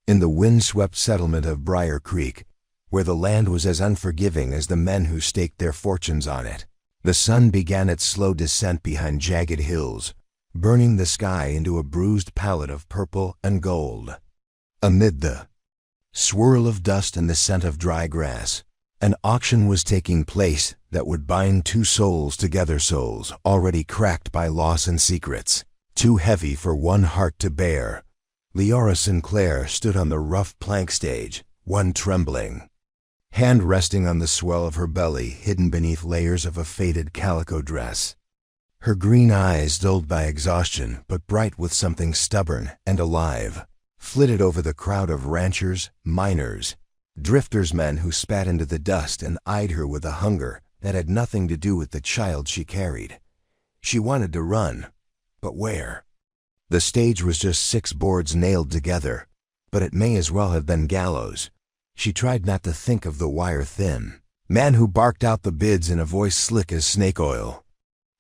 in the wind-swept settlement of Briar Creek, where the land was as unforgiving as the men who staked their fortunes on it. The sun began its slow descent behind jagged hills, burning the sky into a bruised palette of purple and gold. Amid the swirl of dust and the scent of dry grass, an auction was taking place that would bind two souls together, souls already cracked by loss and secrets, too heavy for one heart to bear. Leora Sinclair stood on the rough plank stage, one trembling hand resting on the swell of her belly hidden beneath layers of a faded calico dress. Her green eyes, dulled by exhaustion but bright with something stubborn and alive, flitted over the crowd of ranchers, miners, drifters, men who spat into the dust and eyed her with a hunger that had nothing to do with the child she carried. She wanted to run, but where? The stage was just 6 boards nailed together, but it may as well have been gallows. She tried not to think of the wire-thin man who barked out the bids in a voice slick as snake oil.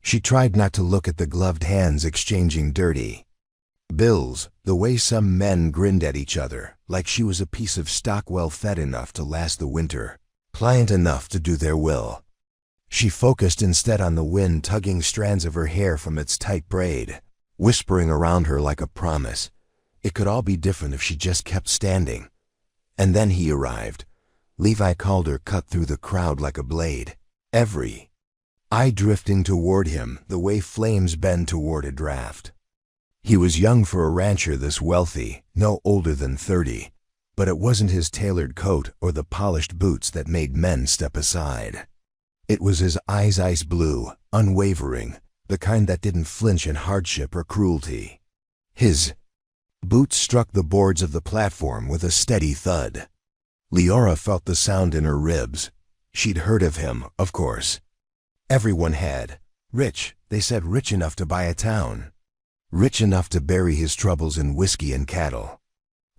She tried not to look at the gloved hands exchanging dirty bills, the way some men grinned at each other, like she was a piece of stock well fed enough to last the winter, pliant enough to do their will. She focused instead on the wind tugging strands of her hair from its tight braid, whispering around her like a promise. It could all be different if she just kept standing. And then he arrived. Levi Calder cut through the crowd like a blade, every eye drifting toward him the way flames bend toward a draft. He was young for a rancher this wealthy, no older than 30, but it wasn't his tailored coat or the polished boots that made men step aside. It was his eyes, ice blue, unwavering, the kind that didn't flinch in hardship or cruelty. His boots struck the boards of the platform with a steady thud. Leora felt the sound in her ribs. She'd heard of him, of course. Everyone had. Rich, they said, rich enough to buy a town. Rich enough to bury his troubles in whiskey and cattle.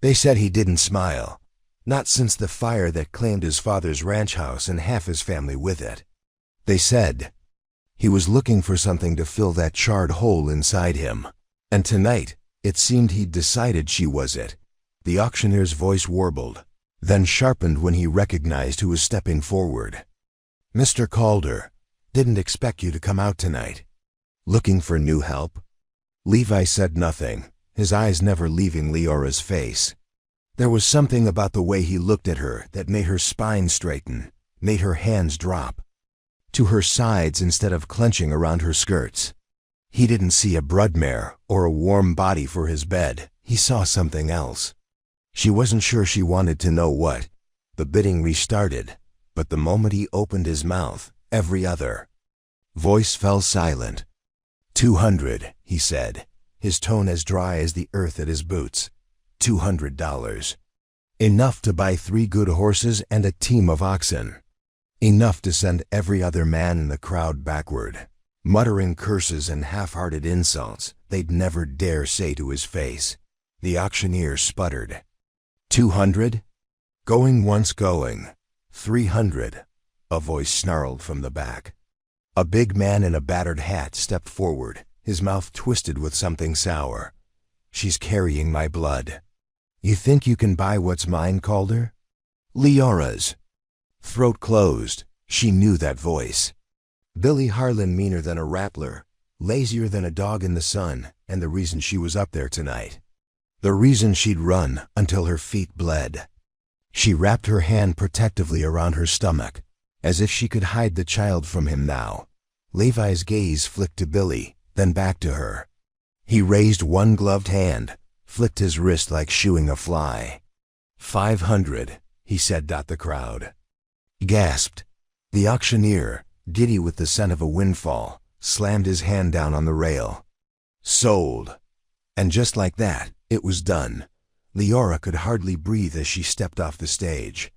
They said he didn't smile. Not since the fire that claimed his father's ranch house and half his family with it. They said he was looking for something to fill that charred hole inside him. And tonight, it seemed he'd decided she was it. The auctioneer's voice warbled, then sharpened when he recognized who was stepping forward. "Mr. Calder, didn't expect you to come out tonight. Looking for new help?" Levi said nothing, his eyes never leaving Leora's face. There was something about the way he looked at her that made her spine straighten, made her hands drop to her sides instead of clenching around her skirts. He didn't see a broodmare or a warm body for his bed. He saw something else. She wasn't sure she wanted to know what. The bidding restarted, but the moment he opened his mouth, every other voice fell silent. 200, he said, his tone as dry as the earth at his boots. $200. Enough to buy 3 good horses and a team of oxen. Enough to send every other man in the crowd backward, muttering curses and half-hearted insults they'd never dare say to his face. The auctioneer sputtered. 200? Going once, going. 300, a voice snarled from the back. A big man in a battered hat stepped forward, his mouth twisted with something sour. "She's carrying my blood. You think you can buy what's mine, Calder?" Leora's throat closed. She knew that voice. Billy Harlan, meaner than a rattler, lazier than a dog in the sun, and the reason she was up there tonight. The reason she'd run until her feet bled. She wrapped her hand protectively around her stomach, as if she could hide the child from him now. Levi's gaze flicked to Billy, then back to her. He raised one gloved hand, flicked his wrist like shooing a fly. 500, he said. The crowd gasped. The auctioneer, giddy with the scent of a windfall, slammed his hand down on the rail. Sold. And just like that, it was done. Leora could hardly breathe as she stepped off the stage.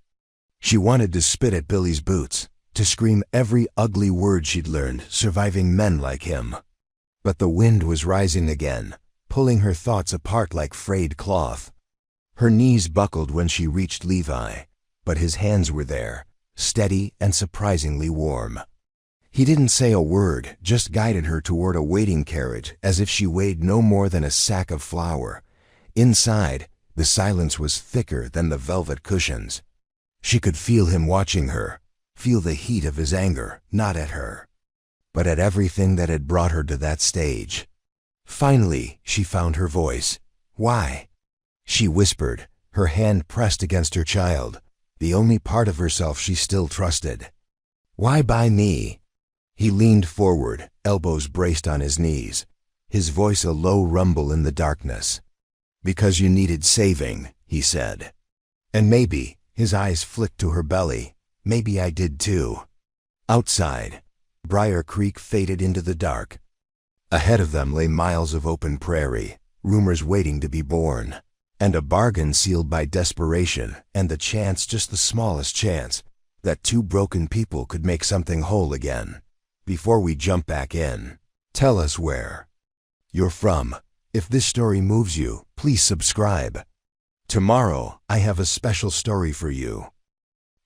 She wanted to spit at Billy's boots, to scream every ugly word she'd learned surviving men like him. But the wind was rising again, pulling her thoughts apart like frayed cloth. Her knees buckled when she reached Levi, but his hands were there, steady and surprisingly warm. He didn't say a word, just guided her toward a waiting carriage as if she weighed no more than a sack of flour. Inside, The silence was thicker than the velvet cushions. She could feel him watching her, feel the heat of his anger, not at her, but at everything that had brought her to that stage. Finally, she found her voice. "Why?" she whispered, her hand pressed against her child, the only part of herself she still trusted. "Why by me?" He leaned forward, elbows braced on his knees, his voice a low rumble in the darkness. "Because you needed saving," he said. "And maybe," his eyes flicked to her belly, "maybe I did too." Outside, Briar Creek faded into the dark. Ahead of them lay miles of open prairie, rumors waiting to be born, and a bargain sealed by desperation and the chance, just the smallest chance, that two broken people could make something whole again. Before we jump back in, tell us where you're from. If this story moves you, please subscribe. Tomorrow, I have a special story for you.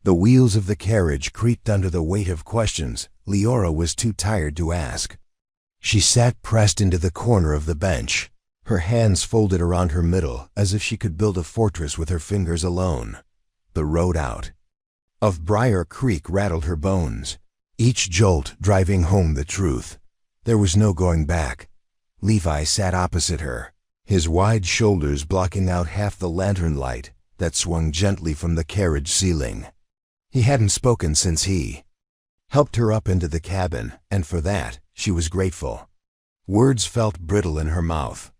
The wheels of the carriage creaked under the weight of questions Leora was too tired to ask. She sat pressed into the corner of the bench, her hands folded around her middle as if she could build a fortress with her fingers alone. The road out of Briar Creek rattled her bones, each jolt driving home the truth. There was no going back. Levi sat opposite her, his wide shoulders blocking out half the lantern light that swung gently from the carriage ceiling. He hadn't spoken since he helped her up into the cabin, and for that she was grateful. Words felt brittle in her mouth.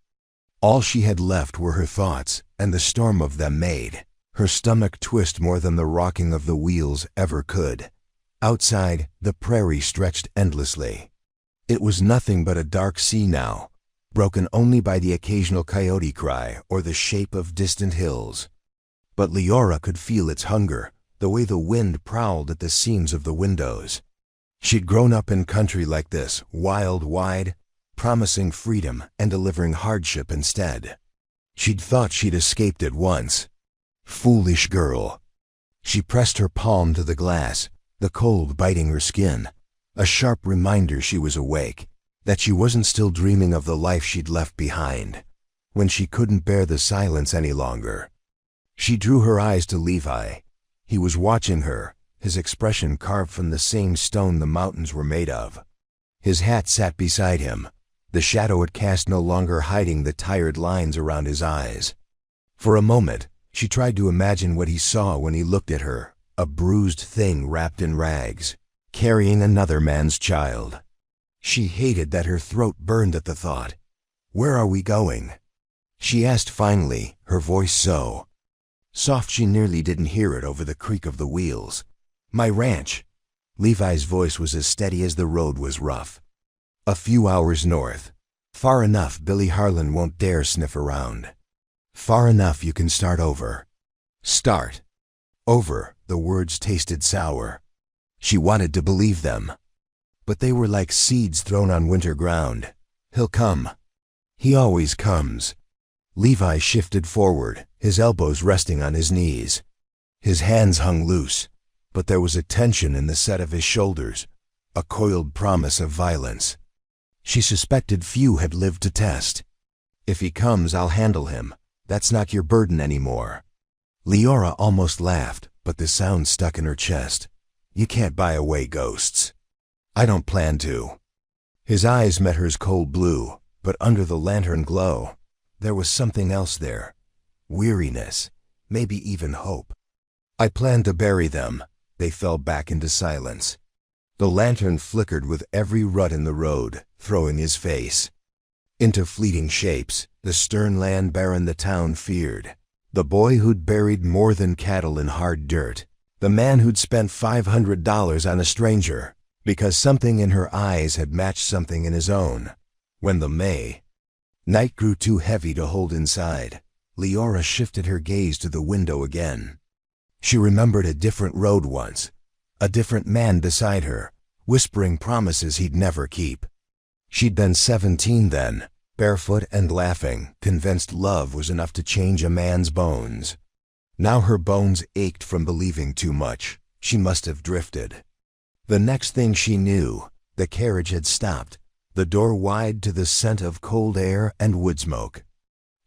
All she had left were her thoughts, and the storm of them made her stomach twist more than the rocking of the wheels ever could. Outside, the prairie stretched endlessly. It was nothing but a dark sea now, broken only by the occasional coyote cry or the shape of distant hills. But Leora could feel its hunger, the way the wind prowled at the seams of the windows. She'd grown up in country like this, wild, wide, promising freedom and delivering hardship instead. She'd thought she'd escaped it once. Foolish girl. She pressed her palm to the glass, the cold biting her skin, a sharp reminder she was awake, that she wasn't still dreaming of the life she'd left behind, when she couldn't bear the silence any longer. She drew her eyes to Levi. He was watching her, his expression carved from the same stone the mountains were made of. His hat sat beside him, the shadow it cast no longer hiding the tired lines around his eyes. For a moment, she tried to imagine what he saw when he looked at her, a bruised thing wrapped in rags, carrying another man's child. She hated that her throat burned at the thought. "Where are we going?" she asked finally, her voice so soft she nearly didn't hear it over the creak of the wheels. "My ranch." Levi's voice was as steady as the road was rough. "A few hours north. Far enough Billy Harlan won't dare sniff around. Far enough you can start over." Start over. The words tasted sour. She wanted to believe them, but they were like seeds thrown on winter ground. "He'll come. He always comes." Levi shifted forward, his elbows resting on his knees. His hands hung loose, but there was a tension in the set of his shoulders, a coiled promise of violence. She suspected few had lived to test. "If he comes, I'll handle him. That's not your burden anymore." Leora almost laughed, but the sound stuck in her chest. "You can't buy away ghosts." "I don't plan to." His eyes met hers cold blue, but under the lantern glow, there was something else there. Weariness, maybe even hope. "I plan to bury them." They fell back into silence. The lantern flickered with every rut in the road, throwing his face into fleeting shapes, the stern land baron the town feared. The boy who'd buried more than cattle in hard dirt. The man who'd spent $500 on a stranger, because something in her eyes had matched something in his own. When the night grew too heavy to hold inside, Leora shifted her gaze to the window again. She remembered a different road once, a different man beside her, whispering promises he'd never keep. She'd been 17 then, barefoot and laughing, convinced love was enough to change a man's bones. Now her bones ached from believing too much. She must have drifted. The next thing she knew, the carriage had stopped, the door wide to the scent of cold air and wood smoke.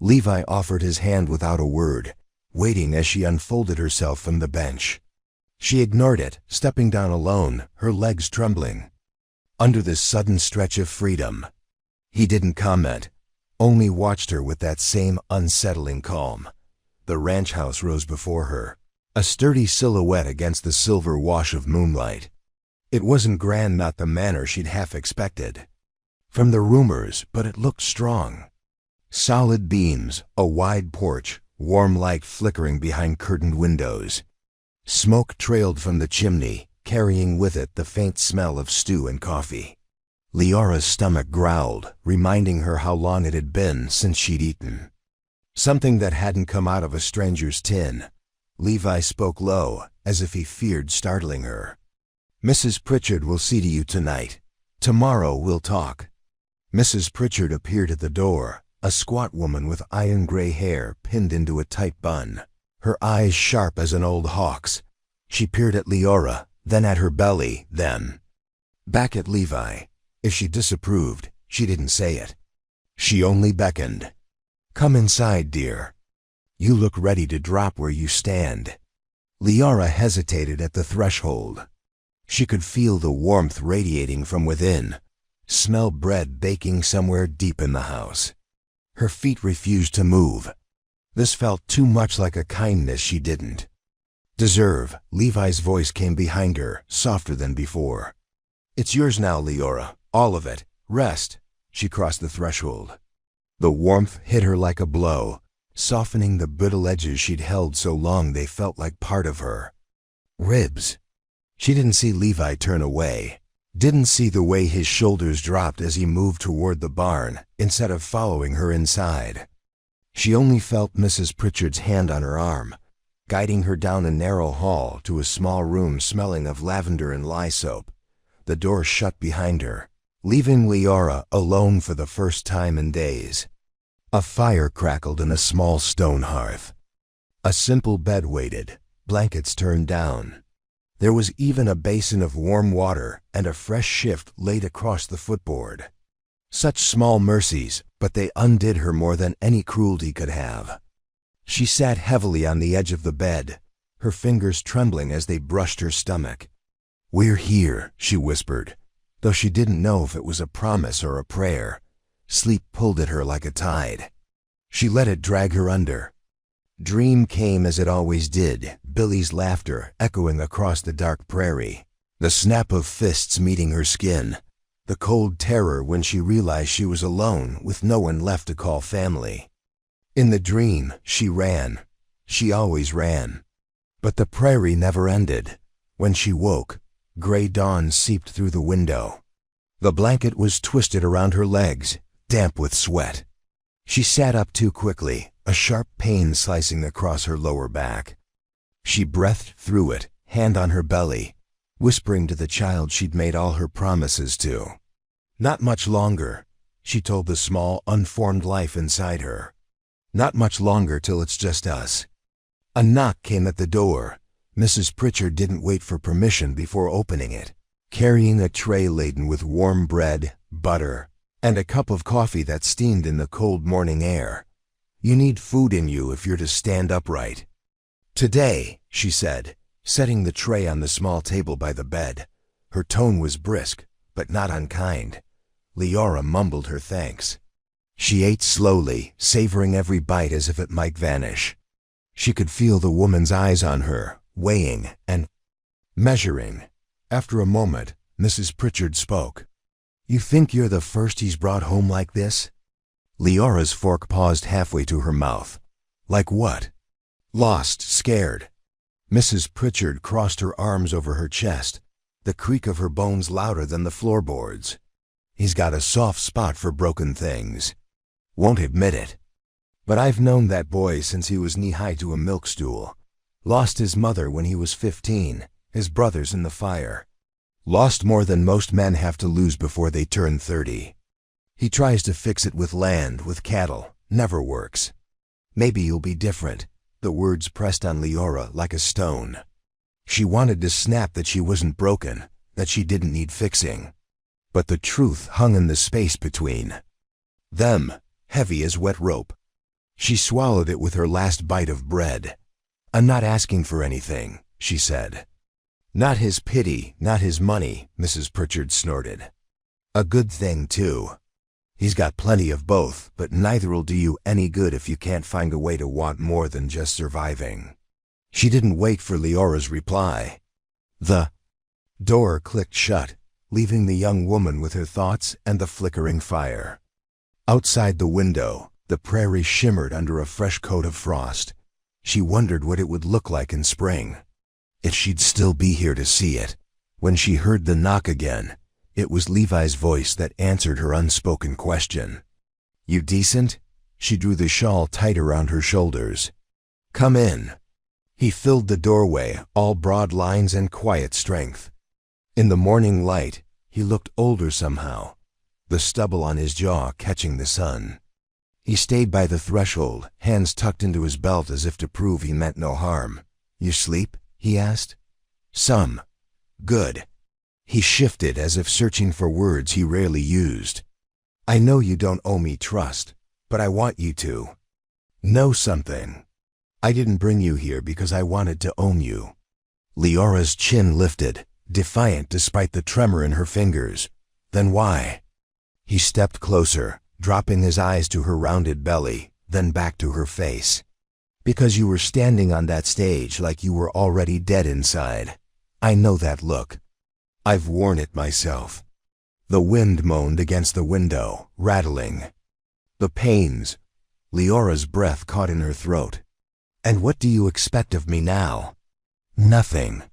Levi offered his hand without a word, waiting as she unfolded herself from the bench. She ignored it, stepping down alone, her legs trembling. Under this sudden stretch of freedom, he didn't comment, only watched her with that same unsettling calm. The ranch house rose before her, a sturdy silhouette against the silver wash of moonlight. It wasn't grand, not the manner she'd half expected from the rumors, but it looked strong. Solid beams, a wide porch, warm light flickering behind curtained windows. Smoke trailed from the chimney, carrying with it the faint smell of stew and coffee. Leora's stomach growled, reminding her how long it had been since she'd eaten something that hadn't come out of a stranger's tin. Levi spoke low, as if he feared startling her. "Mrs. Pritchard will see to you tonight. Tomorrow we'll talk." Mrs. Pritchard appeared at the door, a squat woman with iron-gray hair pinned into a tight bun, her eyes sharp as an old hawk's. She peered at Leora, then at her belly, then back at Levi. If she disapproved, she didn't say it. She only beckoned. "Come inside, dear. You look ready to drop where you stand." Leora hesitated at the threshold. She could feel the warmth radiating from within, smell bread baking somewhere deep in the house. Her feet refused to move. This felt too much like a kindness she didn't deserve. Levi's voice came behind her, softer than before. "It's yours now, Leora, all of it. Rest." She crossed the threshold. The warmth hit her like a blow, softening the brittle edges she'd held so long they felt like part of her. Ribs. She didn't see Levi turn away, didn't see the way his shoulders dropped as he moved toward the barn instead of following her inside. She only felt Mrs. Pritchard's hand on her arm, guiding her down a narrow hall to a small room smelling of lavender and lye soap. The door shut behind her, leaving Leora alone for the first time in days. A fire crackled in a small stone hearth. A simple bed waited, blankets turned down. There was even a basin of warm water and a fresh shift laid across the footboard. Such small mercies, but they undid her more than any cruelty could have. She sat heavily on the edge of the bed, her fingers trembling as they brushed her stomach. "We're here," she whispered, though she didn't know if it was a promise or a prayer. Sleep pulled at her like a tide. She let it drag her under. Dream came as it always did, Billy's laughter echoing across the dark prairie, the snap of fists meeting her skin, the cold terror when she realized she was alone with no one left to call family. In the dream, she ran. She always ran. But the prairie never ended. When she woke, gray dawn seeped through the window. The blanket was twisted around her legs, damp with sweat. She sat up too quickly, a sharp pain slicing across her lower back. She breathed through it, hand on her belly, whispering to the child she'd made all her promises to. "Not much longer," she told the small, unformed life inside her. "Not much longer till it's just us." A knock came at the door. Mrs. Pritchard didn't wait for permission before opening it, carrying a tray laden with warm bread, butter, and a cup of coffee that steamed in the cold morning air. "You need food in you if you're to stand upright." "Today," she said, setting the tray on the small table by the bed. Her tone was brisk, but not unkind. Leora mumbled her thanks. She ate slowly, savoring every bite as if it might vanish. She could feel the woman's eyes on her, weighing and measuring. After a moment, Mrs. Pritchard spoke. "You think you're the first he's brought home like this?" Leora's fork paused halfway to her mouth. "Like what?" "Lost, scared." Mrs. Pritchard crossed her arms over her chest, the creak of her bones louder than the floorboards. "He's got a soft spot for broken things. Won't admit it. But I've known that boy since he was knee-high to a milk stool. Lost his mother when he was 15, his brothers in the fire. Lost more than most men have to lose before they turn 30. He tries to fix it with land, with cattle. Never works. Maybe you'll be different." The words pressed on Leora like a stone. She wanted to snap that she wasn't broken, that she didn't need fixing. But the truth hung in the space between them, heavy as wet rope. She swallowed it with her last bite of bread. "I'm not asking for anything," she said. "Not his pity, not his money," Mrs. Pritchard snorted. "A good thing, too. He's got plenty of both, but neither'll do you any good if you can't find a way to want more than just surviving." She didn't wait for Leora's reply. The door clicked shut, leaving the young woman with her thoughts and the flickering fire. Outside the window, the prairie shimmered under a fresh coat of frost. She wondered what it would look like in spring. If she'd still be here to see it. When she heard the knock again, it was Levi's voice that answered her unspoken question. "You decent?" She drew the shawl tight around her shoulders. "Come in." He filled the doorway, all broad lines and quiet strength. In the morning light, he looked older somehow, the stubble on his jaw catching the sun. He stayed by the threshold, hands tucked into his belt as if to prove he meant no harm. "You sleep?" he asked. "Some. Good." He shifted as if searching for words he rarely used. "I know you don't owe me trust, but I want you to. Know something. I didn't bring you here because I wanted to own you." Leora's chin lifted, defiant despite the tremor in her fingers. "Then why?" He stepped closer, dropping his eyes to her rounded belly, then back to her face. "Because you were standing on that stage like you were already dead inside. I know that look. I've worn it myself." The wind moaned against the window, rattling. "The pains." Leora's breath caught in her throat. "And what do you expect of me now?" "Nothing."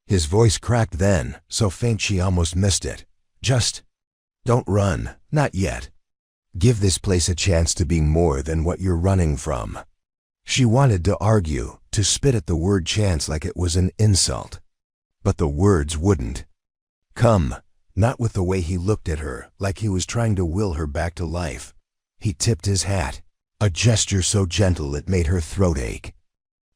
His voice cracked then, so faint she almost missed it. "Just don't run, not yet. Give this place a chance to be more than what you're running from." She wanted to argue, to spit at the word chance like it was an insult. But the words wouldn't come, not with the way he looked at her, like he was trying to will her back to life. He tipped his hat, a gesture so gentle it made her throat ache.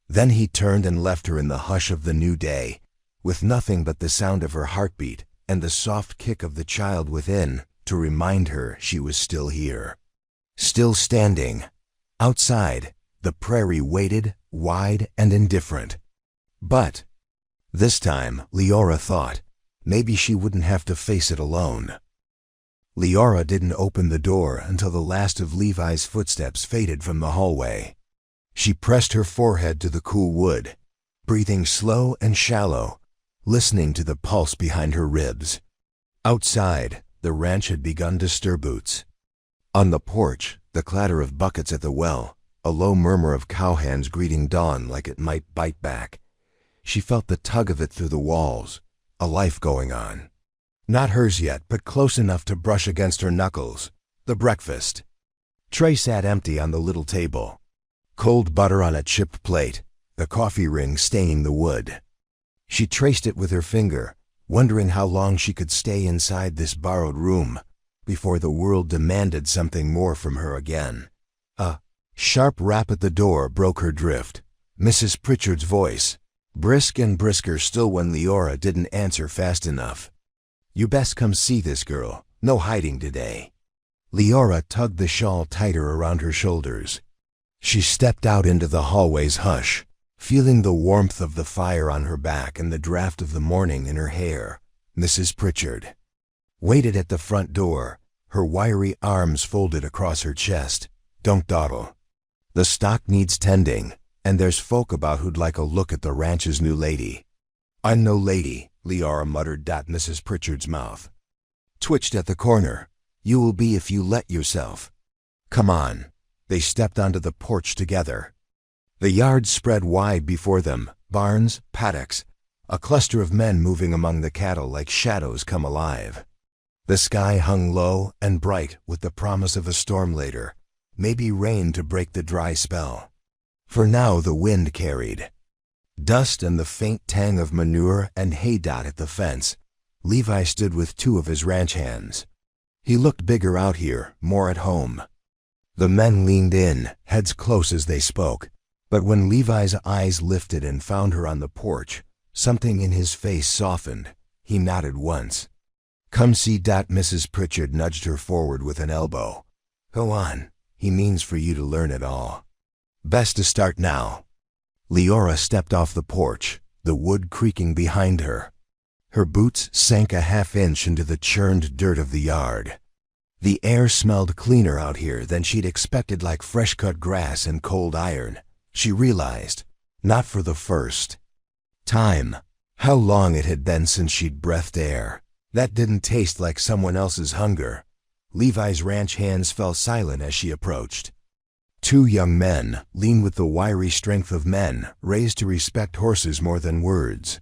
Then he turned and left her in the hush of the new day, with nothing but the sound of her heartbeat and the soft kick of the child within to remind her she was still here. Still standing. Outside, the prairie waited, wide and indifferent. But this time, Leora thought, maybe she wouldn't have to face it alone. Leora didn't open the door until the last of Levi's footsteps faded from the hallway. She pressed her forehead to the cool wood, breathing slow and shallow, listening to the pulse behind her ribs. Outside, the ranch had begun to stir boots. On the porch, the clatter of buckets at the well, a low murmur of cowhands greeting dawn like it might bite back. She felt the tug of it through the walls, a life going on. Not hers yet, but close enough to brush against her knuckles. The breakfast tray sat empty on the little table. Cold butter on a chipped plate, the coffee ring staining the wood. She traced it with her finger, wondering how long she could stay inside this borrowed room before the world demanded something more from her again. A sharp rap at the door broke her drift. Mrs. Pritchard's voice, brisk and brisker still when Leora didn't answer fast enough. "You best come see this girl. No hiding today." Leora tugged the shawl tighter around her shoulders. She stepped out into the hallway's hush, feeling the warmth of the fire on her back and the draft of the morning in her hair. Mrs. Pritchard waited at the front door, her wiry arms folded across her chest. "Don't dawdle. The stock needs tending, and there's folk about who'd like a look at the ranch's new lady." "I'm no lady," Leora muttered. Mrs. Pritchard's mouth twitched at the corner. "You will be if you let yourself. Come on." They stepped onto the porch together. The yard spread wide before them, barns, paddocks, a cluster of men moving among the cattle like shadows come alive. The sky hung low and bright with the promise of a storm later, maybe rain to break the dry spell. For now the wind carried dust and the faint tang of manure and hay dot at the fence. Levi stood with two of his ranch hands. He looked bigger out here, more at home. The men leaned in, heads close as they spoke, but when Levi's eyes lifted and found her on the porch, something in his face softened. He nodded once. "Come see." Mrs. Pritchard nudged her forward with an elbow. "Go on," he means for you to learn it all. Best to start now." Leora stepped off the porch, the wood creaking behind her. Her boots sank a half-inch into the churned dirt of the yard. The air smelled cleaner out here than she'd expected, like fresh-cut grass and cold iron. She realized, not for the first time, how long it had been since she'd breathed air that didn't taste like someone else's hunger. Levi's ranch hands fell silent as she approached. Two young men, lean with the wiry strength of men, raised to respect horses more than words.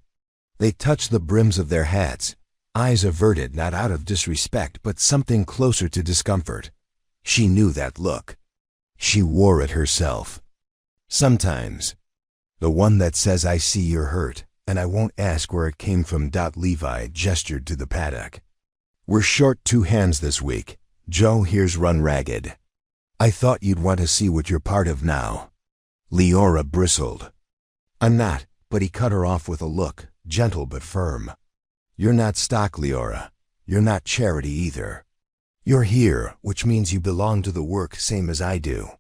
They touched the brims of their hats, eyes averted not out of disrespect but something closer to discomfort. She knew that look. She wore it herself. Sometimes. The one that says, "I see you're hurt, and I won't ask where it came from." Levi gestured to the paddock. "We're short 2 hands this week. Joe here's run ragged. I thought you'd want to see what you're part of now." Leora bristled. "I'm not," but he cut her off with a look, gentle but firm. "You're not stock, Leora. You're not charity either. You're here, which means you belong to the work same as I do.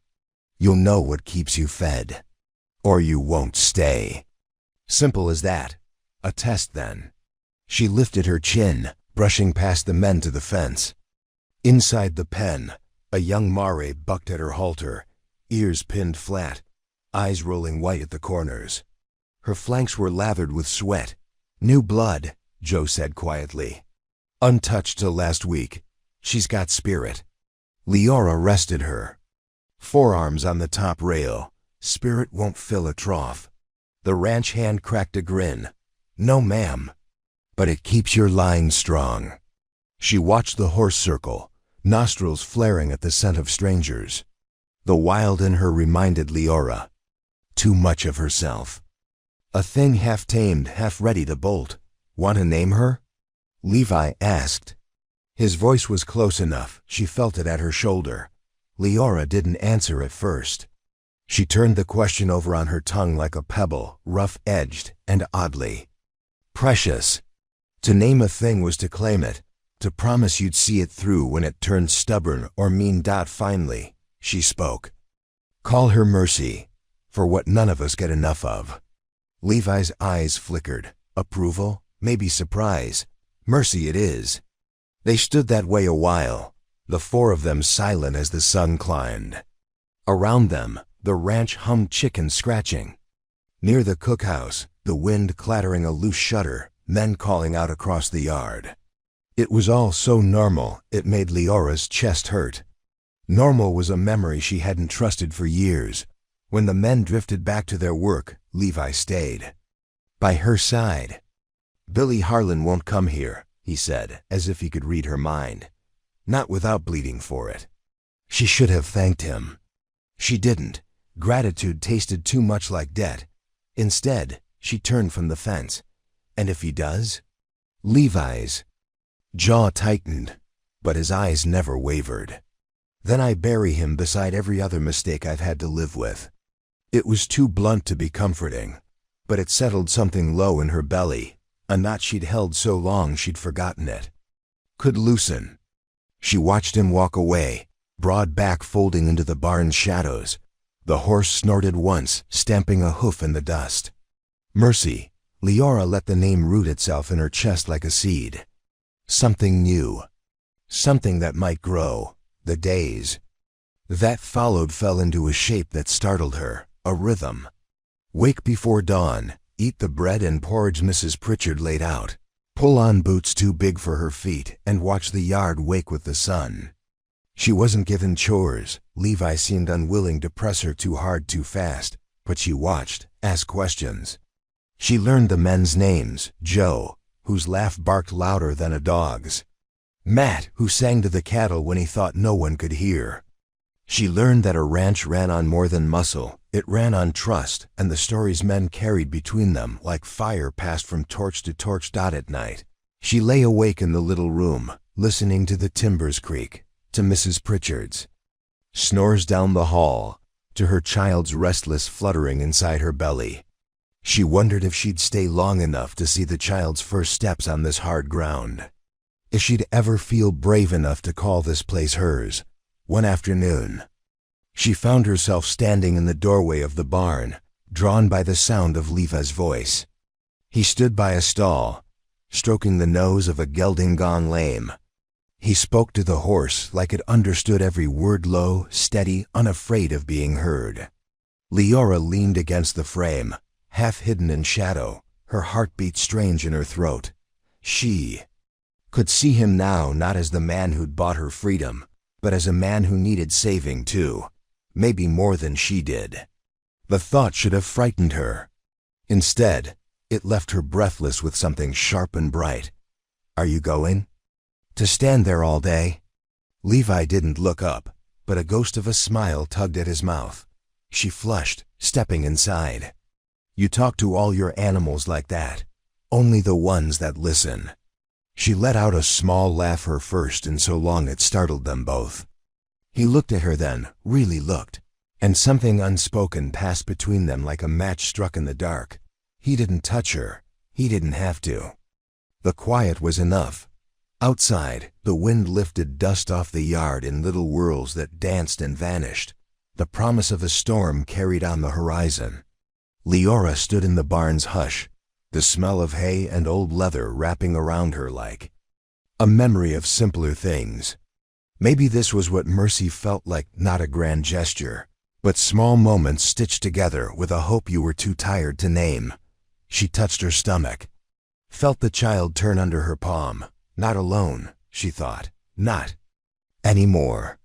You'll know what keeps you fed, or you won't stay. Simple as that. A test, then." She lifted her chin, brushing past the men to the fence. Inside the pen, a young mare bucked at her halter, ears pinned flat, eyes rolling white at the corners. Her flanks were lathered with sweat. "New blood," Joe said quietly. "Untouched till last week. She's got spirit." Leora rested her, forearms on the top rail. "Spirit won't fill a trough." The ranch hand cracked a grin. "No, ma'am. But it keeps your line strong." She watched the horse circle, nostrils flaring at the scent of strangers. The wild in her reminded Leora too much of herself. A thing half-tamed, half-ready to bolt. "Want to name her?" Levi asked. His voice was close enough, she felt it at her shoulder. Leora didn't answer at first. She turned the question over on her tongue like a pebble, rough-edged and oddly precious. To name a thing was to claim it, to promise you'd see it through when it turned stubborn or mean. Finally, she spoke. "Call her Mercy, for what none of us get enough of." Levi's eyes flickered. Approval, maybe surprise. "Mercy it is." They stood that way a while, the 4 of them silent as the sun climbed. Around them, the ranch hummed chickens scratching. Near the cookhouse, the wind clattering a loose shutter, men calling out across the yard. It was all so normal, it made Leora's chest hurt. Normal was a memory she hadn't trusted for years. When the men drifted back to their work, Levi stayed by her side. "Billy Harlan won't come here," he said, as if he could read her mind. "Not without bleeding for it." She should have thanked him. She didn't. Gratitude tasted too much like debt. Instead, she turned from the fence. "And if he does?" Levi's jaw tightened, but his eyes never wavered. "Then I bury him beside every other mistake I've had to live with." It was too blunt to be comforting, but it settled something low in her belly, a knot she'd held so long she'd forgotten it could loosen. She watched him walk away, broad back folding into the barn's shadows. The horse snorted once, stamping a hoof in the dust. Mercy. Leora let the name root itself in her chest like a seed. Something new. Something that might grow. The days that followed fell into a shape that startled her, a rhythm. Wake before dawn, eat the bread and porridge Mrs. Pritchard laid out, pull on boots too big for her feet, and watch the yard wake with the sun. She wasn't given chores. Levi seemed unwilling to press her too hard too fast, but she watched, asked questions. She learned the men's names: Joe, whose laugh barked louder than a dog's; Matt, who sang to the cattle when he thought no one could hear. She learned that a ranch ran on more than muscle. It ran on trust, and the stories men carried between them like fire passed from torch to torch. At night, she lay awake in the little room, listening to the timbers creak, to Mrs. Pritchard's snores down the hall, to her child's restless fluttering inside her belly. She wondered if she'd stay long enough to see the child's first steps on this hard ground. If she'd ever feel brave enough to call this place hers. One afternoon, She found herself standing in the doorway of the barn, drawn by the sound of Levi's voice. He stood by a stall, stroking the nose of a gelding gone lame. He spoke to the horse like it understood every word, low, steady, unafraid of being heard. Leora leaned against the frame, half hidden in shadow, her heart beat strange in her throat. She could see him now not as the man who'd bought her freedom, but as a man who needed saving too, maybe more than she did. The thought should have frightened her. Instead, it left her breathless with something sharp and bright. Are you going? To stand there all day? Levi didn't look up, but a ghost of a smile tugged at his mouth. She flushed, stepping inside. You talk to all your animals like that, only the ones that listen. She let out a small laugh, her first in so long it startled them both. He looked at her then, really looked, and something unspoken passed between them like a match struck in the dark. He didn't touch her. He didn't have to. The quiet was enough. Outside, the wind lifted dust off the yard in little whirls that danced and vanished. The promise of a storm carried on the horizon. Leora stood in the barn's hush, the smell of hay and old leather wrapping around her like a memory of simpler things. Maybe this was what mercy felt like, not a grand gesture, but small moments stitched together with a hope you were too tired to name. She touched her stomach, felt the child turn under her palm. Not alone, she thought. Not anymore.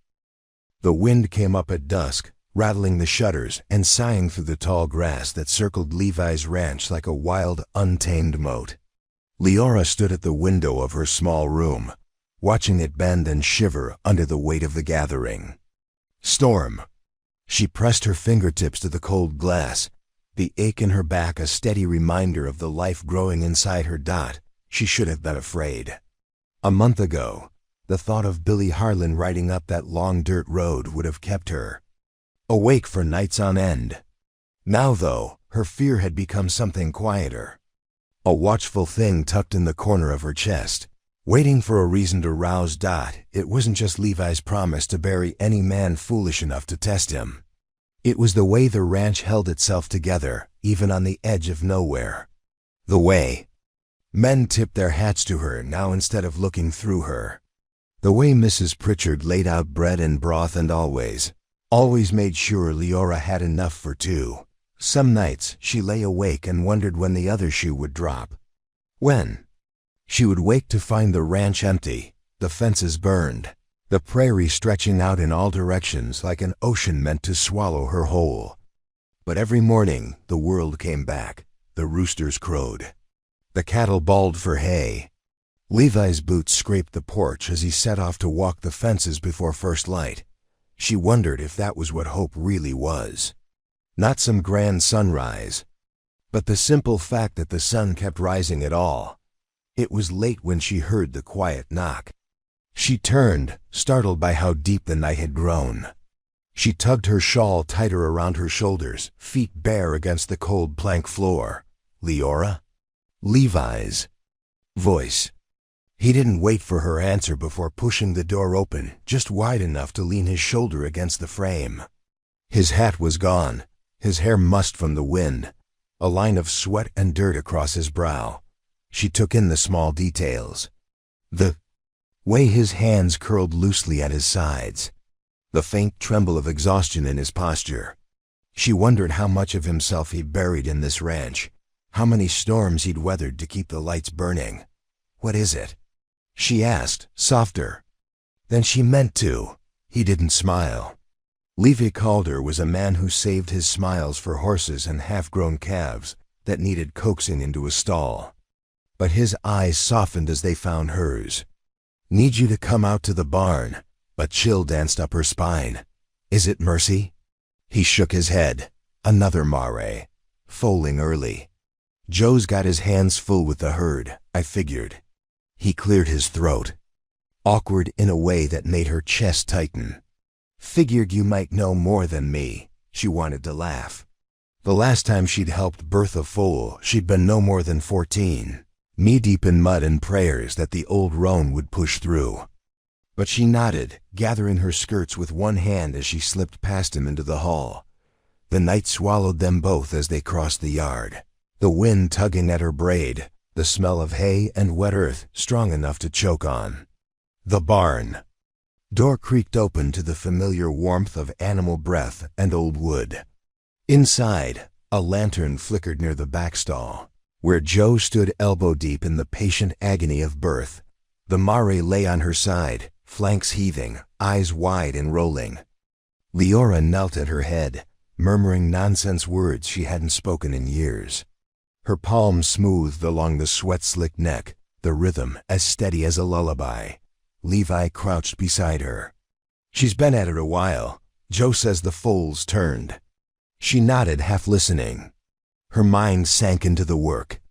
The wind came up at dusk, rattling the shutters and sighing through the tall grass that circled Levi's ranch like a wild, untamed moat. Leora stood at the window of her small room, watching it bend and shiver under the weight of the gathering storm. She pressed her fingertips to the cold glass, the ache in her back a steady reminder of the life growing inside her. She should have been afraid. A month ago, the thought of Billy Harlan riding up that long dirt road would have kept her awake for nights on end. Now, though, her fear had become something quieter. A watchful thing tucked in the corner of her chest, waiting for a reason to rouse. It wasn't just Levi's promise to bury any man foolish enough to test him. It was the way the ranch held itself together, even on the edge of nowhere. The way men tipped their hats to her now instead of looking through her. The way Mrs. Pritchard laid out bread and broth and always made sure Leora had enough for two. Some nights she lay awake and wondered when the other shoe would drop. When she would wake to find the ranch empty, the fences burned, the prairie stretching out in all directions like an ocean meant to swallow her whole. But every morning the world came back. The roosters crowed. The cattle bawled for hay. Levi's boots scraped the porch as he set off to walk the fences before first light. She wondered if that was what hope really was. Not some grand sunrise, but the simple fact that the sun kept rising at all. It was late when she heard the quiet knock. She turned, startled by how deep the night had grown. She tugged her shawl tighter around her shoulders, feet bare against the cold plank floor. Leora? Levi's voice. He didn't wait for her answer before pushing the door open, just wide enough to lean his shoulder against the frame. His hat was gone, his hair mussed from the wind, a line of sweat and dirt across his brow. She took in the small details. The way his hands curled loosely at his sides, the faint tremble of exhaustion in his posture. She wondered how much of himself he buried in this ranch, how many storms he'd weathered to keep the lights burning. What is it? She asked, softer than she meant to. He didn't smile. Levi Calder was a man who saved his smiles for horses and half-grown calves that needed coaxing into a stall. But his eyes softened as they found hers. Need you to come out to the barn. A chill danced up her spine. Is it Mercy? He shook his head. Another mare. Foaling early. Joe's got his hands full with the herd, I figured. He cleared his throat, awkward in a way that made her chest tighten. Figured you might know more than me. She wanted to laugh. The last time she'd helped birth a foal, she'd been no more than 14, knee-deep in mud and prayers that the old roan would push through. But she nodded, gathering her skirts with one hand as she slipped past him into the hall. The night swallowed them both as they crossed the yard, the wind tugging at her braid, the smell of hay and wet earth strong enough to choke on. The barn. Door creaked open to the familiar warmth of animal breath and old wood. Inside, a lantern flickered near the back stall, where Joe stood elbow-deep in the patient agony of birth. The mare lay on her side, flanks heaving, eyes wide and rolling. Leora knelt at her head, murmuring nonsense words she hadn't spoken in years. Her palms smoothed along the sweat-slicked neck, the rhythm as steady as a lullaby. Levi crouched beside her. "She's been at it a while. Joe says the foal's turned." She nodded, half listening. Her mind sank into the work.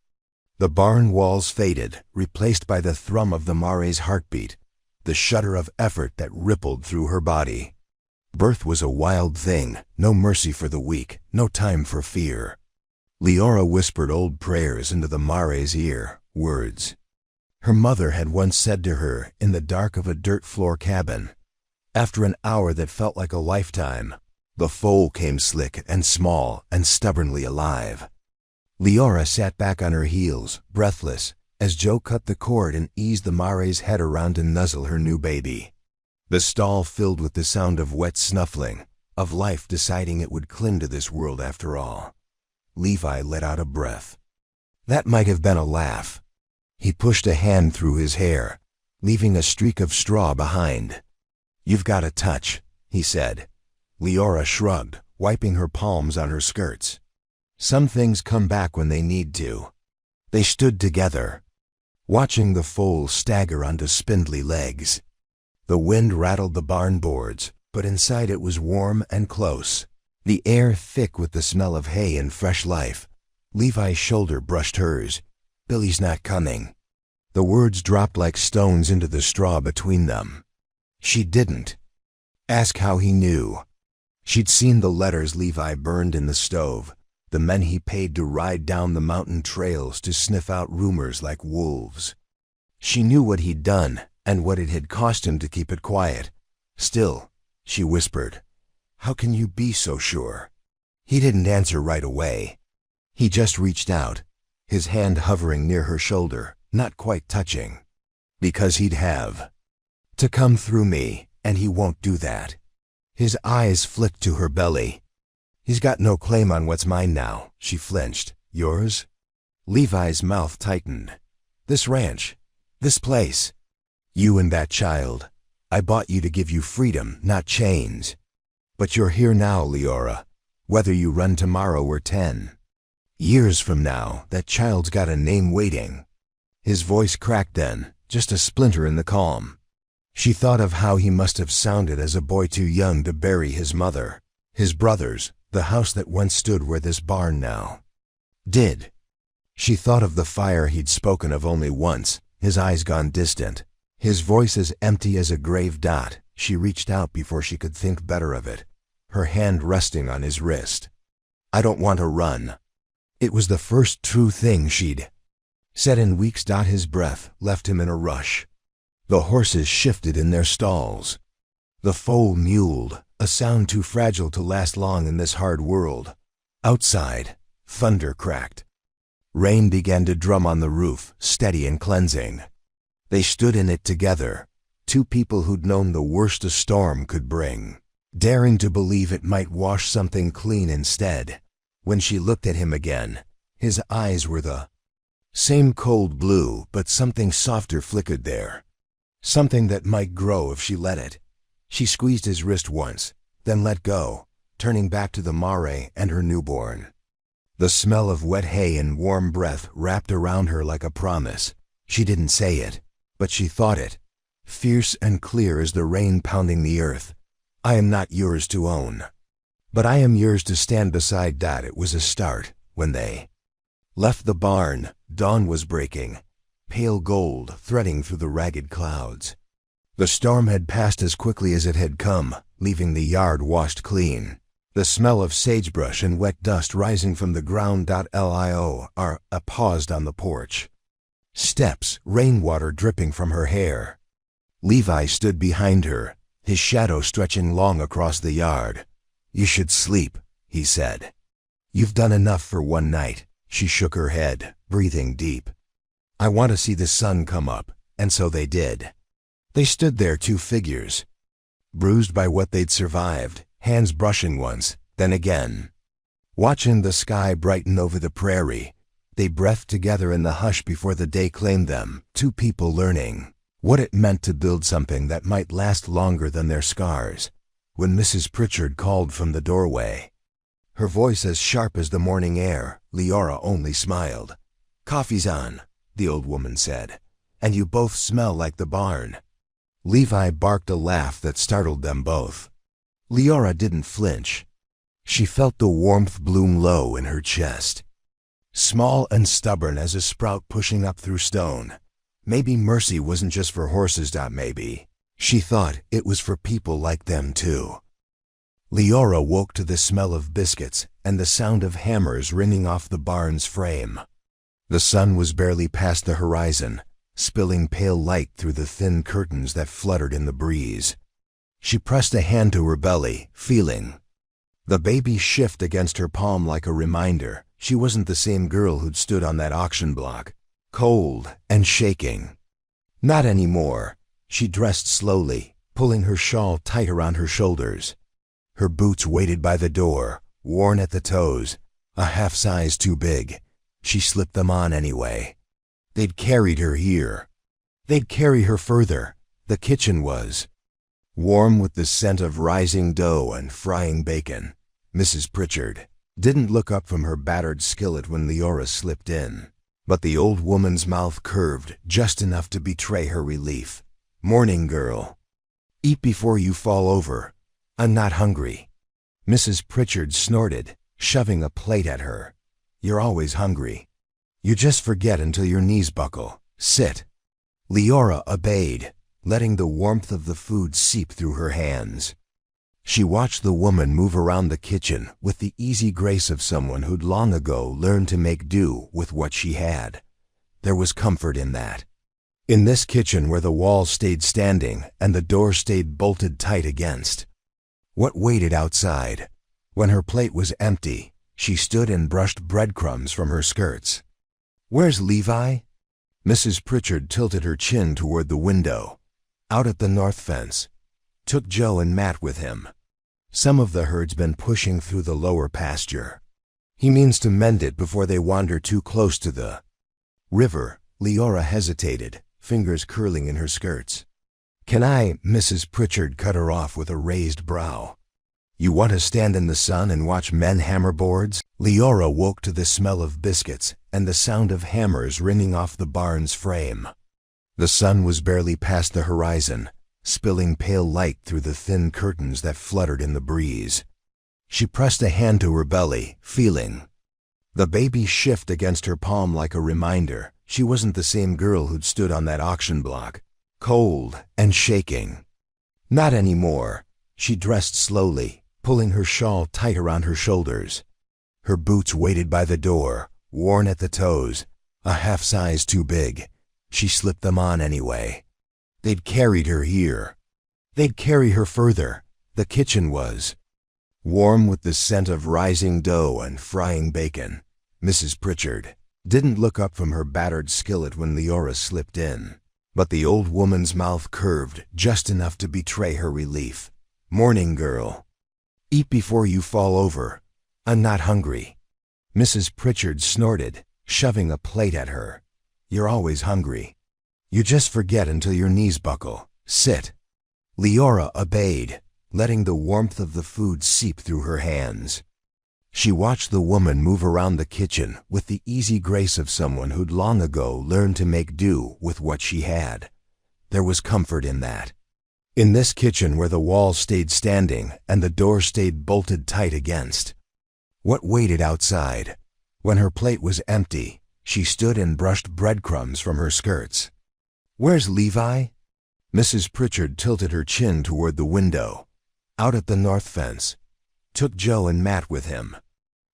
The barn walls faded, replaced by the thrum of the mare's heartbeat, the shudder of effort that rippled through her body. Birth was a wild thing, no mercy for the weak, no time for fear. Leora whispered old prayers into the mare's ear, words her mother had once said to her in the dark of a dirt-floor cabin. After an hour that felt like a lifetime, the foal came slick and small and stubbornly alive. Leora sat back on her heels, breathless, as Joe cut the cord and eased the mare's head around to nuzzle her new baby. The stall filled with the sound of wet snuffling, of life deciding it would cling to this world after all. Levi let out a breath. That might have been a laugh. He pushed a hand through his hair, leaving a streak of straw behind. "You've got a touch," he said. Leora shrugged, wiping her palms on her skirts. "Some things come back when they need to." They stood together, watching the foal stagger onto spindly legs. The wind rattled the barn boards, but inside it was warm and close, the air thick with the smell of hay and fresh life. Levi's shoulder brushed hers. "Billy's not coming." The words dropped like stones into the straw between them. She didn't. Ask how he knew. She'd seen the letters Levi burned in the stove, the men he paid to ride down the mountain trails to sniff out rumors like wolves. She knew what he'd done and what it had cost him to keep it quiet. "Still," she whispered, "how can you be so sure?" He didn't answer right away. He just reached out, his hand hovering near her shoulder, not quite touching. "Because he'd have to come through me, and he won't do that." His eyes flicked to her belly. "He's got no claim on what's mine now," she flinched. "Yours?" Levi's mouth tightened. "This ranch, this place. You and that child. I bought you to give you freedom, not chains. But you're here now, Leora, whether you run tomorrow or 10. Years from now, that child's got a name waiting." His voice cracked then, just a splinter in the calm. She thought of how he must have sounded as a boy too young to bury his mother, his brothers, the house that once stood where this barn now did. She thought of the fire he'd spoken of only once, his eyes gone distant, his voice as empty as a grave dot. She reached out before she could think better of it, her hand resting on his wrist. "I don't want to run." It was the first true thing she'd said in weeks. His breath left him in a rush. The horses shifted in their stalls. The foal mewled, a sound too fragile to last long in this hard world. Outside, thunder cracked. Rain began to drum on the roof, steady and cleansing. They stood in it together, two people who'd known the worst a storm could bring, daring to believe it might wash something clean instead. When she looked at him again, his eyes were the same cold blue, but something softer flickered there. Something that might grow if she let it. She squeezed his wrist once, then let go, turning back to the mare and her newborn. The smell of wet hay and warm breath wrapped around her like a promise. She didn't say it, but she thought it, fierce and clear as the rain pounding the earth. "I am not yours to own, but I am yours to stand beside." That it was a start. When they left the barn, dawn was breaking, pale gold threading through the ragged clouds. The storm had passed as quickly as it had come, leaving the yard washed clean, the smell of sagebrush and wet dust rising from the ground. Leora paused on the porch. Steps, rainwater dripping from her hair. Levi stood behind her, his shadow stretching long across the yard. "You should sleep," he said. "You've done enough for one night." She shook her head, breathing deep. "I want to see the sun come up," and so they did. They stood there, two figures, bruised by what they'd survived, hands brushing once, then again. Watching the sky brighten over the prairie, they breathed together in the hush before the day claimed them, two people learning what it meant to build something that might last longer than their scars. When Mrs. Pritchard called from the doorway, her voice as sharp as the morning air, Leora only smiled. "Coffee's on," the old woman said, "and you both smell like the barn." Levi barked a laugh that startled them both. Leora didn't flinch. She felt the warmth bloom low in her chest. Small and stubborn as a sprout pushing up through stone. Maybe mercy wasn't just for horses. Maybe, she thought, it was for people like them too. Leora woke to the smell of biscuits and the sound of hammers ringing off the barn's frame. The sun was barely past the horizon, spilling pale light through the thin curtains that fluttered in the breeze. She pressed a hand to her belly, feeling the baby shift against her palm like a reminder she wasn't the same girl who'd stood on that auction block, cold and shaking. Not anymore. She dressed slowly, pulling her shawl tight around her shoulders. Her boots waited by the door, worn at the toes, a half size too big. She slipped them on anyway. They'd carried her here. They'd carry her further. The kitchen was warm with the scent of rising dough and frying bacon. Mrs. Pritchard didn't look up from her battered skillet when Leora slipped in, but the old woman's mouth curved just enough to betray her relief. "Morning, girl. Eat before you fall over. I'm not hungry." Mrs. Pritchard snorted, shoving a plate at her. "You're always hungry. You just forget until your knees buckle. Sit." Leora obeyed, letting the warmth of the food seep through her hands. She watched the woman move around the kitchen with the easy grace of someone who'd long ago learned to make do with what she had. There was comfort in that. In this kitchen where the walls stayed standing and the door stayed bolted tight against what waited outside. When her plate was empty, she stood and brushed breadcrumbs from her skirts. "Where's Levi?" Mrs. Pritchard tilted her chin toward the window. "Out at the north fence. Took Joe and Matt with him. Some of the herd's been pushing through the lower pasture. He means to mend it before they wander too close to the river." Leora hesitated, fingers curling in her skirts. "Can I?" Mrs. Pritchard cut her off with a raised brow. "You want to stand in the sun and watch men hammer boards?" Leora woke to the smell of biscuits and the sound of hammers ringing off the barn's frame. The sun was barely past the horizon, spilling pale light through the thin curtains that fluttered in the breeze. She pressed a hand to her belly, feeling the baby shift against her palm like a reminder she wasn't the same girl who'd stood on that auction block, cold and shaking. Not anymore. She dressed slowly, pulling her shawl tight around her shoulders. Her boots waited by the door, worn at the toes, a half size too big. She slipped them on anyway. They'd carried her here. They'd carry her further. The kitchen was warm with the scent of rising dough and frying bacon. Mrs. Pritchard didn't look up from her battered skillet when Leora slipped in, but the old woman's mouth curved just enough to betray her relief. "Morning, girl. Eat before you fall over. I'm not hungry." Mrs. Pritchard snorted, shoving a plate at her. "You're always hungry. You just forget until your knees buckle. Sit." Leora obeyed, letting the warmth of the food seep through her hands. She watched the woman move around the kitchen with the easy grace of someone who'd long ago learned to make do with what she had. There was comfort in that. In this kitchen where the walls stayed standing and the door stayed bolted tight against what waited outside. When her plate was empty, she stood and brushed breadcrumbs from her skirts. "Where's Levi?" Mrs. Pritchard tilted her chin toward the window. "Out at the north fence. Took Joe and Matt with him.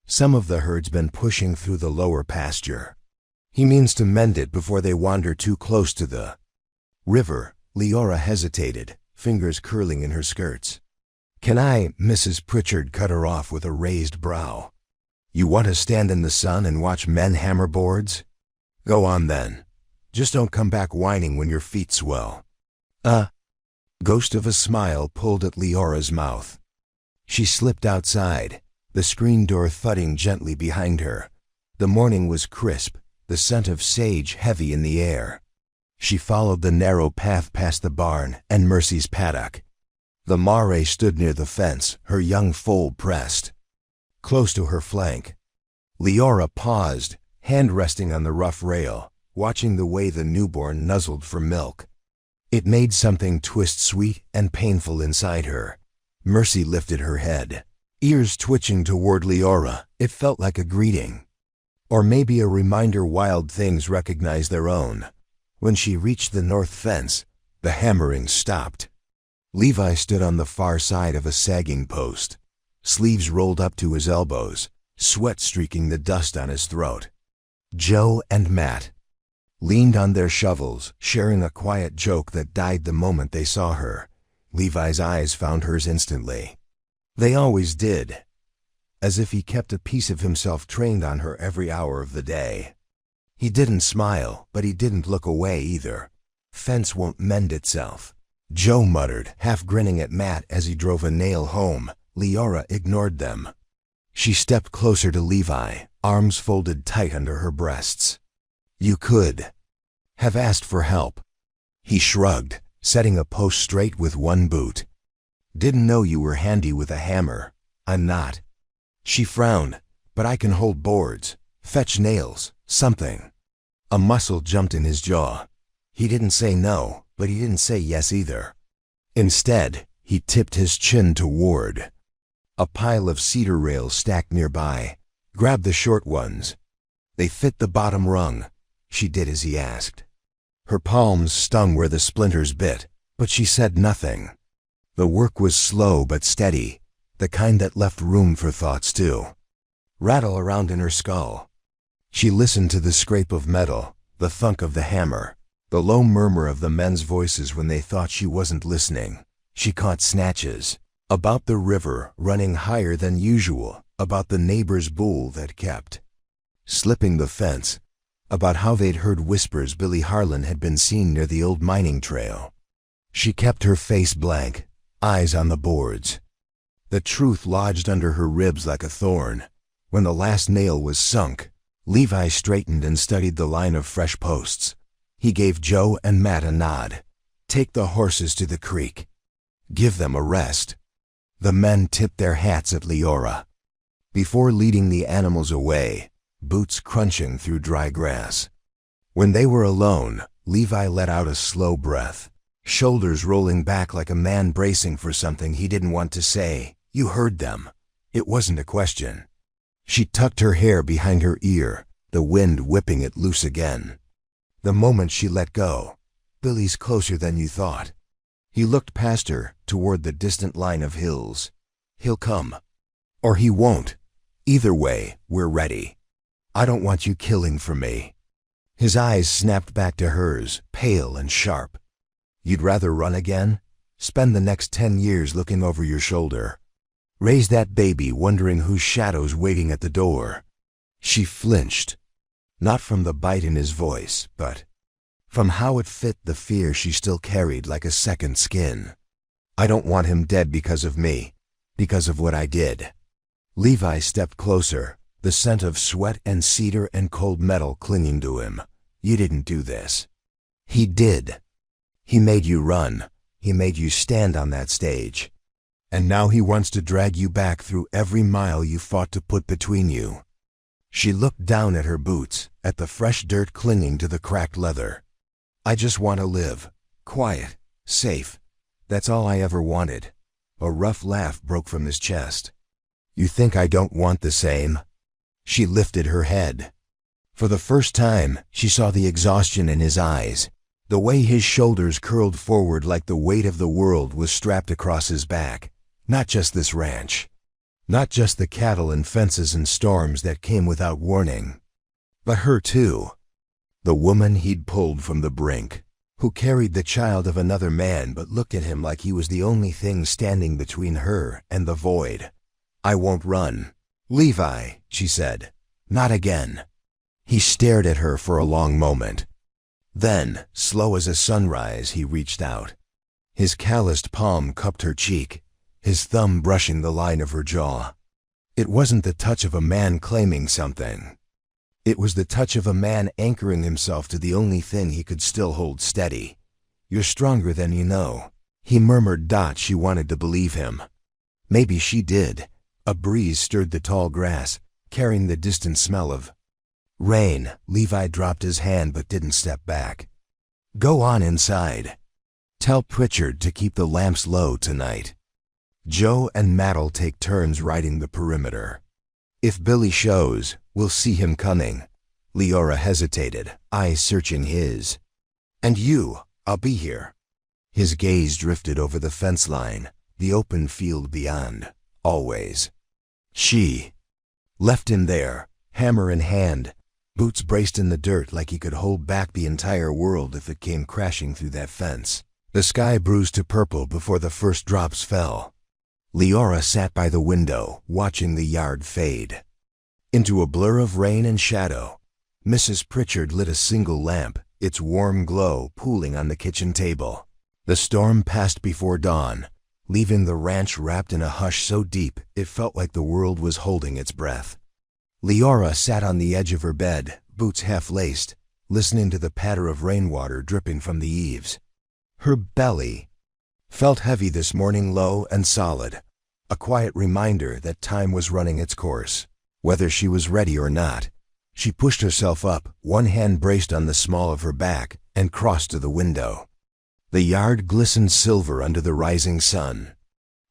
Some of the herd's been pushing through the lower pasture. He means to mend it before they wander too close to the river." Leora hesitated, fingers curling in her skirts. "Can I?" Mrs. Pritchard cut her off with a raised brow. "You want to stand in the sun and watch men hammer boards? Go on then. Just don't come back whining when your feet swell." Ghost of a smile pulled at Leora's mouth. She slipped outside, the screen door thudding gently behind her. The morning was crisp, the scent of sage heavy in the air. She followed the narrow path past the barn and Mercy's paddock. The mare stood near the fence, her young foal pressed close to her flank. Leora paused, hand resting on the rough rail, watching the way the newborn nuzzled for milk. It made something twist sweet and painful inside her. Mercy lifted her head, ears twitching toward Leora. It felt like a greeting, or maybe a reminder wild things recognize their own. When she reached the north fence, the hammering stopped. Levi stood on the far side of a sagging post, sleeves rolled up to his elbows, sweat streaking the dust on his throat. Joe and Matt leaned on their shovels, sharing a quiet joke that died the moment they saw her. Levi's eyes found hers instantly. They always did, as if he kept a piece of himself trained on her every hour of the day. He didn't smile, but he didn't look away either. "Fence won't mend itself," Joe muttered, half grinning at Matt as he drove a nail home. Leora ignored them. She stepped closer to Levi, arms folded tight under her breasts. "You could have asked for help." He shrugged, setting a post straight with one boot. "Didn't know you were handy with a hammer." "I'm not." She frowned. "But I can hold boards, fetch nails, something." A muscle jumped in his jaw. He didn't say no, but he didn't say yes either. Instead, he tipped his chin toward a pile of cedar rails stacked nearby. "Grab the short ones. They fit the bottom rung." She did as he asked. Her palms stung where the splinters bit, but she said nothing. The work was slow but steady, the kind that left room for thoughts to rattle around in her skull. She listened to the scrape of metal, the thunk of the hammer, the low murmur of the men's voices when they thought she wasn't listening. She caught snatches about the river running higher than usual, about the neighbor's bull that kept slipping the fence, about how they'd heard whispers Billy Harlan had been seen near the old mining trail. She kept her face blank, eyes on the boards. The truth lodged under her ribs like a thorn. When the last nail was sunk, Levi straightened and studied the line of fresh posts. He gave Joe and Matt a nod. "Take the horses to the creek. Give them a rest." The men tipped their hats at Leora before leading the animals away, boots crunching through dry grass. When they were alone, Levi let out a slow breath, shoulders rolling back like a man bracing for something he didn't want to say. "You heard them." It wasn't a question. She tucked her hair behind her ear, the wind whipping it loose again. The moment she let go, "Billy's closer than you thought." He looked past her, toward the distant line of hills. "He'll come. Or he won't. Either way, we're ready. I don't want you killing for me." His eyes snapped back to hers, pale and sharp. "You'd rather run again? Spend the next 10 years looking over your shoulder? Raise that baby wondering whose shadow's waiting at the door?" She flinched, not from the bite in his voice, but from how it fit the fear she still carried like a second skin. "I don't want him dead because of me, because of what I did." Levi stepped closer, the scent of sweat and cedar and cold metal clinging to him. "You didn't do this." "He did. He made you run. He made you stand on that stage. And now he wants to drag you back through every mile you fought to put between you." She looked down at her boots, at the fresh dirt clinging to the cracked leather. "I just want to live. Quiet. Safe. That's all I ever wanted." A rough laugh broke from his chest. "You think I don't want the same?" She lifted her head. For the first time, she saw the exhaustion in his eyes, the way his shoulders curled forward like the weight of the world was strapped across his back. Not just this ranch, not just the cattle and fences and storms that came without warning, but her too. The woman he'd pulled from the brink, who carried the child of another man but looked at him like he was the only thing standing between her and the void. "I won't run. Levi," she said. "Not again." He stared at her for a long moment. Then, slow as a sunrise, he reached out. His calloused palm cupped her cheek, his thumb brushing the line of her jaw. It wasn't the touch of a man claiming something. It was the touch of a man anchoring himself to the only thing he could still hold steady. "You're stronger than you know," he murmured. She wanted to believe him. Maybe she did. A breeze stirred the tall grass, carrying the distant smell of rain. Levi dropped his hand but didn't step back. "Go on inside. Tell Pritchard to keep the lamps low tonight. Joe and Matt'll take turns riding the perimeter. If Billy shows, we'll see him coming." Leora hesitated, eyes searching his. "And you, I'll be here." His gaze drifted over the fence line, the open field beyond. Always. She left him there, hammer in hand, boots braced in the dirt like he could hold back the entire world if it came crashing through that fence. The sky bruised to purple before the first drops fell. Leora sat by the window, watching the yard fade into a blur of rain and shadow. Mrs. Pritchard lit a single lamp, its warm glow pooling on the kitchen table. The storm passed before dawn, leaving the ranch wrapped in a hush so deep it felt like the world was holding its breath. Leora sat on the edge of her bed, boots half-laced, listening to the patter of rainwater dripping from the eaves. Her belly felt heavy this morning, low and solid, a quiet reminder that time was running its course. Whether she was ready or not, she pushed herself up, one hand braced on the small of her back, and crossed to the window. The yard glistened silver under the rising sun.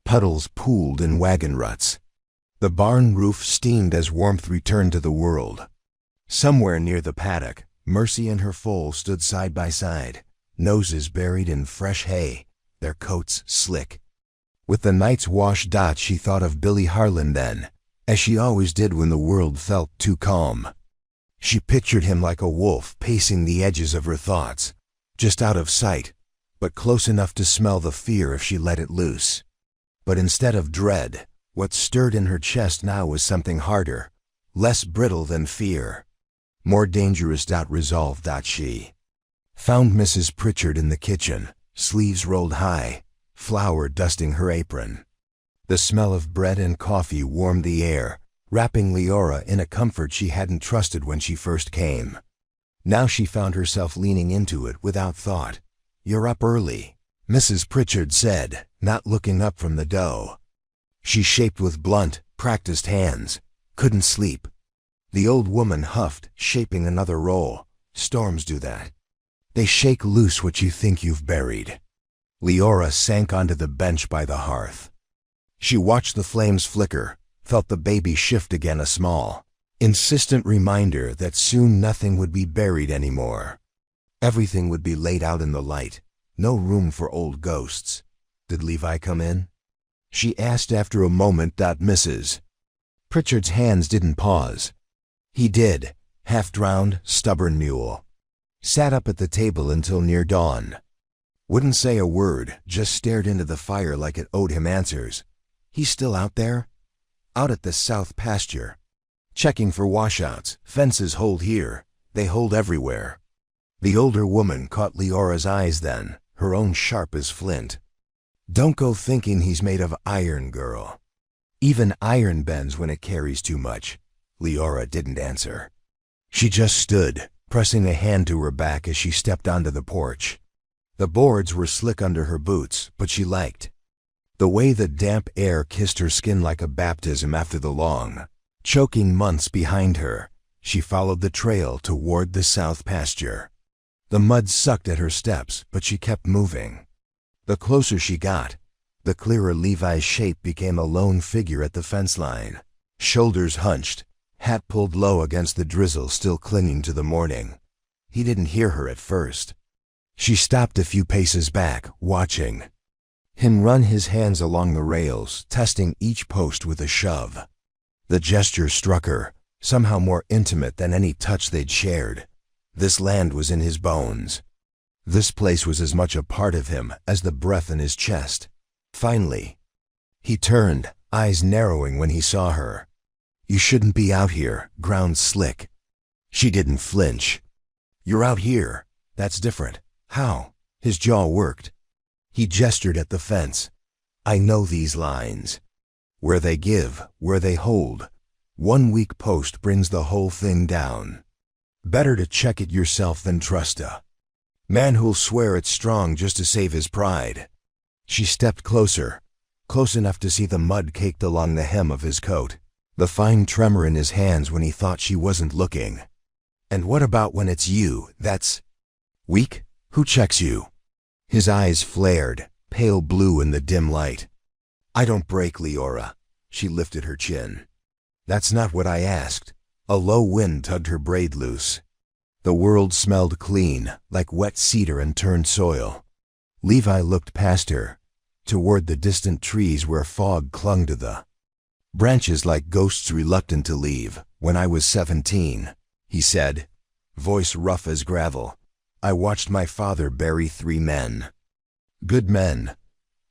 Puddles pooled in wagon ruts. The barn roof steamed as warmth returned to the world. Somewhere near the paddock, Mercy and her foal stood side by side, noses buried in fresh hay, their coats slick. With the night's wash, she thought of Billy Harlan then, as she always did when the world felt too calm. She pictured him like a wolf pacing the edges of her thoughts, just out of sight, but close enough to smell the fear if she let it loose. But instead of dread, what stirred in her chest now was something harder, less brittle than fear, more dangerous. Resolve. She found Mrs. Pritchard in the kitchen, sleeves rolled high, flour dusting her apron. The smell of bread and coffee warmed the air, wrapping Leora in a comfort she hadn't trusted when she first came. Now she found herself leaning into it without thought. "You're up early," Mrs. Pritchard said, not looking up from the dough. She shaped with blunt, practiced hands. "Couldn't sleep." The old woman huffed, shaping another roll. "Storms do that. They shake loose what you think you've buried." Leora sank onto the bench by the hearth. She watched the flames flicker, felt the baby shift again, a small, insistent reminder that soon nothing would be buried anymore. Everything would be laid out in the light, no room for old ghosts. "Did Levi come in?" she asked after a moment. Mrs. Pritchard's hands didn't pause. "He did, half-drowned, stubborn mule. Sat up at the table until near dawn. Wouldn't say a word, just stared into the fire like it owed him answers. He's still out there? Out at the south pasture. Checking for washouts. Fences hold here. They hold everywhere." The older woman caught Leora's eyes then, her own sharp as flint. "Don't go thinking he's made of iron, girl. Even iron bends when it carries too much." Leora didn't answer. She just stood, pressing a hand to her back as she stepped onto the porch. The boards were slick under her boots, but she liked the way the damp air kissed her skin like a baptism after the long, choking months behind her. She followed the trail toward the south pasture. The mud sucked at her steps, but she kept moving. The closer she got, the clearer Levi's shape became, a lone figure at the fence line, shoulders hunched, hat pulled low against the drizzle still clinging to the morning. He didn't hear her at first. She stopped a few paces back, watching him run his hands along the rails, testing each post with a shove. The gesture struck her, somehow more intimate than any touch they'd shared. This land was in his bones. This place was as much a part of him as the breath in his chest. Finally, he turned, eyes narrowing when he saw her. "You shouldn't be out here," ground slick. She didn't flinch. "You're out here. That's different." "How?" His jaw worked. He gestured at the fence. "I know these lines. Where they give, where they hold. One weak post brings the whole thing down. Better to check it yourself than trust a man who'll swear it's strong just to save his pride." She stepped closer, close enough to see the mud caked along the hem of his coat, the fine tremor in his hands when he thought she wasn't looking. "And what about when it's you that's weak? Who checks you?" His eyes flared, pale blue in the dim light. "I don't break, Leora." She lifted her chin. "That's not what I asked." A low wind tugged her braid loose. The world smelled clean, like wet cedar and turned soil. Levi looked past her, toward the distant trees where fog clung to the branches like ghosts reluctant to leave. "When I was 17, he said, voice rough as gravel, "I watched my father bury 3 men. Good men,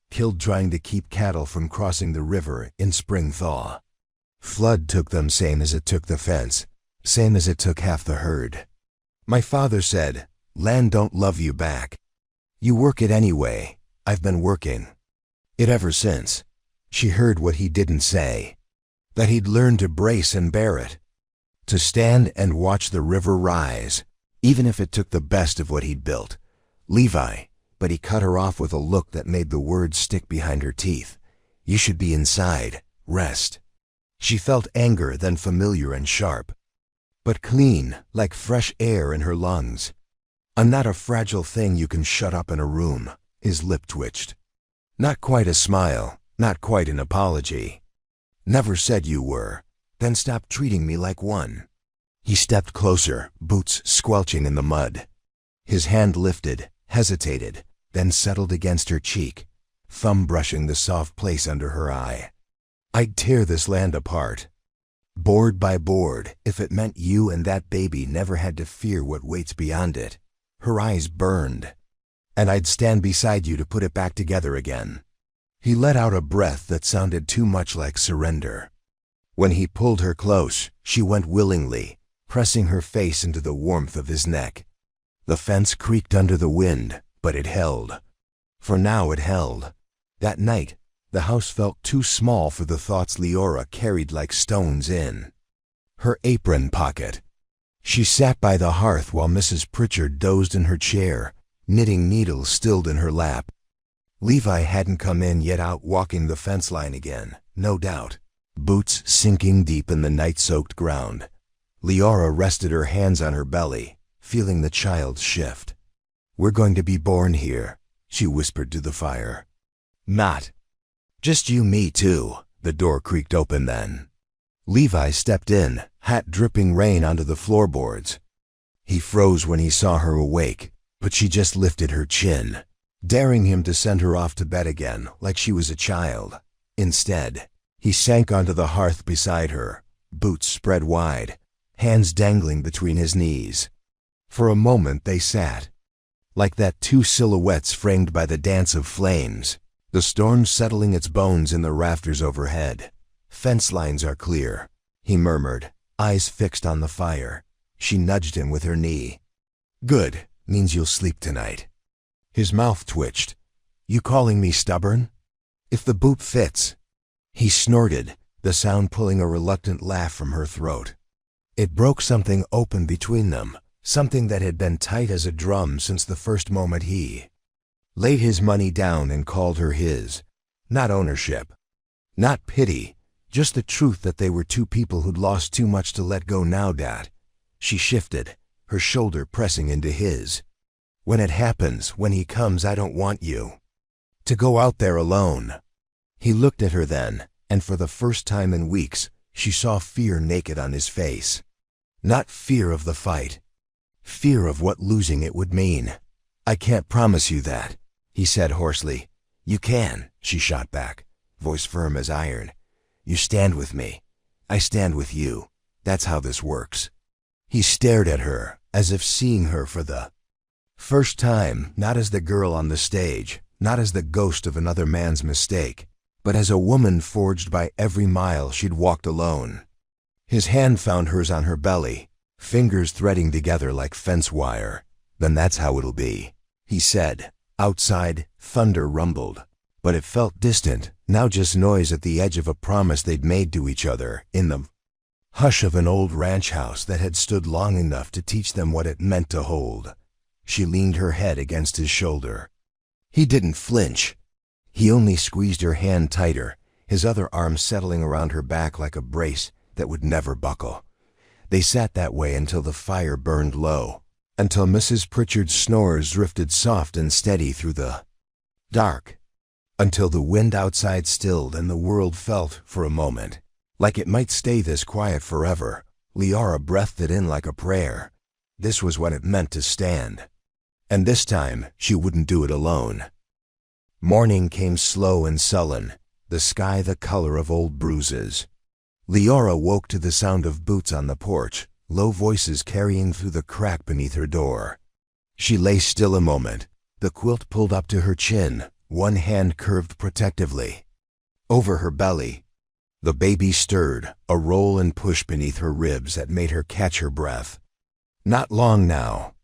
killed trying to keep cattle from crossing the river in spring thaw. Flood took them same as it took the fence, same as it took half the herd. My father said, land don't love you back. You work it anyway. I've been working it ever since." She heard what he didn't say, that he'd learned to brace and bear it, to stand and watch the river rise, even if it took the best of what he'd built. "Levi," but he cut her off with a look that made the words stick behind her teeth. "You should be inside, rest." She felt anger, then familiar and sharp, but clean, like fresh air in her lungs. "I'm not a fragile thing you can shut up in a room." His lip twitched. Not quite a smile, not quite an apology. "Never said you were. Then stop treating me like one." He stepped closer, boots squelching in the mud. His hand lifted, hesitated, then settled against her cheek, thumb brushing the soft place under her eye. "I'd tear this land apart, board by board, if it meant you and that baby never had to fear what waits beyond it." Her eyes burned. "And I'd stand beside you to put it back together again." He let out a breath that sounded too much like surrender. When he pulled her close, she went willingly, pressing her face into the warmth of his neck. The fence creaked under the wind, but it held. For now it held. That night, the house felt too small for the thoughts Leora carried like stones in her apron pocket. She sat by the hearth while Mrs. Pritchard dozed in her chair, knitting needles stilled in her lap. Levi hadn't come in yet, out walking the fence line again, no doubt, boots sinking deep in the night-soaked ground. Leora rested her hands on her belly, feeling the child shift. "We're going to be born here," she whispered to the fire. "Not just you, me too." The door creaked open then. Levi stepped in, hat dripping rain onto the floorboards. He froze when he saw her awake, but she just lifted her chin, daring him to send her off to bed again like she was a child. Instead, he sank onto the hearth beside her, boots spread wide, hands dangling between his knees. For a moment they sat, like that two silhouettes framed by the dance of flames, the storm settling its bones in the rafters overhead. "Fence lines are clear," he murmured, eyes fixed on the fire. She nudged him with her knee. "Good, means you'll sleep tonight." His mouth twitched. "You calling me stubborn?" "If the boot fits." He snorted, the sound pulling a reluctant laugh from her throat. It broke something open between them, something that had been tight as a drum since the first moment he laid his money down and called her his. Not ownership, not pity, just the truth that they were two people who'd lost too much to let go now. Dat. She shifted, her shoulder pressing into his. "When it happens, when he comes, I don't want you to go out there alone." He looked at her then, and for the first time in weeks, she saw fear naked on his face. Not fear of the fight, fear of what losing it would mean. "I can't promise you that," he said hoarsely. "You can," she shot back, voice firm as iron. "You stand with me. I stand with you. That's how this works." He stared at her, as if seeing her for the First time, not as the girl on the stage, not as the ghost of another man's mistake, but as a woman forged by every mile she'd walked alone. His hand found hers on her belly, fingers threading together like fence wire. "Then that's how it'll be," he said. Outside, thunder rumbled, but it felt distant, now just noise at the edge of a promise they'd made to each other in the hush of an old ranch house that had stood long enough to teach them what it meant to hold. She leaned her head against his shoulder. He didn't flinch. He only squeezed her hand tighter, his other arm settling around her back like a brace that would never buckle. They sat that way until the fire burned low, until Mrs. Pritchard's snores drifted soft and steady through the dark, until the wind outside stilled and the world felt, for a moment, like it might stay this quiet forever. Leora breathed it in like a prayer. This was what it meant to stand. And this time, she wouldn't do it alone. Morning came slow and sullen, the sky the color of old bruises. Leora woke to the sound of boots on the porch, low voices carrying through the crack beneath her door. She lay still a moment, the quilt pulled up to her chin, one hand curved protectively. Over her belly, the baby stirred, a roll and push beneath her ribs that made her catch her breath. Not long now.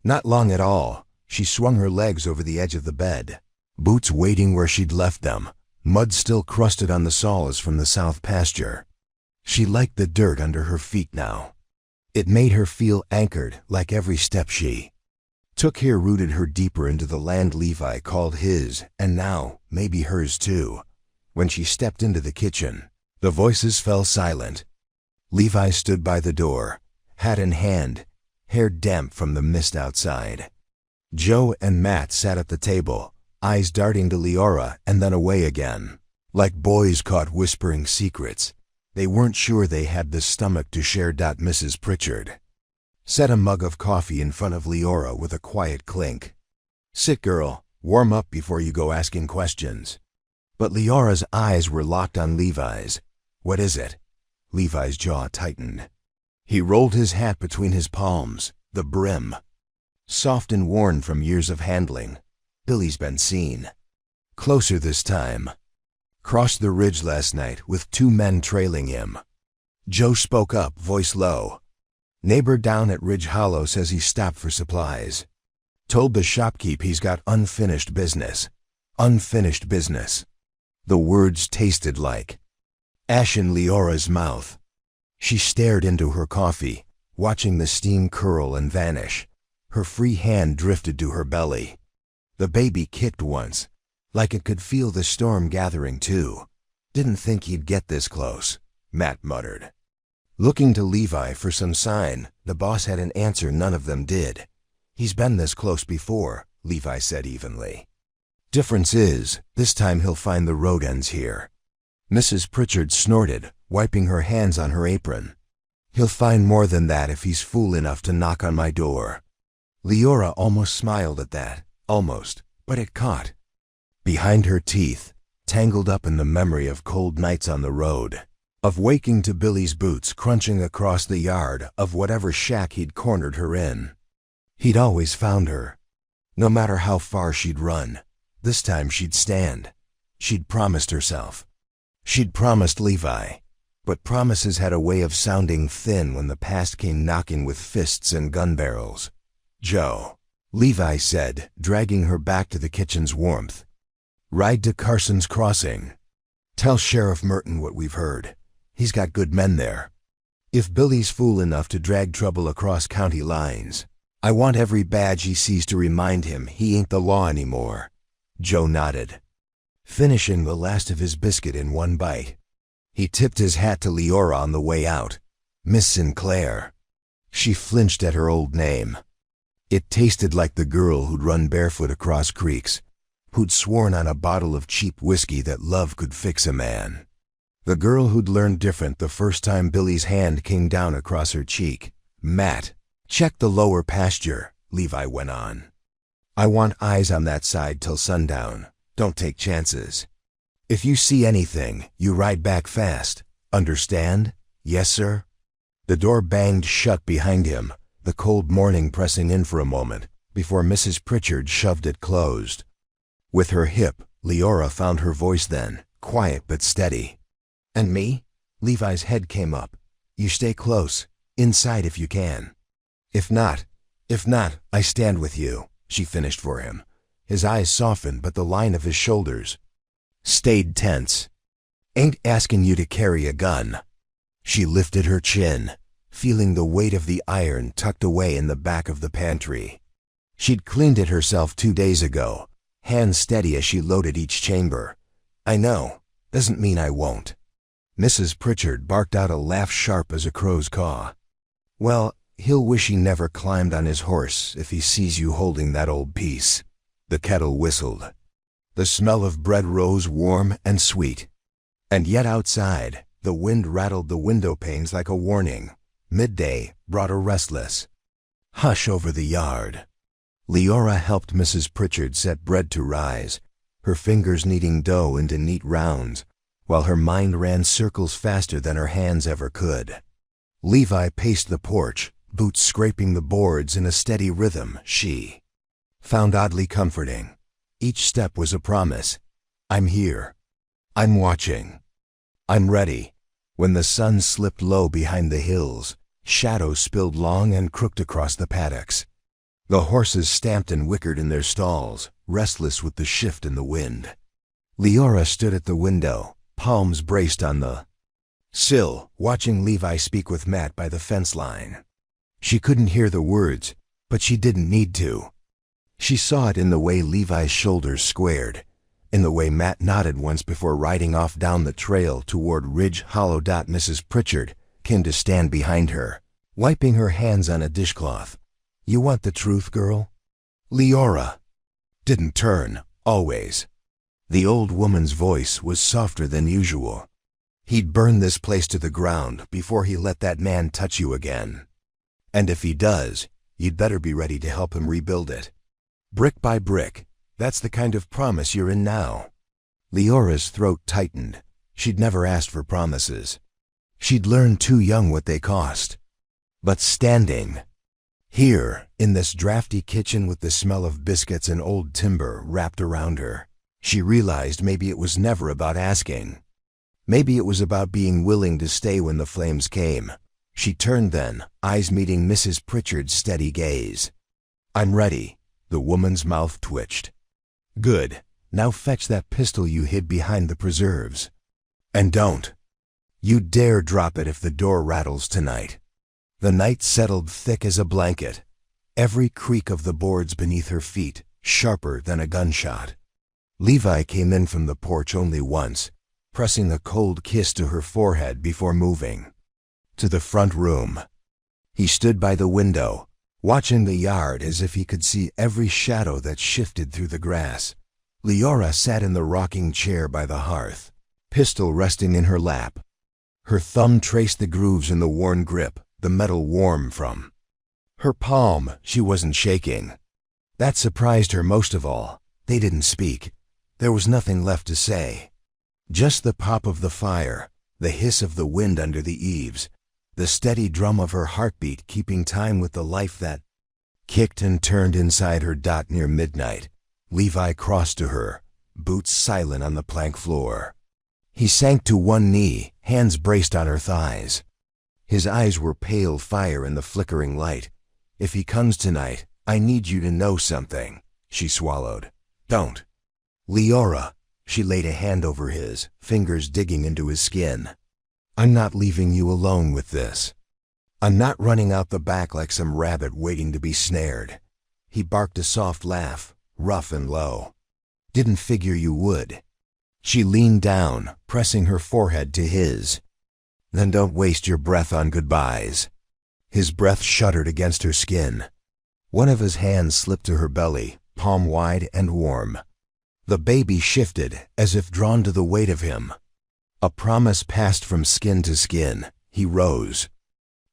Not long at all. She swung her legs over the edge of the bed, boots waiting where she'd left them, mud still crusted on the soles from the south pasture. She liked the dirt under her feet now. It made her feel anchored, like every step she took here rooted her deeper into the land Levi called his, and now, maybe hers too. When she stepped into the kitchen, the voices fell silent. Levi stood by the door, hat in hand, hair damp from the mist outside. Joe and Matt sat at the table, eyes darting to Leora and then away again, like boys caught whispering secrets. They weren't sure they had the stomach to share. Mrs. Pritchard set a mug of coffee in front of Leora with a quiet clink. "Sit, girl, warm up before you go asking questions." But Leora's eyes were locked on Levi's. "What is it?" Levi's jaw tightened. He rolled his hat between his palms, the brim soft and worn from years of handling. "Billy's been seen. Closer this time. Crossed the ridge last night with 2 men trailing him." Joe spoke up, voice low. "Neighbor down at Ridge Hollow says he stopped for supplies. Told the shopkeep he's got unfinished business. Unfinished business." The words tasted like ash in Leora's mouth. She stared into her coffee, watching the steam curl and vanish. Her free hand drifted to her belly. The baby kicked once, like it could feel the storm gathering too. "Didn't think he'd get this close," Matt muttered. Looking to Levi for some sign, the boss had an answer none of them did. "He's been this close before," Levi said evenly. "Difference is, this time he'll find the road ends here." Mrs. Pritchard snorted, wiping her hands on her apron. "He'll find more than that if he's fool enough to knock on my door." Leora almost smiled at that, almost, but it caught behind her teeth, tangled up in the memory of cold nights on the road, of waking to Billy's boots crunching across the yard of whatever shack he'd cornered her in. He'd always found her. No matter how far she'd run, this time she'd stand. She'd promised herself. She'd promised Levi. But promises had a way of sounding thin when the past came knocking with fists and gun barrels. "Joe," Levi said, dragging her back to the kitchen's warmth. "Ride to Carson's Crossing. Tell Sheriff Merton what we've heard. He's got good men there. If Billy's fool enough to drag trouble across county lines, I want every badge he sees to remind him he ain't the law anymore." Joe nodded, finishing the last of his biscuit in one bite. He tipped his hat to Leora on the way out. "Miss Sinclair." She flinched at her old name. It tasted like the girl who'd run barefoot across creeks, who'd sworn on a bottle of cheap whiskey that love could fix a man. The girl who'd learned different the first time Billy's hand came down across her cheek. "Matt, check the lower pasture," Levi went on. "I want eyes on that side till sundown. Don't take chances. If you see anything, you ride back fast. Understand?" "Yes, sir." The door banged shut behind him, the cold morning pressing in for a moment, before Mrs. Pritchard shoved it closed. With her hip, Leora found her voice then, quiet but steady. "And me?" Levi's head came up. "You stay close, inside if you can. If not, I stand with you," she finished for him. His eyes softened, but the line of his shoulders stayed tense. "Ain't asking you to carry a gun." She lifted her chin, feeling the weight of the iron tucked away in the back of the pantry. She'd cleaned it herself 2 days ago, hands steady as she loaded each chamber. "I know, doesn't mean I won't." Mrs. Pritchard barked out a laugh sharp as a crow's caw. "Well, he'll wish he never climbed on his horse if he sees you holding that old piece." The kettle whistled. The smell of bread rose warm and sweet. And yet outside, the wind rattled the window panes like a warning. Midday brought a restless hush over the yard. Leora helped Mrs. Pritchard set bread to rise, her fingers kneading dough into neat rounds, while her mind ran circles faster than her hands ever could. Levi paced the porch, boots scraping the boards in a steady rhythm she found oddly comforting. Each step was a promise. "I'm here. I'm watching. I'm ready." When the sun slipped low behind the hills, shadows spilled long and crooked across the paddocks. The horses stamped and whickered in their stalls, restless with the shift in the wind. Leora stood at the window, palms braced on the sill, watching Levi speak with Matt by the fence line. She couldn't hear the words, but she didn't need to. She saw it in the way Levi's shoulders squared, in the way Matt nodded once before riding off down the trail toward Ridge Hollow. Mrs. Pritchard came to stand behind her, wiping her hands on a dishcloth. "You want the truth, girl?" Leora didn't turn, always. The old woman's voice was softer than usual. "He'd burn this place to the ground before he let that man touch you again. And if he does, you'd better be ready to help him rebuild it. Brick by brick. That's the kind of promise you're in now." Leora's throat tightened. She'd never asked for promises. She'd learned too young what they cost. But standing here, in this drafty kitchen with the smell of biscuits and old timber wrapped around her, she realized maybe it was never about asking. Maybe it was about being willing to stay when the flames came. She turned then, eyes meeting Mrs. Pritchard's steady gaze. "I'm ready." The woman's mouth twitched. "Good. Now fetch that pistol you hid behind the preserves. And don't you dare drop it if the door rattles tonight." The night settled thick as a blanket, every creak of the boards beneath her feet sharper than a gunshot. Levi came in from the porch only once, pressing a cold kiss to her forehead before moving to the front room. He stood by the window, watching the yard as if he could see every shadow that shifted through the grass. Leora sat in the rocking chair by the hearth, pistol resting in her lap. Her thumb traced the grooves in the worn grip, the metal warm from her palm. She wasn't shaking. That surprised her most of all. They didn't speak. There was nothing left to say. Just the pop of the fire, the hiss of the wind under the eaves, the steady drum of her heartbeat keeping time with the life that kicked and turned inside her. Near midnight, Levi crossed to her, boots silent on the plank floor. He sank to one knee, hands braced on her thighs. His eyes were pale fire in the flickering light. "If he comes tonight, I need you to know something," she swallowed. "Don't." "Leora." She laid a hand over his, fingers digging into his skin. "I'm not leaving you alone with this. I'm not running out the back like some rabbit waiting to be snared." He barked a soft laugh, rough and low. "Didn't figure you would." She leaned down, pressing her forehead to his. "Then don't waste your breath on goodbyes." His breath shuddered against her skin. One of his hands slipped to her belly, palm wide and warm. The baby shifted, as if drawn to the weight of him. A promise passed from skin to skin. He rose,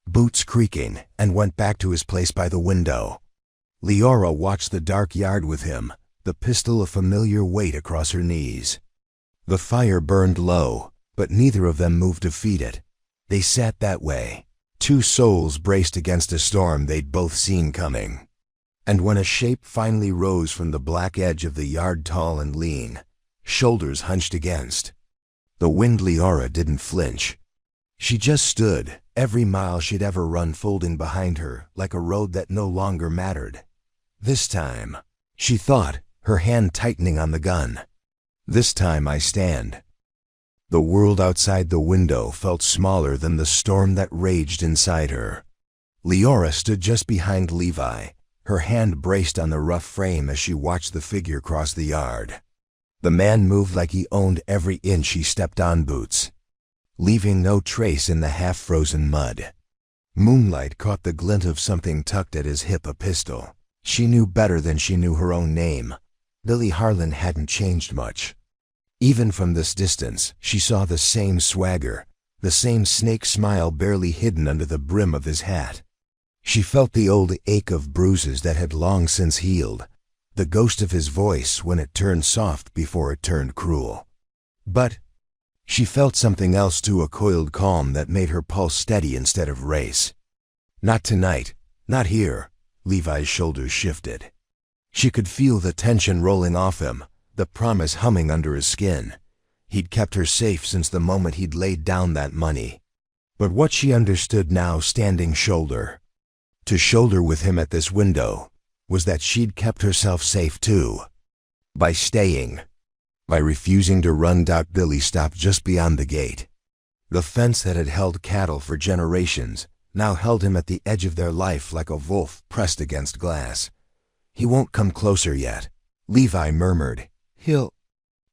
boots creaking, and went back to his place by the window. Leora watched the dark yard with him, the pistol a familiar weight across her knees. The fire burned low, but neither of them moved to feed it. They sat that way, two souls braced against a storm they'd both seen coming. And when a shape finally rose from the black edge of the yard, tall and lean, shoulders hunched against the wind, Leora didn't flinch. She just stood, every mile she'd ever run folding behind her like a road that no longer mattered. This time, she thought, her hand tightening on the gun. This time I stand. The world outside the window felt smaller than the storm that raged inside her. Leora stood just behind Levi, her hand braced on the rough frame as she watched the figure cross the yard. The man moved like he owned every inch he stepped on, boots, leaving no trace in the half-frozen mud. Moonlight caught the glint of something tucked at his hip, a pistol. She knew better than she knew her own name. Billy Harlan hadn't changed much. Even from this distance, she saw the same swagger, the same snake smile barely hidden under the brim of his hat. She felt the old ache of bruises that had long since healed, the ghost of his voice when it turned soft before it turned cruel. But she felt something else too, a coiled calm that made her pulse steady instead of race. Not tonight, not here. Levi's shoulders shifted. She could feel the tension rolling off him, the promise humming under his skin. He'd kept her safe since the moment he'd laid down that money. But what she understood now, standing shoulder to shoulder with him at this window, was that she'd kept herself safe too. By staying. By refusing to run. Billy stopped just beyond the gate. The fence that had held cattle for generations now held him at the edge of their life like a wolf pressed against glass. He won't come closer yet, Levi murmured. He'll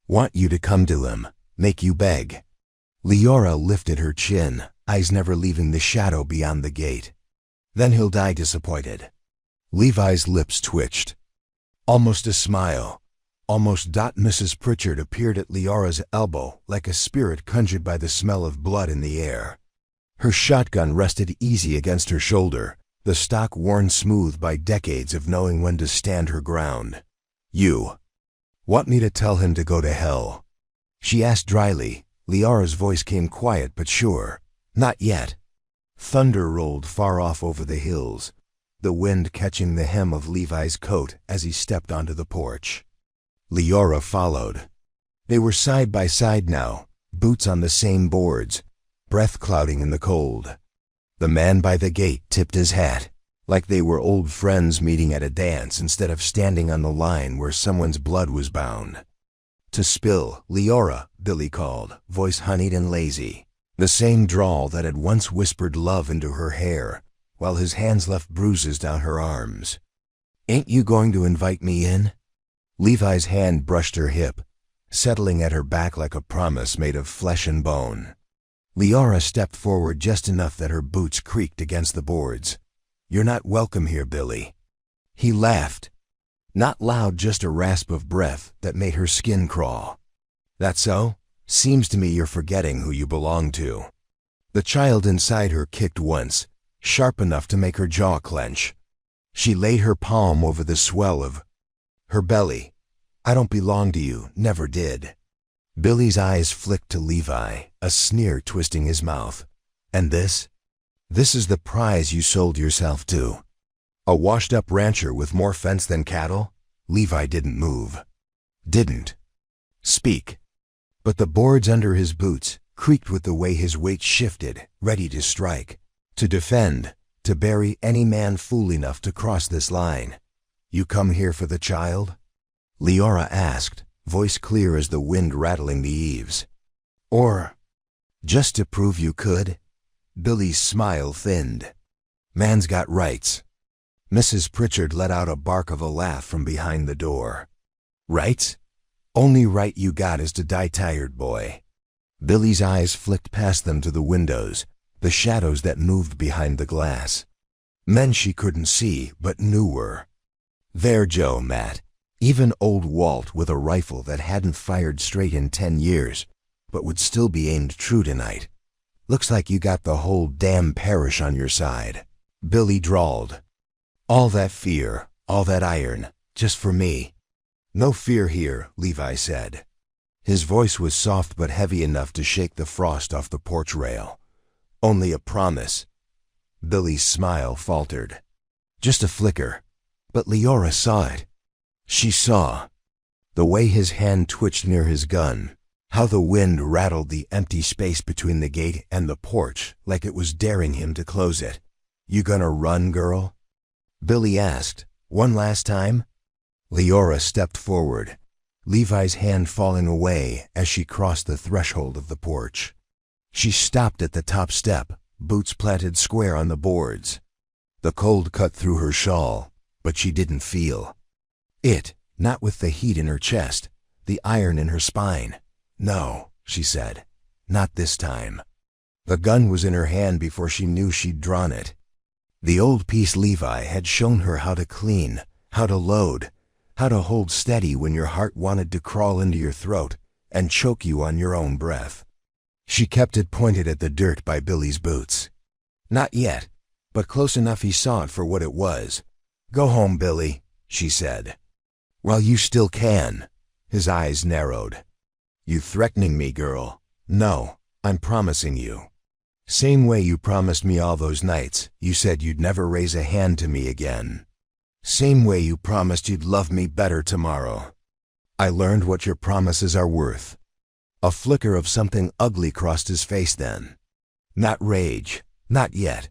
want you to come to him, make you beg. Leora lifted her chin, eyes never leaving the shadow beyond the gate. Then he'll die disappointed. Levi's lips twitched. Almost a smile. Almost. Mrs. Pritchard appeared at Leora's elbow like a spirit conjured by the smell of blood in the air. Her shotgun rested easy against her shoulder, the stock worn smooth by decades of knowing when to stand her ground. You want me to tell him to go to hell? She asked dryly. Leora's voice came quiet but sure. Not yet. Thunder rolled far off over the hills, the wind catching the hem of Levi's coat as he stepped onto the porch. Leora followed. They were side by side now, boots on the same boards, breath clouding in the cold. The man by the gate tipped his hat, like they were old friends meeting at a dance instead of standing on the line where someone's blood was bound. To spill, Leora, Billy called, voice honeyed and lazy, the same drawl that had once whispered love into her hair, while his hands left bruises down her arms. Ain't you going to invite me in? Levi's hand brushed her hip, settling at her back like a promise made of flesh and bone. Leora stepped forward just enough that her boots creaked against the boards. You're not welcome here, Billy. He laughed. Not loud, just a rasp of breath that made her skin crawl. That so? Seems to me you're forgetting who you belong to. The child inside her kicked once, sharp enough to make her jaw clench. She laid her palm over the swell of her belly. I don't belong to you, never did. Billy's eyes flicked to Levi, a sneer twisting his mouth. And this? This is the prize you sold yourself to. A washed-up rancher with more fence than cattle? Levi didn't move. Didn't speak. But the boards under his boots creaked with the way his weight shifted, ready to strike, to defend, to bury any man fool enough to cross this line. You come here for the child? Leora asked, voice clear as the wind rattling the eaves. Or just to prove you could? Billy's smile thinned. Man's got rights. Mrs. Pritchard let out a bark of a laugh from behind the door. Rights? Only right you got is to die tired, boy. Billy's eyes flicked past them to the windows, the shadows that moved behind the glass. Men she couldn't see, but knew were there. Joe, Matt, even old Walt with a rifle that hadn't fired straight in 10 years, but would still be aimed true tonight. Looks like you got the whole damn parish on your side. Billy drawled. All that fear, all that iron, just for me. No fear here, Levi said. His voice was soft but heavy enough to shake the frost off the porch rail. Only a promise. Billy's smile faltered. Just a flicker. But Leora saw it. She saw the way his hand twitched near his gun, how the wind rattled the empty space between the gate and the porch like it was daring him to close it. "You gonna run, girl?" Billy asked. "One last time?" Leora stepped forward, Levi's hand falling away as she crossed the threshold of the porch. She stopped at the top step, boots planted square on the boards. The cold cut through her shawl, but she didn't feel it, not with the heat in her chest, the iron in her spine. "No," she said, "not this time." The gun was in her hand before she knew she'd drawn it. The old piece Levi had shown her how to clean, how to load, how to hold steady when your heart wanted to crawl into your throat and choke you on your own breath. She kept it pointed at the dirt by Billy's boots. Not yet, but close enough he saw it for what it was. "Go home, Billy," she said. "While you still can." His eyes narrowed. "You threatening me, girl?" "No, I'm promising you. Same way you promised me all those nights. You said you'd never raise a hand to me again. Same way you promised you'd love me better tomorrow. I learned what your promises are worth." A flicker of something ugly crossed his face then. Not rage, not yet.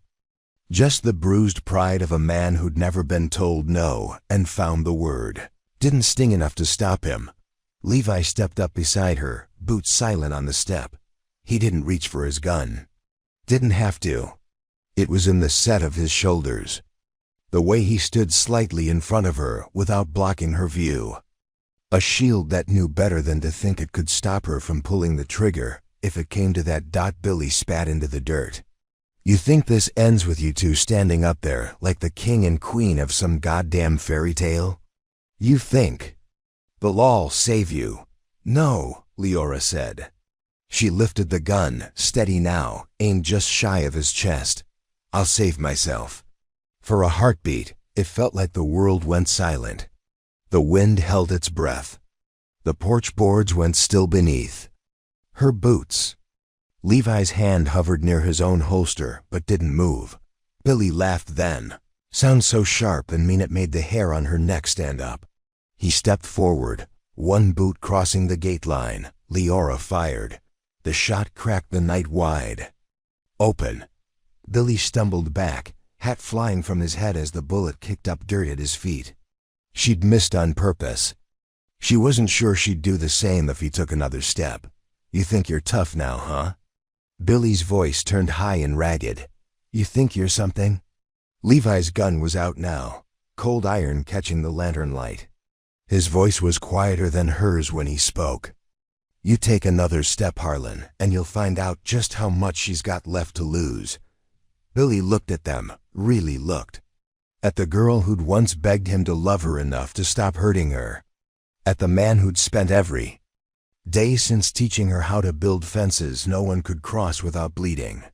Just the bruised pride of a man who'd never been told no and found the word. Didn't sting enough to stop him. Levi stepped up beside her, boots silent on the step. He didn't reach for his gun. Didn't have to. It was in the set of his shoulders. The way he stood slightly in front of her without blocking her view. A shield that knew better than to think it could stop her from pulling the trigger if it came to that. Billy spat into the dirt. "You think this ends with you two standing up there like the king and queen of some goddamn fairy tale? You think the law'll save you?" "No," Leora said. She lifted the gun, steady now, aimed just shy of his chest. "I'll save myself." For a heartbeat, it felt like the world went silent. The wind held its breath. The porch boards went still beneath. Her boots. Levi's hand hovered near his own holster, but didn't move. Billy laughed then. Sound so sharp and mean it made the hair on her neck stand up. He stepped forward, one boot crossing the gate line. Leora fired. The shot cracked the night wide. Open. Billy stumbled back, hat flying from his head as the bullet kicked up dirt at his feet. She'd missed on purpose. She wasn't sure she'd do the same if he took another step. "You think you're tough now, huh?" Billy's voice turned high and ragged. "You think you're something?" Levi's gun was out now, cold iron catching the lantern light. His voice was quieter than hers when he spoke. "You take another step, Harlan, and you'll find out just how much she's got left to lose." Billy looked at them, really looked. At the girl who'd once begged him to love her enough to stop hurting her. At the man who'd spent every day since teaching her how to build fences no one could cross without bleeding.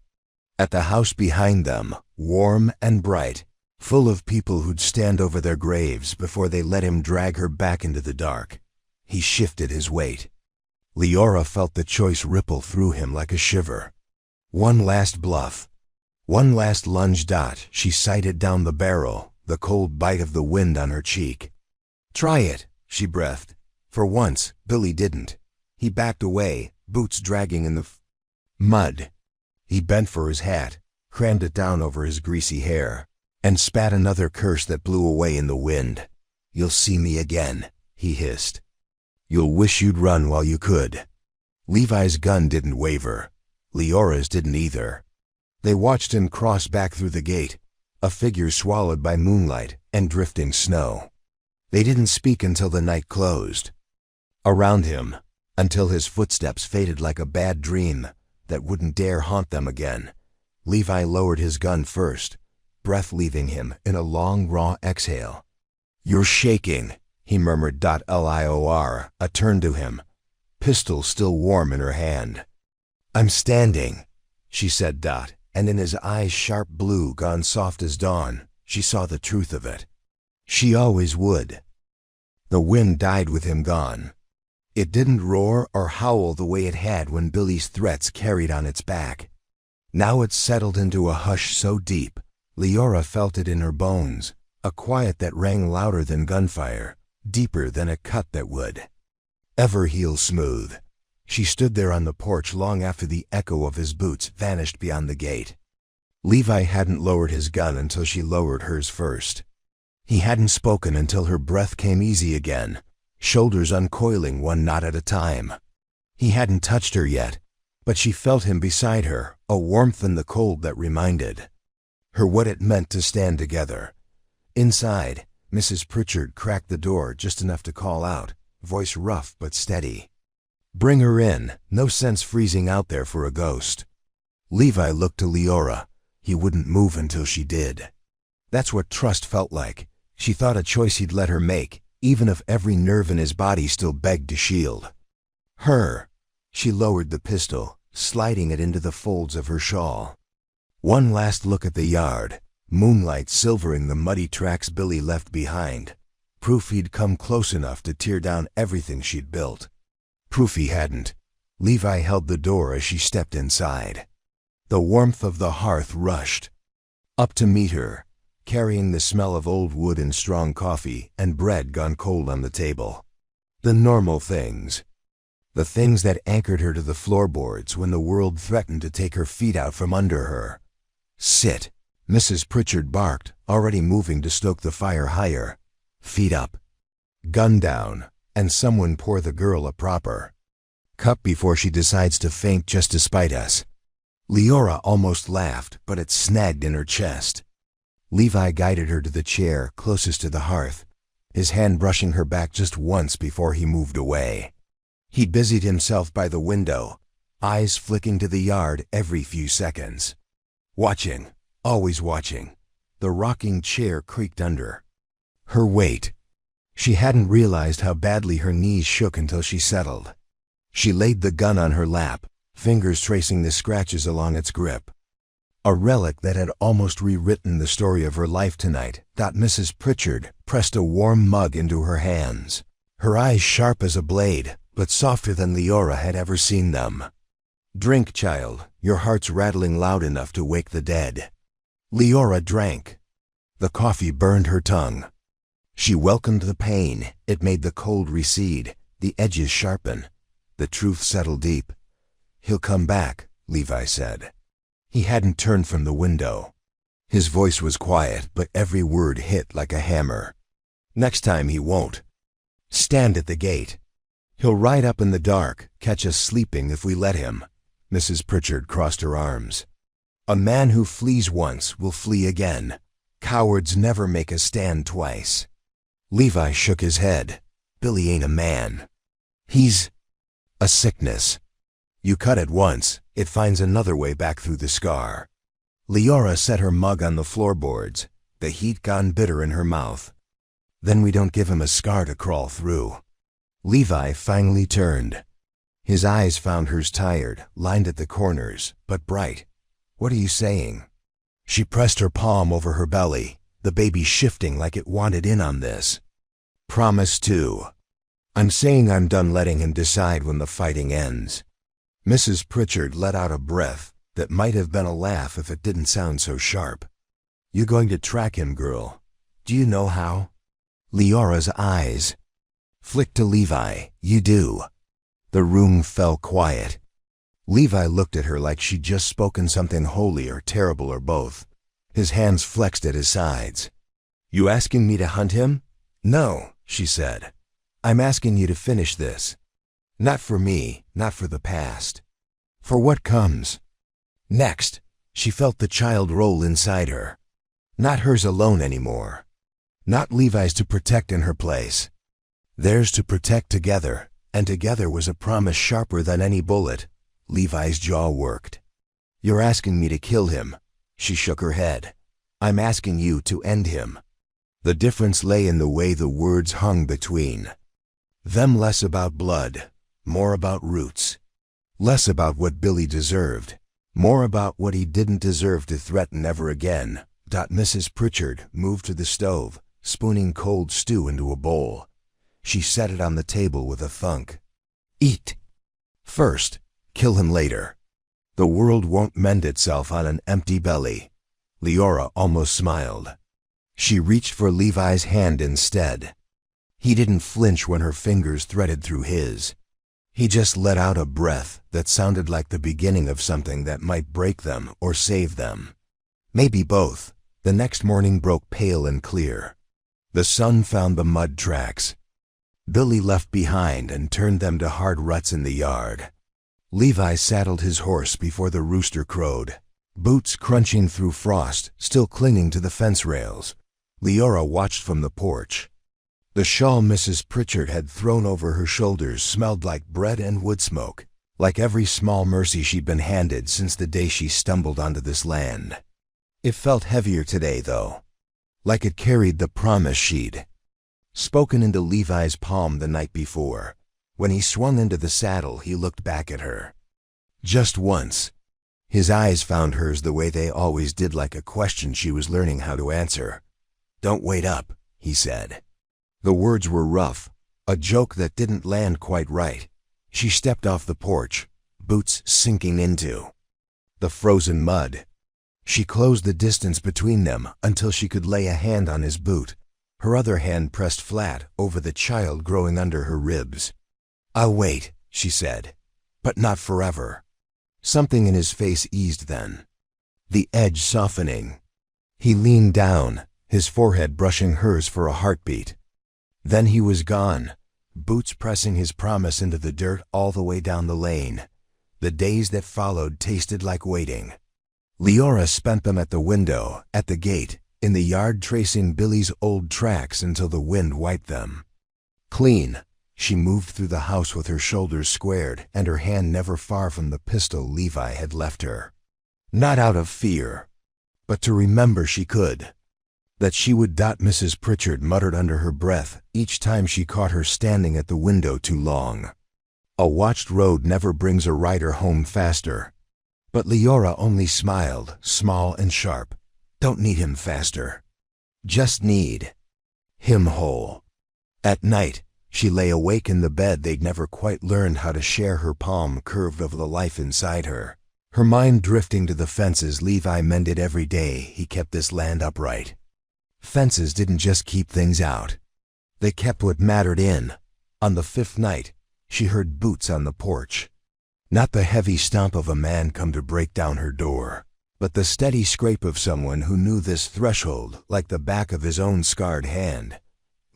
At the house behind them, warm and bright, full of people who'd stand over their graves before they let him drag her back into the dark. He shifted his weight. Leora felt the choice ripple through him like a shiver. One last bluff. One last lunge. She sighted down the barrel, the cold bite of the wind on her cheek. "Try it," she breathed. For once, Billy didn't. He backed away, boots dragging in the mud. He bent for his hat, crammed it down over his greasy hair, and spat another curse that blew away in the wind. "You'll see me again," he hissed. "You'll wish you'd run while you could." Levi's gun didn't waver. Leora's didn't either. They watched him cross back through the gate, a figure swallowed by moonlight and drifting snow. They didn't speak until the night closed. Around him, until his footsteps faded like a bad dream that wouldn't dare haunt them again. Levi lowered his gun first, breath leaving him in a long, raw exhale. "You're shaking," he murmured. Lior turned to him, pistol still warm in her hand. "I'm standing," she said. And in his eyes sharp blue gone soft as dawn, she saw the truth of it. She always would. The wind died with him gone. It didn't roar or howl the way it had when Billy's threats carried on its back. Now it settled into a hush so deep, Leora felt it in her bones, a quiet that rang louder than gunfire, deeper than a cut that would ever heal smooth. She stood there on the porch long after the echo of his boots vanished beyond the gate. Levi hadn't lowered his gun until she lowered hers first. He hadn't spoken until her breath came easy again, shoulders uncoiling one knot at a time. He hadn't touched her yet, but she felt him beside her, a warmth in the cold that reminded her what it meant to stand together. Inside, Mrs. Pritchard cracked the door just enough to call out, voice rough but steady. "Bring her in, no sense freezing out there for a ghost." Levi looked to Leora. He wouldn't move until she did. That's what trust felt like. She thought a choice he'd let her make, even if every nerve in his body still begged to shield her. She lowered the pistol, sliding it into the folds of her shawl. One last look at the yard, moonlight silvering the muddy tracks Billy left behind. Proof he'd come close enough to tear down everything she'd built. Proof he hadn't. Levi held the door as she stepped inside. The warmth of the hearth rushed up to meet her, carrying the smell of old wood and strong coffee and bread gone cold on the table. The normal things. The things that anchored her to the floorboards when the world threatened to take her feet out from under her. "Sit," Mrs. Pritchard barked, already moving to stoke the fire higher. "Feet up. Gun down, and someone pour the girl a proper cup before she decides to faint just to spite us." Leora almost laughed, but it snagged in her chest. Levi guided her to the chair closest to the hearth, his hand brushing her back just once before he moved away. He busied himself by the window, eyes flicking to the yard every few seconds. Watching, always watching. The rocking chair creaked under her weight. She hadn't realized how badly her knees shook until she settled. She laid the gun on her lap, fingers tracing the scratches along its grip. A relic that had almost rewritten the story of her life tonight. Mrs. Pritchard pressed a warm mug into her hands, her eyes sharp as a blade, but softer than Leora had ever seen them. "Drink, child, your heart's rattling loud enough to wake the dead." Leora drank. The coffee burned her tongue. She welcomed the pain. It made the cold recede, the edges sharpen. The truth settled deep. "He'll come back," Levi said. He hadn't turned from the window. His voice was quiet, but every word hit like a hammer. "Next time he won't stand at the gate. He'll ride up in the dark, catch us sleeping if we let him." Mrs. Pritchard crossed her arms. "A man who flees once will flee again. Cowards never make a stand twice." Levi shook his head. "Billy ain't a man. He's a sickness. You cut it once, it finds another way back through the scar." Leora set her mug on the floorboards, the heat gone bitter in her mouth. "Then we don't give him a scar to crawl through." Levi finally turned. His eyes found hers tired, lined at the corners, but bright. "What are you saying?" She pressed her palm over her belly, the baby shifting like it wanted in on this. "Promise to." "I'm saying I'm done letting him decide when the fighting ends." Mrs. Pritchard let out a breath that might have been a laugh if it didn't sound so sharp. "You going to track him, girl? Do you know how?" Leora's eyes flicked to Levi. "You do." The room fell quiet. Levi looked at her like she'd just spoken something holy or terrible or both. His hands flexed at his sides. "You asking me to hunt him?" "No," she said. "I'm asking you to finish this. Not for me, not for the past. For what comes next." She felt the child roll inside her. Not hers alone anymore. Not Levi's to protect in her place. Theirs to protect together, and together was a promise sharper than any bullet. Levi's jaw worked. "You're asking me to kill him." She shook her head. "I'm asking you to end him." The difference lay in the way the words hung between them, less about blood, more about roots. Less about what Billy deserved, more about what he didn't deserve to threaten ever again. Mrs. Pritchard moved to the stove, spooning cold stew into a bowl. She set it on the table with a thunk. "Eat first, kill him later. The world won't mend itself on an empty belly." Leora almost smiled. She reached for Levi's hand instead. He didn't flinch when her fingers threaded through his. He just let out a breath that sounded like the beginning of something that might break them or save them. Maybe both. The next morning broke pale and clear. The sun found the mud tracks Billy left behind and turned them to hard ruts in the yard. Levi saddled his horse before the rooster crowed, boots crunching through frost, still clinging to the fence rails. Leora watched from the porch. The shawl Mrs. Pritchard had thrown over her shoulders smelled like bread and wood smoke, like every small mercy she'd been handed since the day she stumbled onto this land. It felt heavier today, though, like it carried the promise she'd spoken into Levi's palm the night before. When he swung into the saddle, he looked back at her. Just once. His eyes found hers the way they always did, like a question she was learning how to answer. "Don't wait up," he said. The words were rough, a joke that didn't land quite right. She stepped off the porch, boots sinking into the frozen mud. She closed the distance between them until she could lay a hand on his boot, her other hand pressed flat over the child growing under her ribs. "I'll wait," she said, "but not forever." Something in his face eased then, the edge softening. He leaned down, his forehead brushing hers for a heartbeat. Then he was gone, boots pressing his promise into the dirt all the way down the lane. The days that followed tasted like waiting. Leora spent them at the window, at the gate, in the yard, tracing Billy's old tracks until the wind wiped them clean. She moved through the house with her shoulders squared and her hand never far from the pistol Levi had left her. Not out of fear, but to remember she could. That she would. Mrs. Pritchard muttered under her breath each time she caught her standing at the window too long. A watched road never brings a rider home faster. But Leora only smiled, small and sharp. Don't need him faster. Just need him whole. At night, she lay awake in the bed they'd never quite learned how to share, her palm curved over the life inside her. Her mind drifting to the fences Levi mended every day he kept this land upright. Fences didn't just keep things out. They kept what mattered in. On the fifth night, she heard boots on the porch. Not the heavy stomp of a man come to break down her door, but the steady scrape of someone who knew this threshold like the back of his own scarred hand.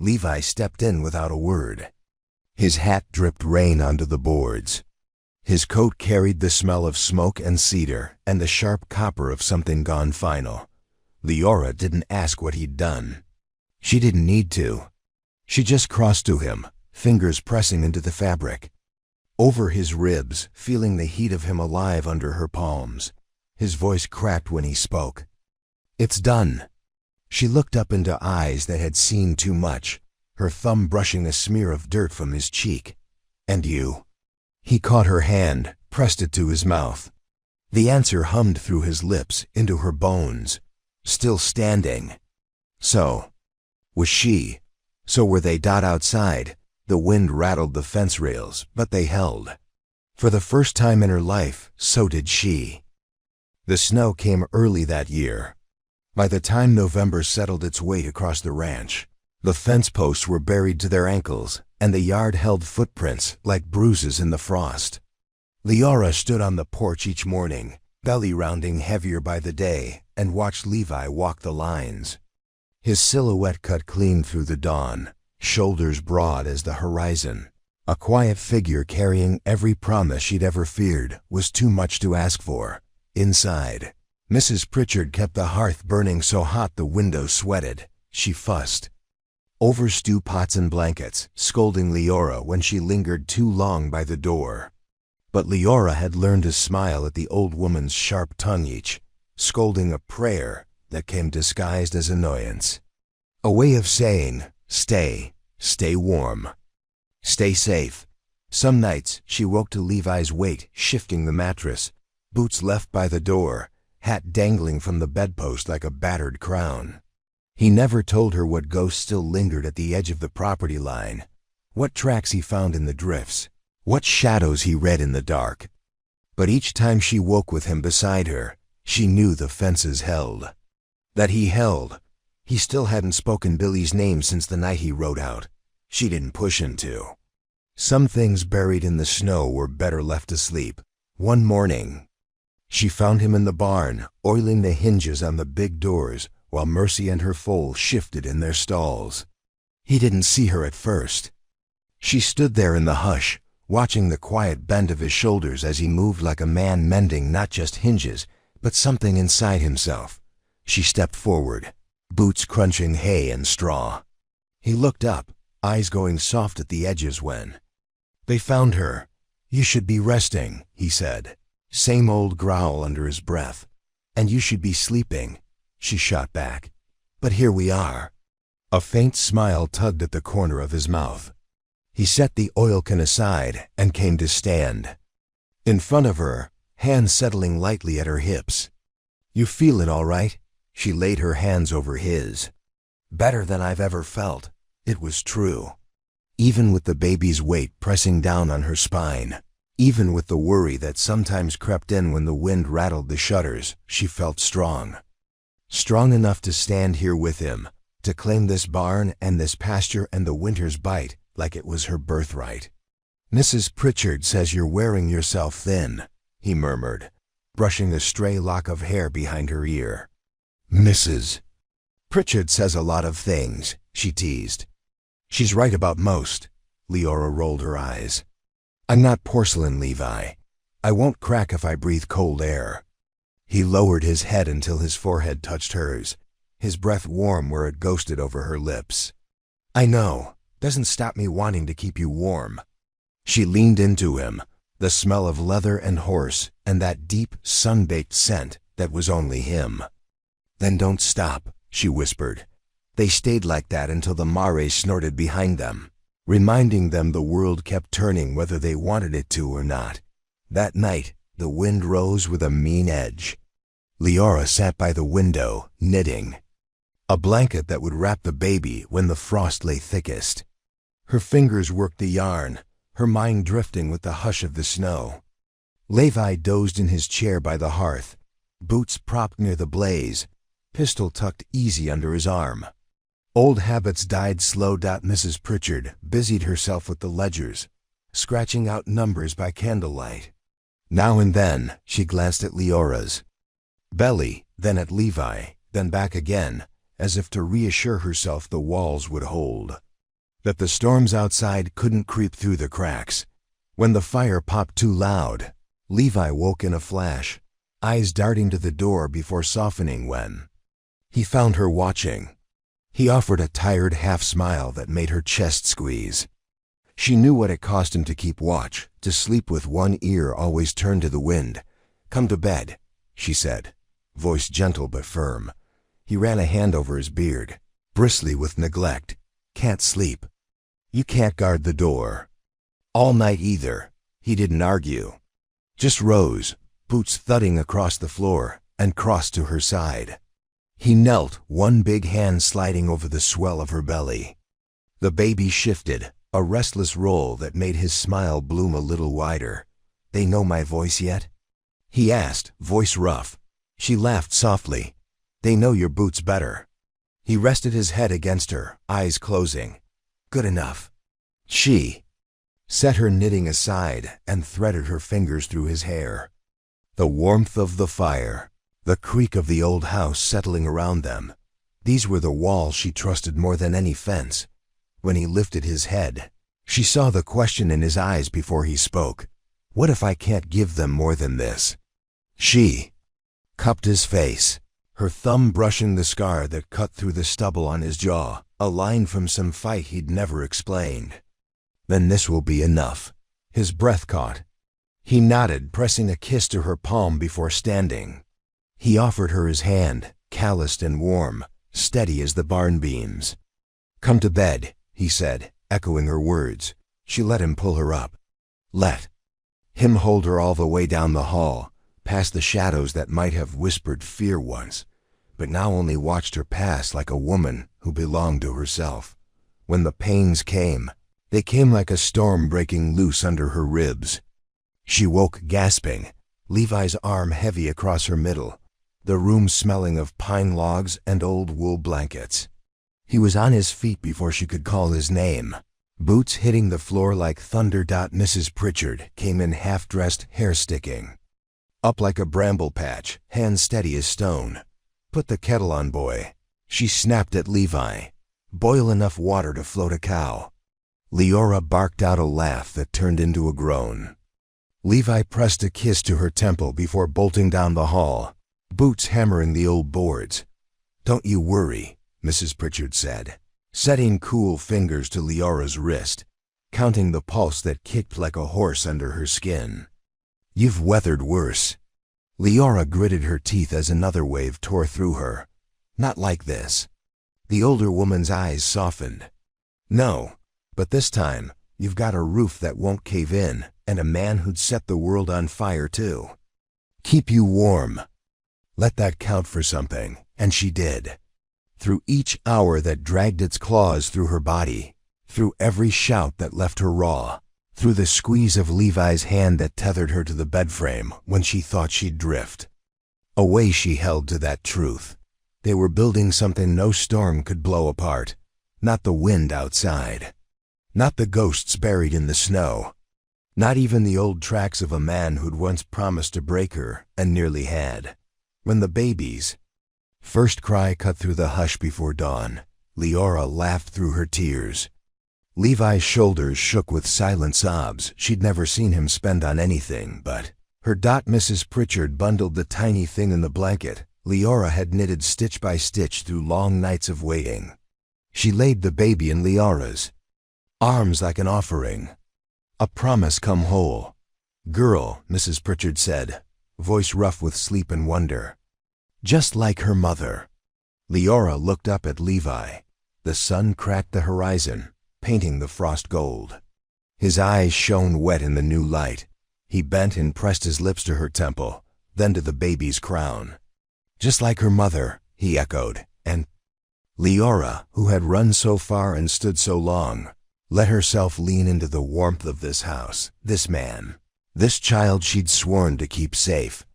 Levi stepped in without a word. His hat dripped rain onto the boards. His coat carried the smell of smoke and cedar and the sharp copper of something gone final. Leora didn't ask what he'd done. She didn't need to. She just crossed to him, fingers pressing into the fabric. Over his ribs, feeling the heat of him alive under her palms. His voice cracked when he spoke. "It's done." She looked up into eyes that had seen too much, her thumb brushing a smear of dirt from his cheek. "And you?" He caught her hand, pressed it to his mouth. The answer hummed through his lips, into her bones. Still standing. So was she. So were they. Outside, the wind rattled the fence rails, but they held. For the first time in her life, so did she. The snow came early that year. By the time November settled its weight across the ranch, the fence posts were buried to their ankles, and the yard held footprints like bruises in the frost. Leora stood on the porch each morning, belly rounding heavier by the day, and watched Levi walk the lines. His silhouette cut clean through the dawn, shoulders broad as the horizon. A quiet figure carrying every promise she'd ever feared was too much to ask for. Inside, Mrs. Pritchard kept the hearth burning so hot the windows sweated. She fussed over stew pots and blankets, scolding Leora when she lingered too long by the door. But Leora had learned to smile at the old woman's sharp tongue, each scolding a prayer that came disguised as annoyance. A way of saying, stay warm, stay safe. Some nights she woke to Levi's weight shifting the mattress, boots left by the door, hat dangling from the bedpost like a battered crown. He never told her what ghosts still lingered at the edge of the property line, what tracks he found in the drifts, what shadows he read in the dark. But each time she woke with him beside her, she knew the fences held. That he held. He still hadn't spoken Billy's name since the night he rode out. She didn't push him to. Some things buried in the snow were better left asleep. One morning, she found him in the barn, oiling the hinges on the big doors, while Mercy and her foal shifted in their stalls. He didn't see her at first. She stood there in the hush, watching the quiet bend of his shoulders as he moved like a man mending not just hinges, but something inside himself. She stepped forward, boots crunching hay and straw. He looked up, eyes going soft at the edges when they found her. "You should be resting," he said, same old growl under his breath. "And you should be sleeping," she shot back. "But here we are." A faint smile tugged at the corner of his mouth. He set the oil can aside and came to stand in front of her, hands settling lightly at her hips. "You feel it all right?" She laid her hands over his. "Better than I've ever felt." It was true. Even with the baby's weight pressing down on her spine, even with the worry that sometimes crept in when the wind rattled the shutters, she felt strong. Strong enough to stand here with him, to claim this barn and this pasture and the winter's bite like it was her birthright. "Mrs. Pritchard says you're wearing yourself thin," he murmured, brushing a stray lock of hair behind her ear. "Mrs. Pritchard says a lot of things," she teased. "She's right about most." Leora rolled her eyes. "I'm not porcelain, Levi. I won't crack if I breathe cold air." He lowered his head until his forehead touched hers, his breath warm where it ghosted over her lips. "I know. Doesn't stop me wanting to keep you warm." She leaned into him, the smell of leather and horse and that deep, sun-baked scent that was only him. "Then don't stop," she whispered. They stayed like that until the mare snorted behind them, reminding them the world kept turning whether they wanted it to or not. That night, the wind rose with a mean edge. Leora sat by the window, knitting. A blanket that would wrap the baby when the frost lay thickest. Her fingers worked the yarn, her mind drifting with the hush of the snow. Levi dozed in his chair by the hearth, boots propped near the blaze, pistol tucked easy under his arm. Old habits died slow. Mrs. Pritchard busied herself with the ledgers, scratching out numbers by candlelight. Now and then she glanced at Leora's belly, then at Levi, then back again, as if to reassure herself the walls would hold, that the storms outside couldn't creep through the cracks. When the fire popped too loud, Levi woke in a flash, eyes darting to the door before softening when he found her watching. He offered a tired half-smile that made her chest squeeze. She knew what it cost him to keep watch, to sleep with one ear always turned to the wind. "Come to bed," she said, voice gentle but firm. He ran a hand over his beard, bristly with neglect. "Can't sleep." "You can't guard the door all night either." He didn't argue, just rose, boots thudding across the floor, and crossed to her side. He knelt, one big hand sliding over the swell of her belly. The baby shifted, a restless roll that made his smile bloom a little wider. "They know my voice yet?" he asked, voice rough. She laughed softly. "They know your boots better." He rested his head against her, eyes closing. "Good enough." She set her knitting aside and threaded her fingers through his hair. The warmth of the fire, the creak of the old house settling around them, these were the walls she trusted more than any fence. When he lifted his head, she saw the question in his eyes before he spoke. "What if I can't give them more than this?" She cupped his face, her thumb brushing the scar that cut through the stubble on his jaw, a line from some fight he'd never explained. "Then this will be enough." His breath caught. He nodded, pressing a kiss to her palm before standing. He offered her his hand, calloused and warm, steady as the barn beams. "Come to bed," he said, echoing her words. She let him pull her up. Let him hold her all the way down the hall, past the shadows that might have whispered fear once, but now only watched her pass like a woman who belonged to herself. When the pains came, they came like a storm breaking loose under her ribs. She woke gasping, Levi's arm heavy across her middle. the room smelling of pine logs and old wool blankets. He was on his feet before she could call his name. Boots hitting the floor like thunder. Mrs. Pritchard came in half-dressed, hair sticking up like a bramble patch, hands steady as stone. "Put the kettle on, boy," she snapped at Levi. "Boil enough water to float a cow." Leora barked out a laugh that turned into a groan. Levi pressed a kiss to her temple before bolting down the hall, Boots hammering the old boards. "Don't you worry," Mrs. Pritchard said, setting cool fingers to Leora's wrist, counting the pulse that kicked like a horse under her skin. "You've weathered worse." Leora gritted her teeth as another wave tore through her. "Not like this." The older woman's eyes softened. "No, but this time you've got a roof that won't cave in and a man who'd set the world on fire too. Keep you warm. Let that count for something," and she did. Through each hour that dragged its claws through her body, through every shout that left her raw, through the squeeze of Levi's hand that tethered her to the bedframe when she thought she'd drift. Away she held to that truth. They were building something no storm could blow apart. Not the wind outside. Not the ghosts buried in the snow. Not even the old tracks of a man who'd once promised to break her and nearly had. When the baby's first cry cut through the hush before dawn, Leora laughed through her tears. Levi's shoulders shook with silent sobs she'd never seen him spend on anything but her. Mrs. Pritchard bundled the tiny thing in the blanket Leora had knitted stitch by stitch through long nights of waiting. She laid the baby in Leora's arms like an offering, a promise come whole. "Girl," Mrs. Pritchard said, voice rough with sleep and wonder. "Just like her mother." Leora looked up at Levi. The sun cracked the horizon, painting the frost gold. His eyes shone wet in the new light. He bent and pressed his lips to her temple, then to the baby's crown. "Just like her mother," he echoed, and Leora, who had run so far and stood so long, let herself lean into the warmth of this house, this man, this child she'd sworn to keep safe.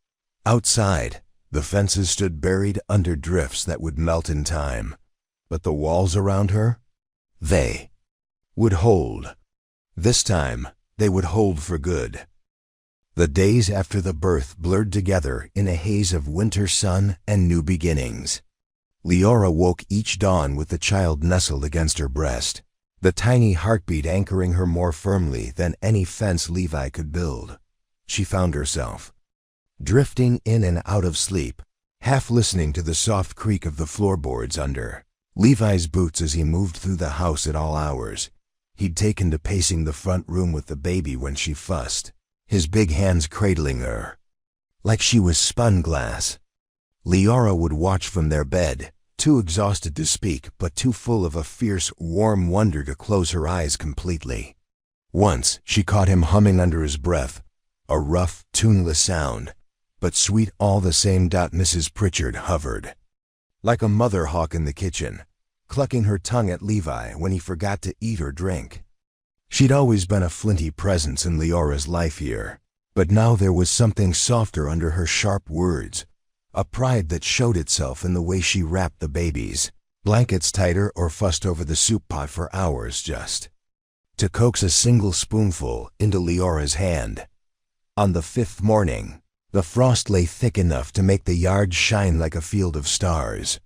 Outside, the fences stood buried under drifts that would melt in time, but the walls around her, they would hold. This time, they would hold for good. The days after the birth blurred together in a haze of winter sun and new beginnings. Leora woke each dawn with the child nestled against her breast, the tiny heartbeat anchoring her more firmly than any fence Levi could build. She found herself drifting in and out of sleep, half listening to the soft creak of the floorboards under Levi's boots as he moved through the house at all hours. He'd taken to pacing the front room with the baby when she fussed, his big hands cradling her like she was spun glass. Leora would watch from their bed, too exhausted to speak but too full of a fierce, warm wonder to close her eyes completely. Once she caught him humming under his breath, a rough, tuneless sound, but sweet all the same. Mrs. Pritchard hovered like a mother hawk in the kitchen, clucking her tongue at Levi when he forgot to eat or drink. She'd always been a flinty presence in Leora's life here, but now there was something softer under her sharp words, a pride that showed itself in the way she wrapped the baby's blankets tighter or fussed over the soup pot for hours just to coax a single spoonful into Leora's hand. On the fifth morning, the frost lay thick enough to make the yard shine like a field of stars.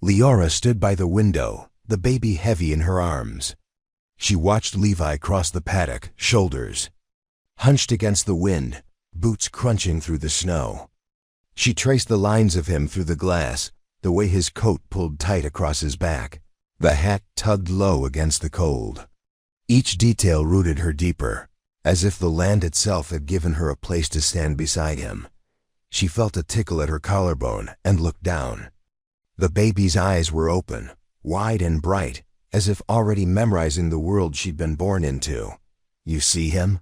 Leora stood by the window, the baby heavy in her arms. She watched Levi cross the paddock, shoulders hunched against the wind, boots crunching through the snow. She traced the lines of him through the glass, the way his coat pulled tight across his back, the hat tugged low against the cold. Each detail rooted her deeper, as if the land itself had given her a place to stand beside him. She felt a tickle at her collarbone and looked down. The baby's eyes were open, wide and bright, as if already memorizing the world she'd been born into. "You see him?"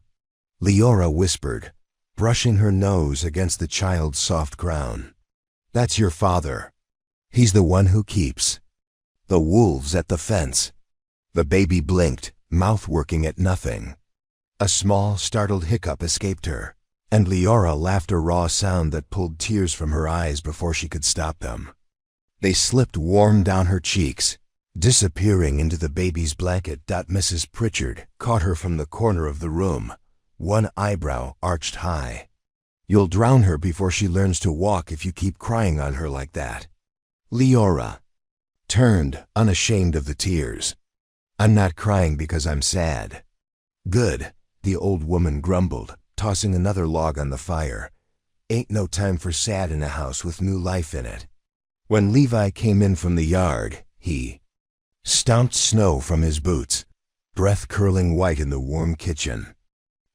Leora whispered, brushing her nose against the child's soft crown. "That's your father. He's the one who keeps the wolves at the fence." The baby blinked, mouth working at nothing. A small, startled hiccup escaped her. And Leora laughed a raw sound that pulled tears from her eyes before she could stop them. They slipped warm down her cheeks, disappearing into the baby's blanket. Mrs. Pritchard caught her from the corner of the room, one eyebrow arched high. "You'll drown her before she learns to walk if you keep crying on her like that." Leora turned, unashamed of the tears. "I'm not crying because I'm sad." "Good," the old woman grumbled, tossing another log on the fire. "Ain't no time for sad in a house with new life in it." When Levi came in from the yard, he stomped snow from his boots, breath curling white in the warm kitchen.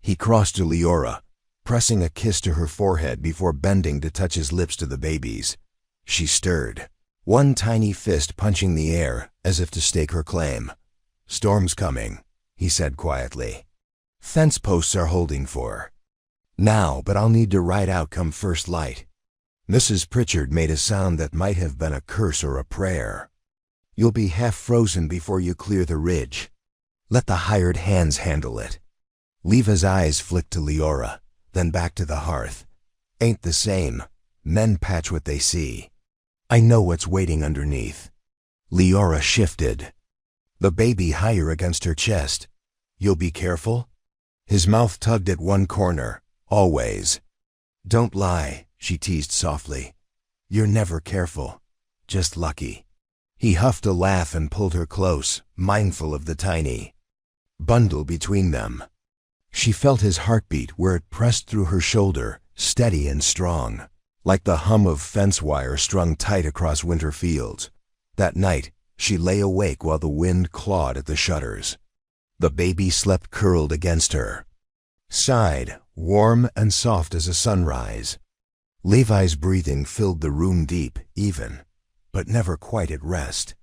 He crossed to Leora, pressing a kiss to her forehead before bending to touch his lips to the baby's. She stirred, one tiny fist punching the air as if to stake her claim. "Storm's coming," he said quietly. "Fence posts are holding for now, but I'll need to ride out come first light." Mrs. Pritchard made a sound that might have been a curse or a prayer. "You'll be half frozen before you clear the ridge. Let the hired hands handle it." Leva's eyes flicked to Leora, then back to the hearth. "Ain't the same. Men patch what they see. I know what's waiting underneath." Leora shifted, the baby higher against her chest. "You'll be careful?" His mouth tugged at one corner. "Always." "Don't lie," she teased softly. "You're never careful. Just lucky." He huffed a laugh and pulled her close, mindful of the tiny bundle between them. She felt his heartbeat where it pressed through her shoulder, steady and strong, like the hum of fence wire strung tight across winter fields. That night, she lay awake while the wind clawed at the shutters. The baby slept curled against her, sighed, warm and soft as a sunrise. Levi's breathing filled the room deep, even, but never quite at rest.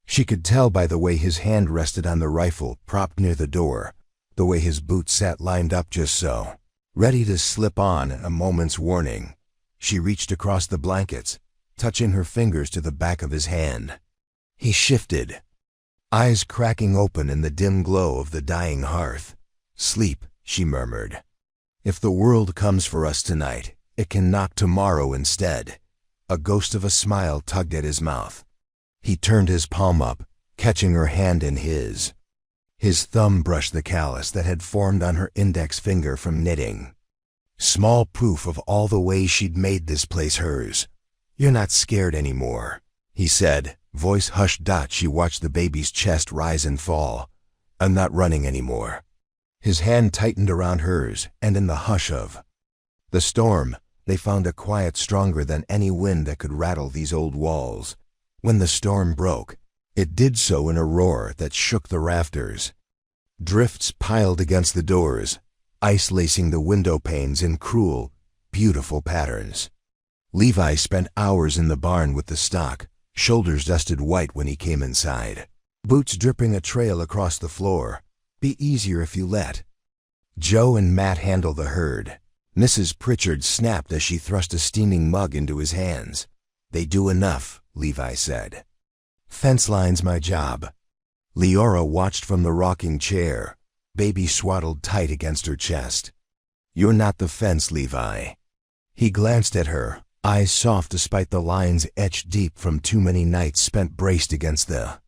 She could tell by the way his hand rested on the rifle propped near the door, the way his boots sat lined up just so, ready to slip on at a moment's warning. She reached across the blankets, touching her fingers to the back of his hand. He shifted, eyes cracking open in the dim glow of the dying hearth. "Sleep," she murmured. "If the world comes for us tonight, it can knock tomorrow instead." A ghost of a smile tugged at his mouth. He turned his palm up, catching her hand in his. His thumb brushed the callus that had formed on her index finger from knitting. Small proof of all the ways she'd made this place hers. "You're not scared anymore," he said, voice hushed. She watched the baby's chest rise and fall. "I'm not running anymore." His hand tightened around hers, and in the hush of the storm, they found a quiet stronger than any wind that could rattle these old walls. When the storm broke, it did so in a roar that shook the rafters. Drifts piled against the doors, ice lacing the window panes in cruel, beautiful patterns. Levi spent hours in the barn with the stock, shoulders dusted white when he came inside, boots dripping a trail across the floor. "Be easier if you let Joe and Matt handle the herd." Mrs. Pritchard snapped as she thrust a steaming mug into his hands. "They do enough," Levi said. "Fence line's my job." Leora watched from the rocking chair, baby swaddled tight against her chest. "You're not the fence, Levi." He glanced at her, eyes soft despite the lines etched deep from too many nights spent braced against the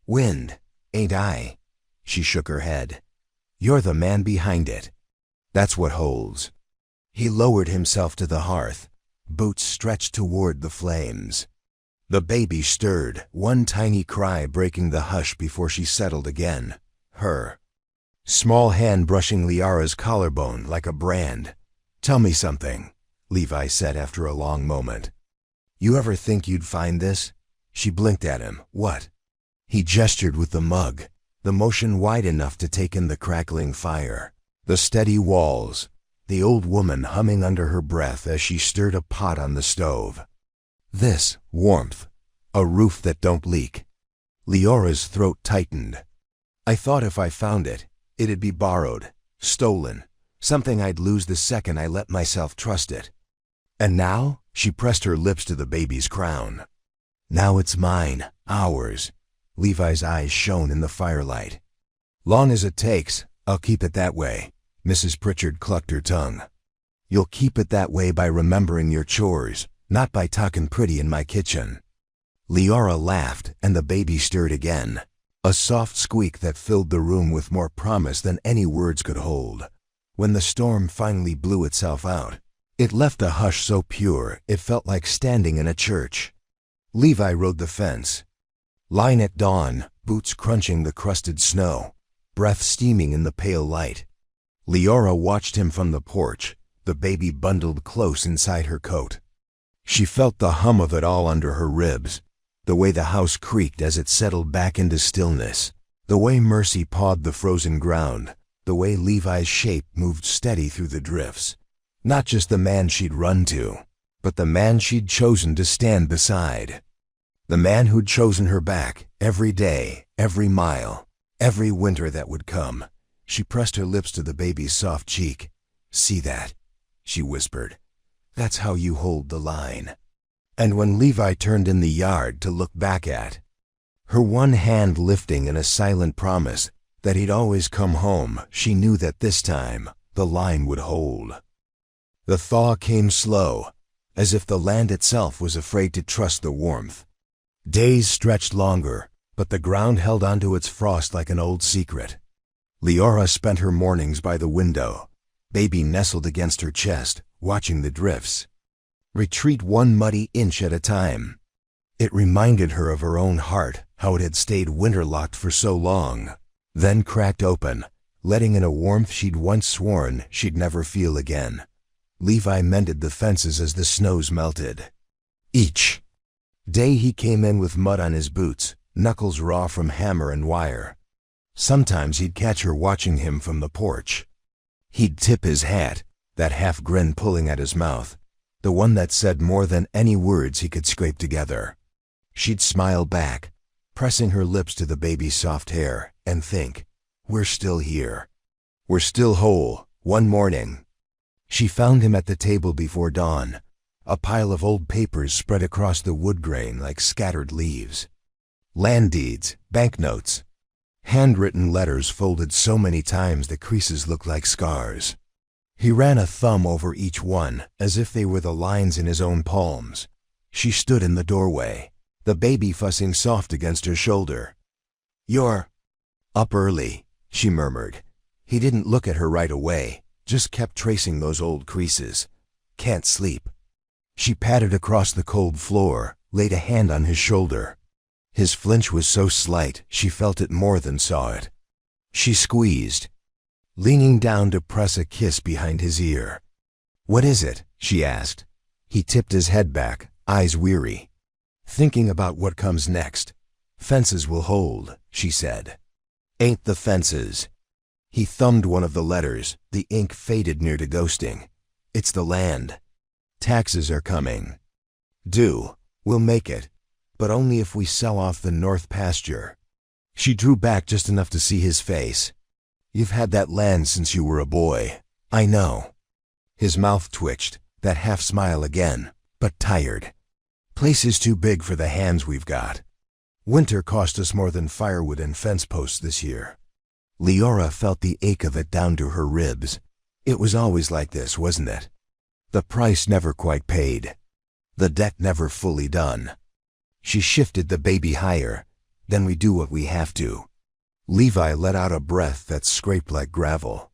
wind. "Ain't I?" She shook her head. "You're the man behind it. That's what holds." He lowered himself to the hearth, boots stretched toward the flames. The baby stirred, one tiny cry breaking the hush before she settled again, her small hand brushing Liara's collarbone like a brand. "Tell me something," Levi said after a long moment. "You ever think you'd find this?" She blinked at him. "What?" He gestured with the mug, the motion wide enough to take in the crackling fire, the steady walls, the old woman humming under her breath as she stirred a pot on the stove. "This warmth, a roof that don't leak." Leora's throat tightened. "I thought if I found it, it'd be borrowed, stolen, something I'd lose the second I let myself trust it. And now?" She pressed her lips to the baby's crown. "Now it's mine, ours." Levi's eyes shone in the firelight. "Long as it takes, I'll keep it that way." Mrs. Pritchard clucked her tongue. You'll keep it that way by remembering your chores, not by talking pretty in my kitchen." Leora laughed, and the baby stirred again. A soft squeak that filled the room with more promise than any words could hold. When the storm finally blew itself out, it left a hush so pure it felt like standing in a church. Levi rode the fence. Line at dawn, boots crunching the crusted snow, breath steaming in the pale light. Leora watched him from the porch, the baby bundled close inside her coat. She felt the hum of it all under her ribs, the way the house creaked as it settled back into stillness, the way Mercy pawed the frozen ground, the way Levi's shape moved steady through the drifts. Not just the man she'd run to, but the man she'd chosen to stand beside. The man who'd chosen her back every day, every mile, every winter that would come. She pressed her lips to the baby's soft cheek. "See that?" she whispered. "That's how you hold the line." And when Levi turned in the yard to look back at, her one hand lifting in a silent promise that he'd always come home, she knew that this time the line would hold. The thaw came slow, as if the land itself was afraid to trust the warmth. Days stretched longer, but the ground held onto its frost like an old secret. Leora spent her mornings by the window, baby nestled against her chest, watching the drifts retreat one muddy inch at a time. It reminded her of her own heart, how it had stayed winterlocked for so long, then cracked open, letting in a warmth she'd once sworn she'd never feel again. Levi mended the fences as the snows melted. Each day he came in with mud on his boots, knuckles raw from hammer and wire. Sometimes he'd catch her watching him from the porch. He'd tip his hat, that half grin pulling at his mouth, the one that said more than any words he could scrape together. She'd smile back, pressing her lips to the baby's soft hair, and think, "We're still here. We're still whole." One morning, she found him at the table before dawn, a pile of old papers spread across the wood grain like scattered leaves. Land deeds, banknotes, handwritten letters folded so many times the creases looked like scars. He ran a thumb over each one, as if they were the lines in his own palms. She stood in the doorway, the baby fussing soft against her shoulder. "You're up early," she murmured. He didn't look at her right away, just kept tracing those old creases. "Can't sleep." She patted across the cold floor, laid a hand on his shoulder. His flinch was so slight, she felt it more than saw it. She squeezed, leaning down to press a kiss behind his ear. "What is it?" she asked. He tipped his head back, eyes weary, thinking about what comes next. "Fences will hold," she said. "Ain't the fences." He thumbed one of the letters, the ink faded near to ghosting. "It's the land. Taxes are coming. Due. We'll make it, but only if we sell off the north pasture." She drew back just enough to see his face. "You've had that land since you were a boy. I know." His mouth twitched, that half smile again, but tired. "Place is too big for the hands we've got. Winter cost us more than firewood and fence posts this year." Leora felt the ache of it down to her ribs. It was always like this, wasn't it? The price never quite paid. The debt never fully done. She shifted the baby higher. "Then we do what we have to." Levi let out a breath that scraped like gravel.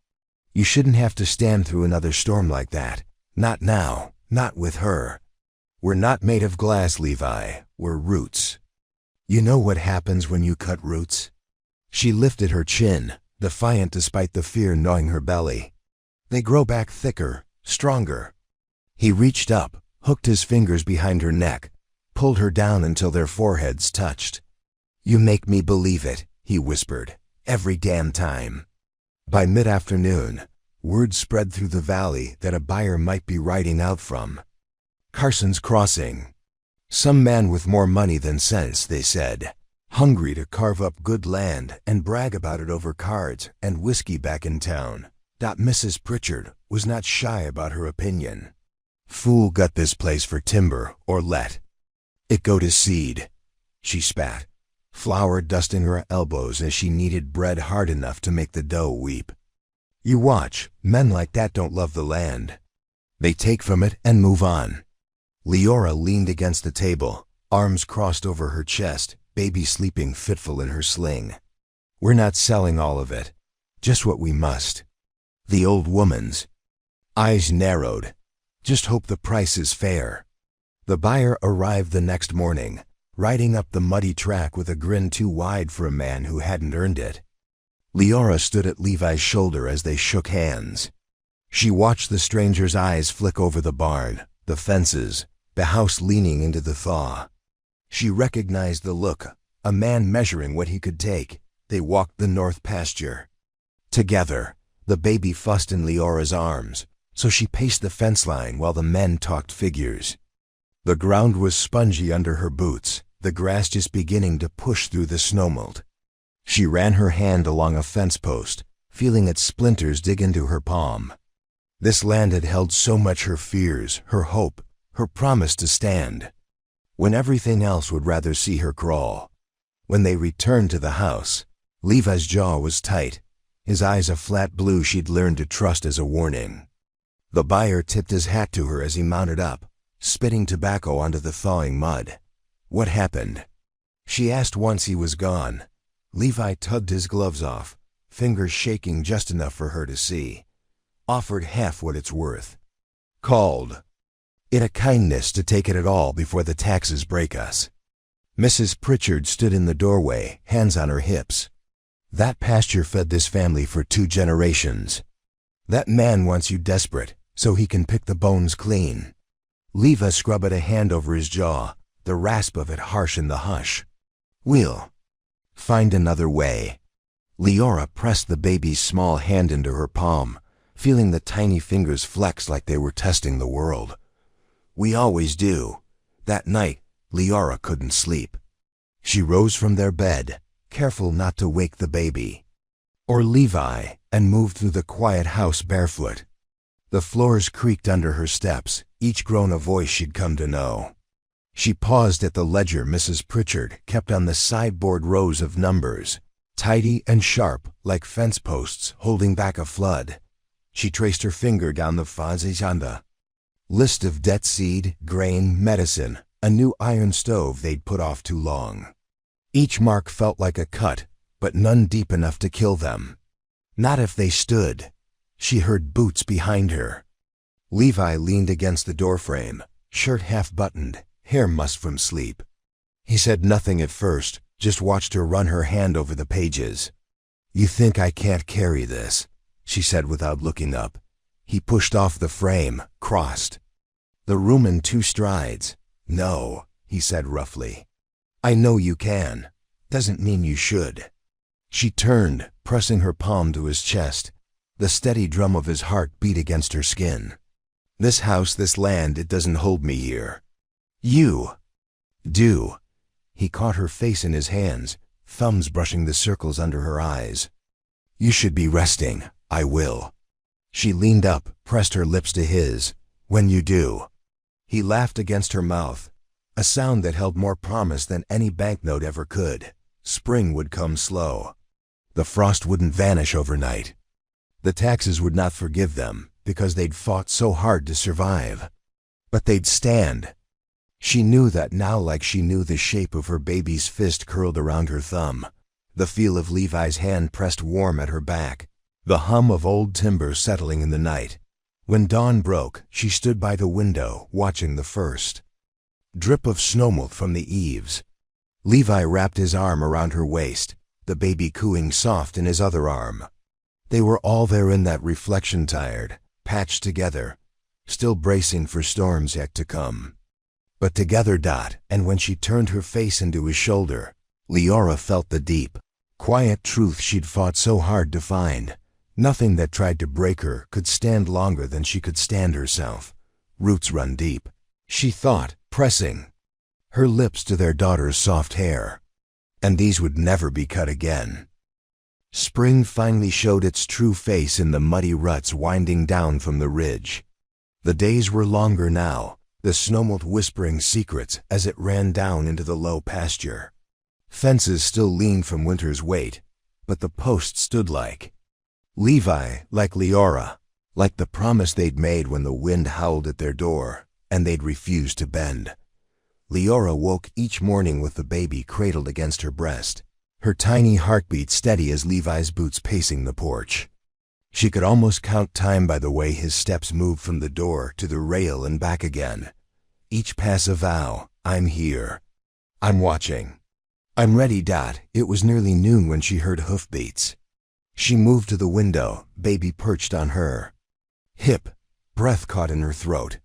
"You shouldn't have to stand through another storm like that. Not now, not with her. We're not made of glass, Levi. We're roots. You know what happens when you cut roots?" She lifted her chin, defiant despite the fear gnawing her belly. "They grow back thicker, stronger." He reached up, hooked his fingers behind her neck, pulled her down until their foreheads touched. "You make me believe it," he whispered, "every damn time." By mid-afternoon, word spread through the valley that a buyer might be riding out from Carson's Crossing. Some man with more money than sense, they said, hungry to carve up good land and brag about it over cards and whiskey back in town. Mrs. Pritchard was not shy about her opinion. "Fool got this place for timber or let it go to seed," she spat, flour dusting her elbows as she kneaded bread hard enough to make the dough weep. "You watch, men like that don't love the land. They take from it and move on. Leora leaned against the table, arms crossed over her chest, baby sleeping fitful in her sling. We're not selling all of it, just what we must. The old woman's eyes narrowed. Just hope the price is fair. The buyer arrived the next morning, riding up the muddy track with a grin too wide for a man who hadn't earned it. Leora stood at Levi's shoulder as they shook hands. She watched the stranger's eyes flick over the barn, the fences, the house leaning into the thaw. She recognized the look, a man measuring what he could take. They walked the north pasture. Together, the baby fussed in Leora's arms, so she paced the fence line while the men talked figures. The ground was spongy under her boots, the grass just beginning to push through the snowmelt. She ran her hand along a fence post, feeling its splinters dig into her palm. This land had held so much her fears, her hope, her promise to stand, when everything else would rather see her crawl. When they returned to the house, Levi's jaw was tight, his eyes a flat blue she'd learned to trust as a warning. The buyer tipped his hat to her as he mounted up, spitting tobacco onto the thawing mud. What happened? She asked once he was gone. Levi tugged his gloves off, fingers shaking just enough for her to see. Offered half what it's worth. Called it a kindness to take it at all before the taxes break us. Mrs. Pritchard stood in the doorway, hands on her hips. That pasture fed this family for 2 generations. That man wants you desperate, so he can pick the bones clean. Levi scrubbed a hand over his jaw, the rasp of it harsh in the hush. We'll find another way. Leora pressed the baby's small hand into her palm, feeling the tiny fingers flex like they were testing the world. We always do. That night, Leora couldn't sleep. She rose from their bed, careful not to wake the baby or Levi, and moved through the quiet house barefoot. The floors creaked under her steps, each groan a voice she'd come to know. She paused at the ledger Mrs. Pritchard kept on the sideboard, rows of numbers, tidy and sharp like fence posts holding back a flood. She traced her finger down the fazenda list of debt, seed, grain, medicine, a new iron stove they'd put off too long. Each mark felt like a cut, but none deep enough to kill them. Not if they stood. She heard boots behind her. Levi leaned against the doorframe, shirt half-buttoned, hair mussed from sleep. He said nothing at first, just watched her run her hand over the pages. You think I can't carry this, she said without looking up. He pushed off the frame, crossed the room in 2 strides. No, he said roughly. I know you can. Doesn't mean you should. She turned, pressing her palm to his chest. The steady drum of his heart beat against her skin. This house, this land, it doesn't hold me here. You do. He caught her face in his hands, thumbs brushing the circles under her eyes. You should be resting. I will. She leaned up, pressed her lips to his. When you do. He laughed against her mouth, a sound that held more promise than any banknote ever could. Spring would come slow. The frost wouldn't vanish overnight. The taxes would not forgive them, because they'd fought so hard to survive. But they'd stand. She knew that now, like she knew the shape of her baby's fist curled around her thumb, the feel of Levi's hand pressed warm at her back, the hum of old timber settling in the night. When dawn broke, she stood by the window, watching the first drip of snowmelt from the eaves. Levi wrapped his arm around her waist, the baby cooing soft in his other arm. They were all there in that reflection, tired, patched together, still bracing for storms yet to come. But together, and when she turned her face into his shoulder, Leora felt the deep, quiet truth she'd fought so hard to find. Nothing that tried to break her could stand longer than she could stand herself. Roots run deep, she thought, pressing her lips to their daughter's soft hair. And these would never be cut again. Spring finally showed its true face in the muddy ruts winding down from the ridge. The days were longer now, the snowmelt whispering secrets as it ran down into the low pasture. Fences still leaned from winter's weight, but the posts stood like Levi, like Leora, like the promise they'd made when the wind howled at their door, and they'd refused to bend. Leora woke each morning with the baby cradled against her breast, her tiny heartbeat steady as Levi's boots pacing the porch. She could almost count time by the way his steps moved from the door to the rail and back again. Each pass a vow, I'm here. I'm watching. I'm ready. It was nearly noon when she heard hoofbeats. She moved to the window, baby perched on her hip, breath caught in her throat.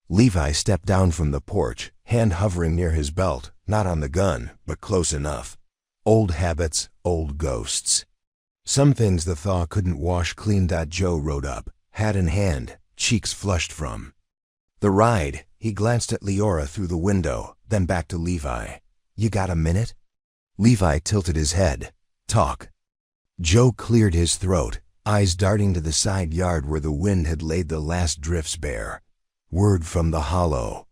Levi stepped down from the porch, hand hovering near his belt, not on the gun, but close enough. Old habits, old ghosts. Some things the thaw couldn't wash clean. Joe rode up, hat in hand, cheeks flushed from the ride. He glanced at Leora through the window, then back to Levi. You got a minute? Levi tilted his head. Talk. Joe cleared his throat, eyes darting to the side yard where the wind had laid the last drifts bare. Word from the hollow.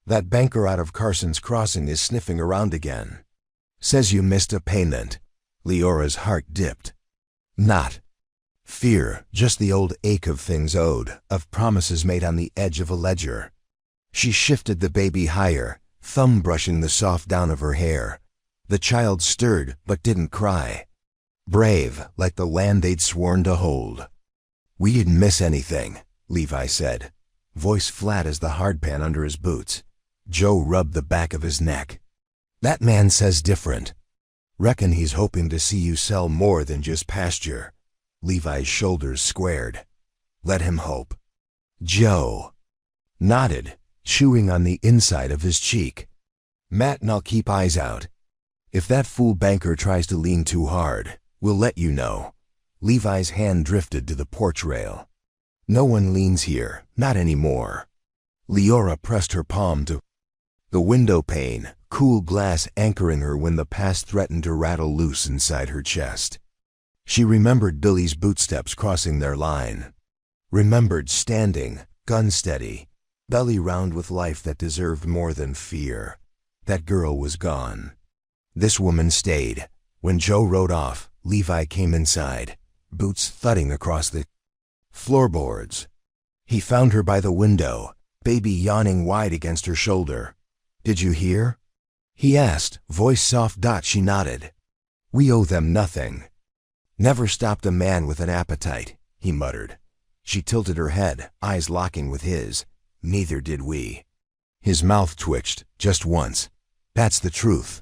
That banker out of Carson's Crossing is sniffing around again. Says you missed a payment. Leora's heart dipped. Not fear, just the old ache of things owed, of promises made on the edge of a ledger. She shifted the baby higher, thumb brushing the soft down of her hair. The child stirred, but didn't cry. Brave, like the land they'd sworn to hold. We didn't miss anything, Levi said, voice flat as the hardpan under his boots. Joe rubbed the back of his neck. That man says different. Reckon he's hoping to see you sell more than just pasture. Levi's shoulders squared. Let him hope. Joe nodded, chewing on the inside of his cheek. Matt and I'll keep eyes out. If that fool banker tries to lean too hard, we'll let you know. Levi's hand drifted to the porch rail. No one leans here, not anymore. Leora pressed her palm to the window pane, cool glass anchoring her when the past threatened to rattle loose inside her chest. She remembered Billy's bootsteps crossing their line. Remembered standing, gun steady, belly round with life that deserved more than fear. That girl was gone. This woman stayed. When Joe rode off, Levi came inside, boots thudding across the floorboards. He found her by the window, baby yawning wide against her shoulder. Did you hear? He asked, voice soft. She nodded. We owe them nothing. Never stopped a man with an appetite, he muttered. She tilted her head, eyes locking with his. Neither did we. His mouth twitched, just once. That's the truth.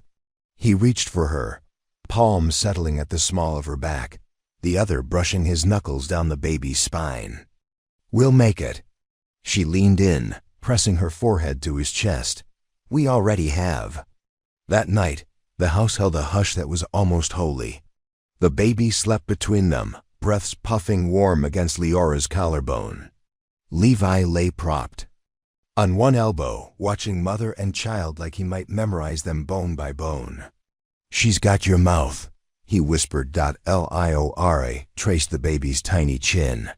He reached for her, palm settling at the small of her back, the other brushing his knuckles down the baby's spine. We'll make it. She leaned in, pressing her forehead to his chest. We already have. That night, the house held a hush that was almost holy. The baby slept between them, breaths puffing warm against Leora's collarbone. Levi lay propped on one elbow, watching mother and child like he might memorize them bone by bone. She's got your mouth, he whispered. Liora traced the baby's tiny chin.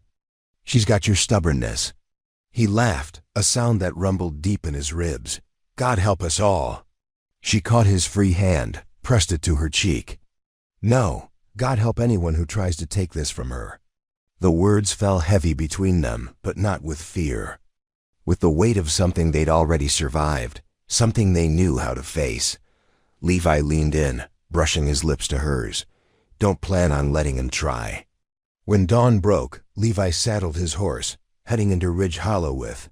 She's got your stubbornness. He laughed, a sound that rumbled deep in his ribs. God help us all. She caught his free hand, pressed it to her cheek. No, God help anyone who tries to take this from her. The words fell heavy between them, but not with fear. With the weight of something they'd already survived, something they knew how to face. Levi leaned in, brushing his lips to hers. Don't plan on letting him try. When dawn broke, Levi saddled his horse, heading into Ridge Hollow with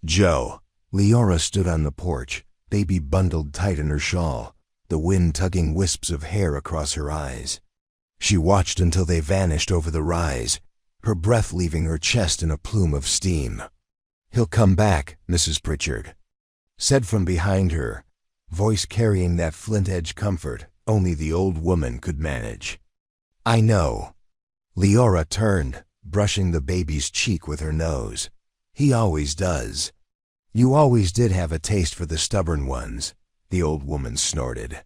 Joe. Leora stood on the porch, baby bundled tight in her shawl, the wind tugging wisps of hair across her eyes. She watched until they vanished over the rise, her breath leaving her chest in a plume of steam. He'll come back, Mrs. Pritchard said from behind her, voice carrying that flint-edge comfort only the old woman could manage. I know. Leora turned, brushing the baby's cheek with her nose. He always does. You always did have a taste for the stubborn ones, the old woman snorted.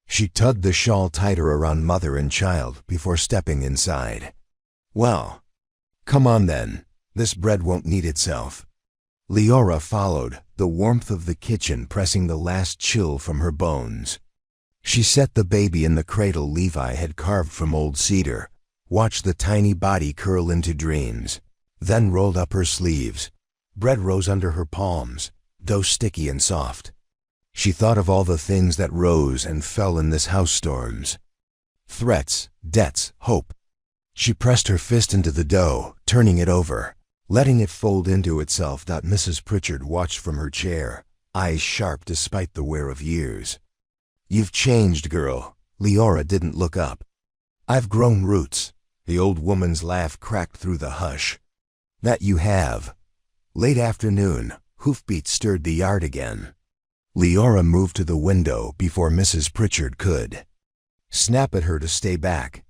She tugged the shawl tighter around mother and child before stepping inside. Well, come on then. This bread won't knead itself. Leora followed, the warmth of the kitchen pressing the last chill from her bones. She set the baby in the cradle Levi had carved from old cedar, watched the tiny body curl into dreams. then rolled up her sleeves. Bread rose under her palms, dough sticky and soft. She thought of all the things that rose and fell in this house storms. Threats, debts, hope. She pressed her fist into the dough, turning it over, letting it fold into itself. Mrs. Pritchard watched from her chair, eyes sharp despite the wear of years. "You've changed, girl." Leora didn't look up. "I've grown roots." The old woman's laugh cracked through the hush. "That you have." Late afternoon, hoofbeats stirred the yard again. Leora moved to the window before Mrs. Pritchard could. Snap at her to stay back.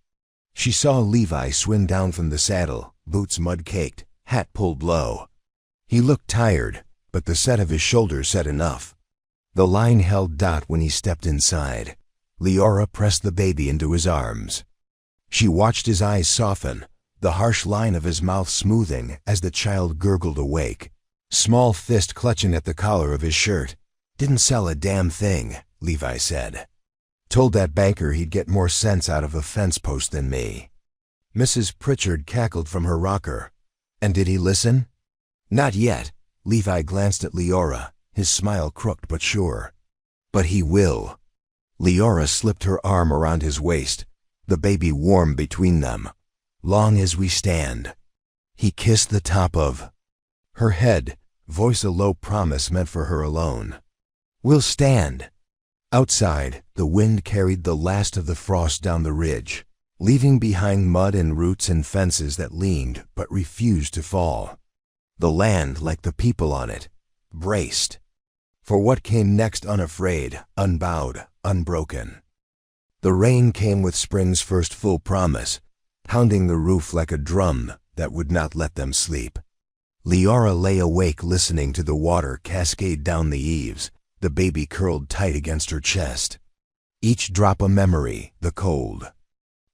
She saw Levi swing down from the saddle, boots mud-caked, hat pulled low. He looked tired, but the set of his shoulders said enough. The line held. When he stepped inside, Leora pressed the baby into his arms. She watched his eyes soften, the harsh line of his mouth smoothing as the child gurgled awake. Small fist clutching at the collar of his shirt. "Didn't sell a damn thing," Levi said. "Told that banker he'd get more sense out of a fence post than me." Mrs. Pritchard cackled from her rocker. "And did he listen?" "Not yet." Levi glanced at Leora, his smile crooked but sure. "But he will." Leora slipped her arm around his waist, the baby warm between them. "Long as we stand." He kissed the top of her head, voice a low promise meant for her alone. "We'll stand." Outside, the wind carried the last of the frost down the ridge, leaving behind mud and roots and fences that leaned but refused to fall. The land, like the people on it, braced for what came next, unafraid, unbowed, unbroken. The rain came with spring's first full promise, pounding the roof like a drum that would not let them sleep. Leora lay awake listening to the water cascade down the eaves, the baby curled tight against her chest. Each drop a memory, the cold.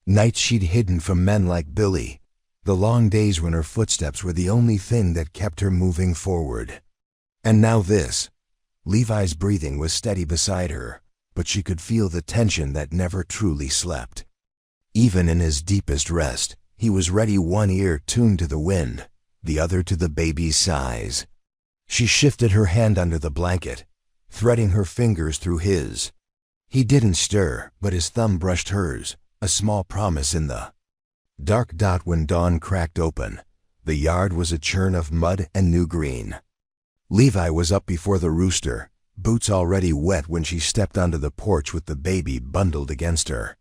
Nights she'd hidden from men like Billy, the long days when her footsteps were the only thing that kept her moving forward. And now this. Levi's breathing was steady beside her, but she could feel the tension that never truly slept. Even in his deepest rest, he was ready, one ear tuned to the wind, the other to the baby's sighs. She shifted her hand under the blanket, threading her fingers through his. He didn't stir, but his thumb brushed hers, a small promise in the dark. When dawn cracked open, the yard was a churn of mud and new green. Levi was up before the rooster, boots already wet when she stepped onto the porch with the baby bundled against her.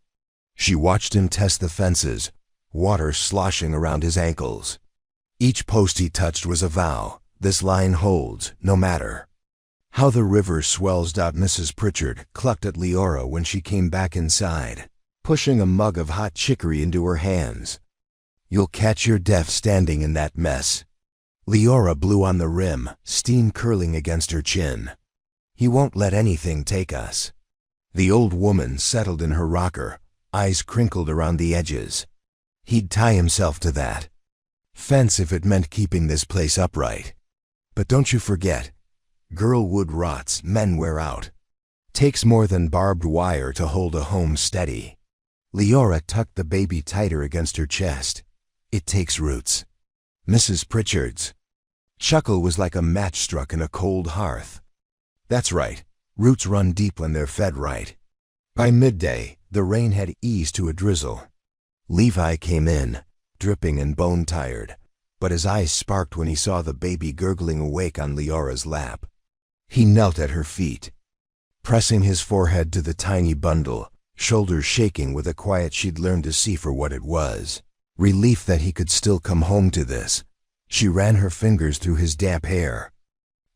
She watched him test the fences, water sloshing around his ankles. Each post he touched was a vow. This line holds, no matter how the river swells. Mrs. Pritchard clucked at Leora when she came back inside, pushing a mug of hot chicory into her hands. "You'll catch your death standing in that mess." Leora blew on the rim, steam curling against her chin. "He won't let anything take us." The old woman settled in her rocker, eyes crinkled around the edges. "He'd tie himself to that fence if it meant keeping this place upright. But don't you forget, girl wood rots, men wear out. Takes more than barbed wire to hold a home steady." Leora tucked the baby tighter against her chest. "It takes roots." Mrs. Pritchard's chuckle was like a match struck in a cold hearth. "That's right. Roots run deep when they're fed right." By midday, the rain had eased to a drizzle. Levi came in, dripping and bone-tired, but his eyes sparked when he saw the baby gurgling awake on Leora's lap. He knelt at her feet, pressing his forehead to the tiny bundle, shoulders shaking with a quiet she'd learned to see for what it was. Relief that he could still come home to this. She ran her fingers through his damp hair.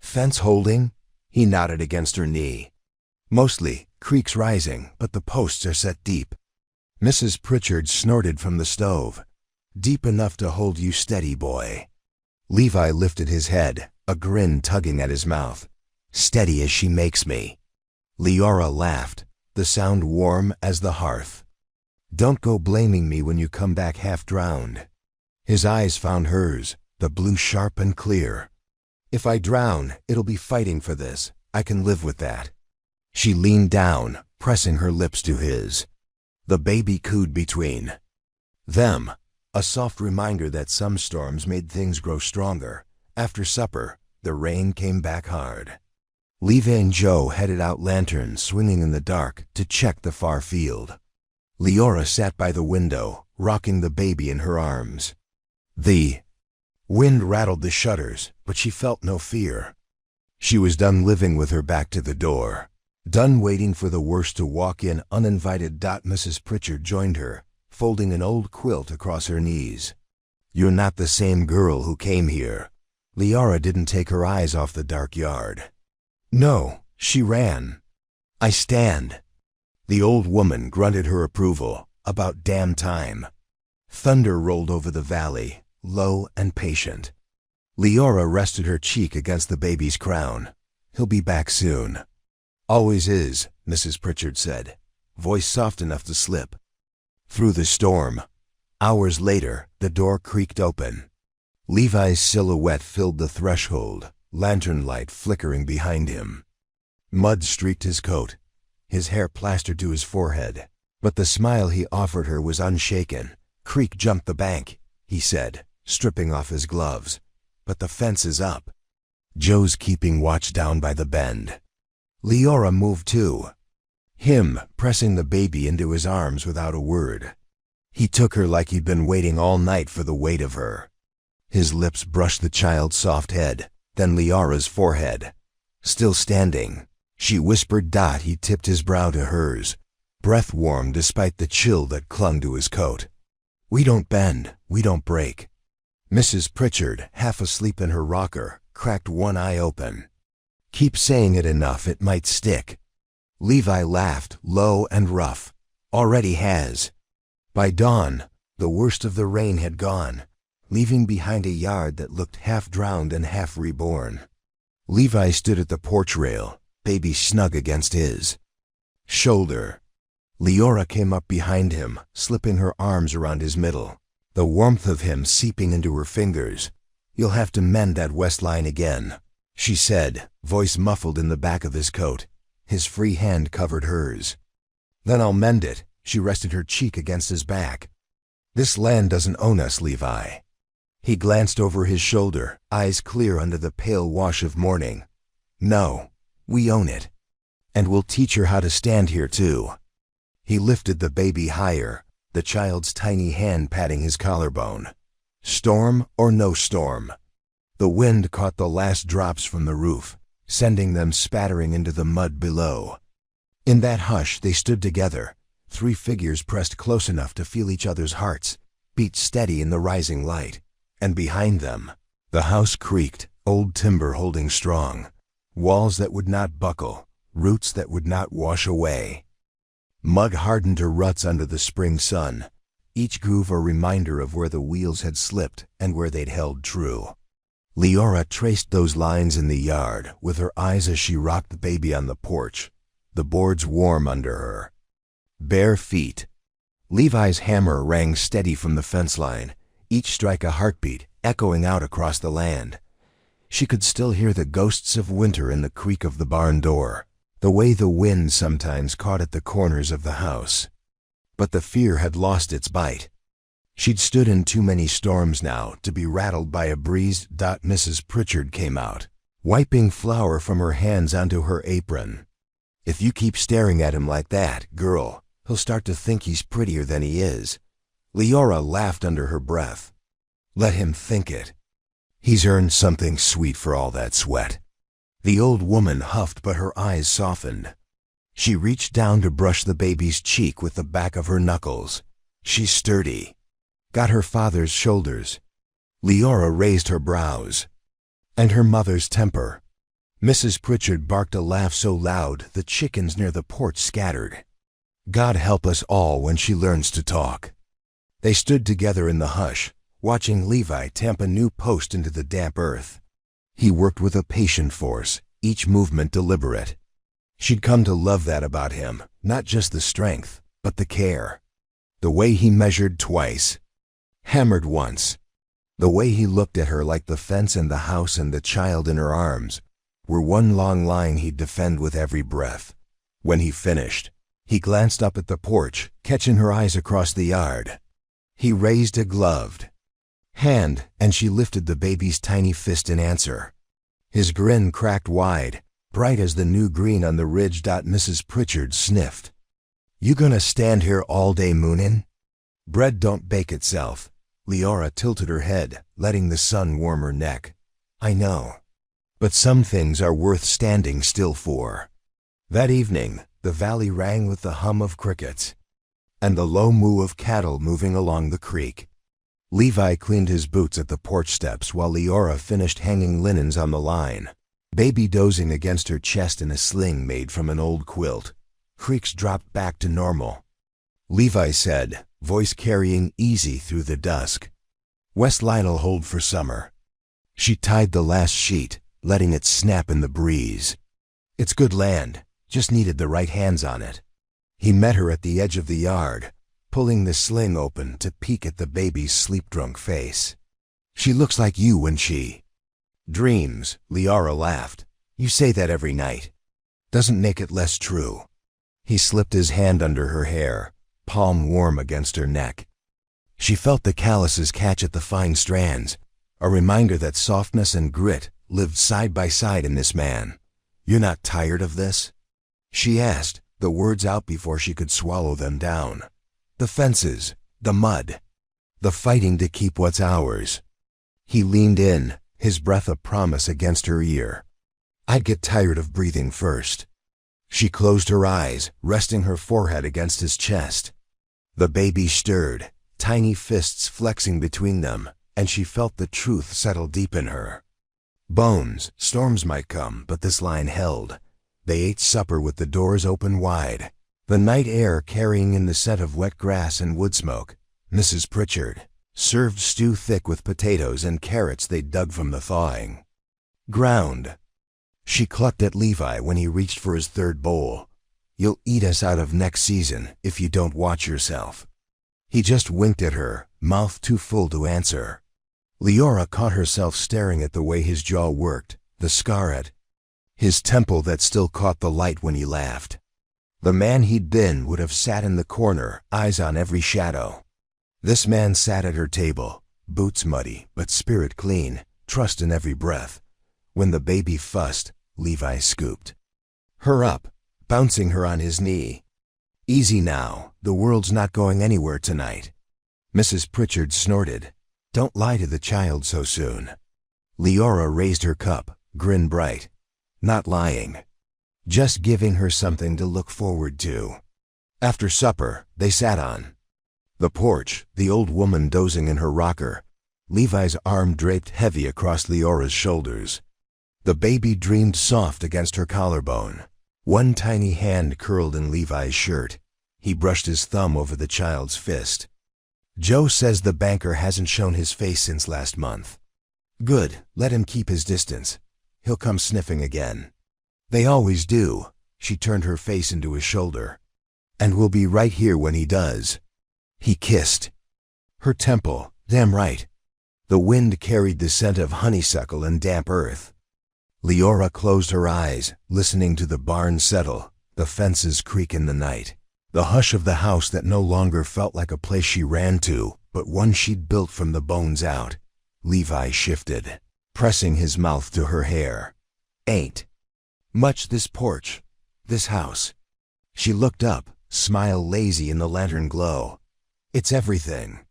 "Fence holding?" He nodded against her knee. "Mostly. Creek's rising, but the posts are set deep." Mrs. Pritchard snorted from the stove. "Deep enough to hold you steady, boy." Levi lifted his head, a grin tugging at his mouth. "Steady as she makes me." Leora laughed, the sound warm as the hearth. "Don't go blaming me when you come back half-drowned." His eyes found hers, the blue sharp and clear. "If I drown, it'll be fighting for this. I can live with that." She leaned down, pressing her lips to his. The baby cooed between them, A soft reminder that some storms made things grow stronger. After supper, the rain came back hard. Levi and Joe headed out, lanterns swinging in the dark, to check the far field. Leora sat by the window, rocking the baby in her arms. The wind rattled the shutters, but she felt no fear. She was done living with her back to the door, done waiting for the worst to walk in uninvited. Mrs. Pritchard joined her, folding an old quilt across her knees. "You're not the same girl who came here." Leora didn't take her eyes off the dark yard. "No," she ran. "I stand." The old woman grunted her approval. "About damn time." Thunder rolled over the valley, low and patient. Leora rested her cheek against the baby's crown. "He'll be back soon." "Always is," Mrs. Pritchard said, voice soft enough to slip through the storm. Hours later, the door creaked open. Levi's silhouette filled the threshold, lantern light flickering behind him. Mud streaked his coat, his hair plastered to his forehead, but the smile he offered her was unshaken. "Creek jumped the bank," he said, stripping off his gloves. "But the fence is up. Joe's keeping watch down by the bend." Leora moved too, him pressing the baby into his arms without a word. He took her like he'd been waiting all night for the weight of her. His lips brushed the child's soft head, then Leora's forehead. Still standing, she whispered. He tipped his brow to hers, breath warm despite the chill that clung to his coat. "We don't bend, we don't break." Mrs. Pritchard, half asleep in her rocker, cracked one eye open. "Keep saying it enough, it might stick." Levi laughed, low and rough. "Already has." By dawn, the worst of the rain had gone, leaving behind a yard that looked half drowned and half reborn. Levi stood at the porch rail, baby snug against his shoulder. Leora came up behind him, slipping her arms around his middle, the warmth of him seeping into her fingers. "You'll have to mend that west line again," she said, voice muffled in the back of his coat. His free hand covered hers. "Then I'll mend it." She rested her cheek against his back. "This land doesn't own us, Levi." He glanced over his shoulder, eyes clear under the pale wash of morning. "No, we own it. And we'll teach her how to stand here too." He lifted the baby higher, the child's tiny hand patting his collarbone. Storm or no storm, the wind caught the last drops from the roof, sending them spattering into the mud below. In that hush they stood together, three figures pressed close enough to feel each other's hearts beat steady in the rising light. And behind them, the house creaked, old timber holding strong, walls that would not buckle, roots that would not wash away. Mud hardened to ruts under the spring sun, each groove a reminder of where the wheels had slipped and where they'd held true. Leora traced those lines in the yard with her eyes as she rocked the baby on the porch, the boards warm under her. Bare feet. Levi's hammer rang steady from the fence line, each strike a heartbeat, echoing out across the land. She could still hear the ghosts of winter in the creak of the barn door, the way the wind sometimes caught at the corners of the house. But the fear had lost its bite. She'd stood in too many storms now to be rattled by a breeze. Mrs. Pritchard came out, wiping flour from her hands onto her apron. "If you keep staring at him like that, girl, he'll start to think he's prettier than he is." Leora laughed under her breath. "Let him think it. He's earned something sweet for all that sweat." The old woman huffed, but her eyes softened. She reached down to brush the baby's cheek with the back of her knuckles. "She's sturdy. Got her father's shoulders." Leora raised her brows. "And her mother's temper." Mrs. Pritchard barked a laugh so loud the chickens near the porch scattered. "God help us all when she learns to talk." They stood together in the hush, watching Levi tamp a new post into the damp earth. He worked with a patient force, each movement deliberate. She'd come to love that about him, not just the strength, but the care. The way he measured twice, hammered once. The way he looked at her like the fence and the house and the child in her arms were one long line he'd defend with every breath. When he finished, he glanced up at the porch, catching her eyes across the yard. He raised a gloved hand, and she lifted the baby's tiny fist in answer. His grin cracked wide, bright as the new green on the ridge. Mrs. Pritchard sniffed. "You gonna stand here all day moonin'? Bread don't bake itself." Leora tilted her head, letting the sun warm her neck. "I know. But some things are worth standing still for." That evening, the valley rang with the hum of crickets and the low moo of cattle moving along the creek. Levi cleaned his boots at the porch steps while Leora finished hanging linens on the line. Baby dozing against her chest in a sling made from an old quilt. Creaks dropped back to normal. Levi said, voice carrying easy through the dusk, "West Line'll hold for summer." She tied the last sheet, letting it snap in the breeze. "It's good land, just needed the right hands on it." He met her at the edge of the yard, pulling the sling open to peek at the baby's sleep-drunk face. "She looks like you when she dreams," Leora laughed. "You say that every night. Doesn't make it less true." He slipped his hand under her hair, palm warm against her neck. She felt the calluses catch at the fine strands, a reminder that softness and grit lived side by side in this man. "You're not tired of this?" she asked, the words out before she could swallow them down. "The fences, the mud, the fighting to keep what's ours." He leaned in, his breath a promise against her ear. "I'd get tired of breathing first." She closed her eyes, resting her forehead against his chest. The baby stirred, tiny fists flexing between them, and she felt the truth settle deep in her. Bones, storms might come, but this line held. They ate supper with the doors open wide, the night air carrying in the scent of wet grass and wood smoke. Mrs. Pritchard served stew thick with potatoes and carrots they'd dug from the thawing ground. She clucked at Levi when he reached for his third bowl. "You'll eat us out of next season if you don't watch yourself." He just winked at her, mouth too full to answer. Leora caught herself staring at the way his jaw worked, the scar at his temple that still caught the light when he laughed. The man he'd been would have sat in the corner, eyes on every shadow. This man sat at her table, boots muddy but spirit clean, trust in every breath. When the baby fussed, Levi scooped her up, bouncing her on his knee. "Easy now, the world's not going anywhere tonight." Mrs. Pritchard snorted. "Don't lie to the child so soon." Leora raised her cup, grin bright. "Not lying. Just giving her something to look forward to." After supper, they sat on the porch, the old woman dozing in her rocker, Levi's arm draped heavy across Leora's shoulders. The baby dreamed soft against her collarbone. One tiny hand curled in Levi's shirt. He brushed his thumb over the child's fist. "Joe says the banker hasn't shown his face since last month." "Good, let him keep his distance. He'll come sniffing again." "They always do." She turned her face into his shoulder. "And we'll be right here when he does." He kissed her temple. Damn right. The wind carried the scent of honeysuckle and damp earth. Leora closed her eyes, listening to the barn settle, the fences creak in the night, the hush of the house that no longer felt like a place she ran to, but one she'd built from the bones out. Levi shifted, pressing his mouth to her hair. "Ain't much this porch, this house." She looked up, smile lazy in the lantern glow. "It's everything."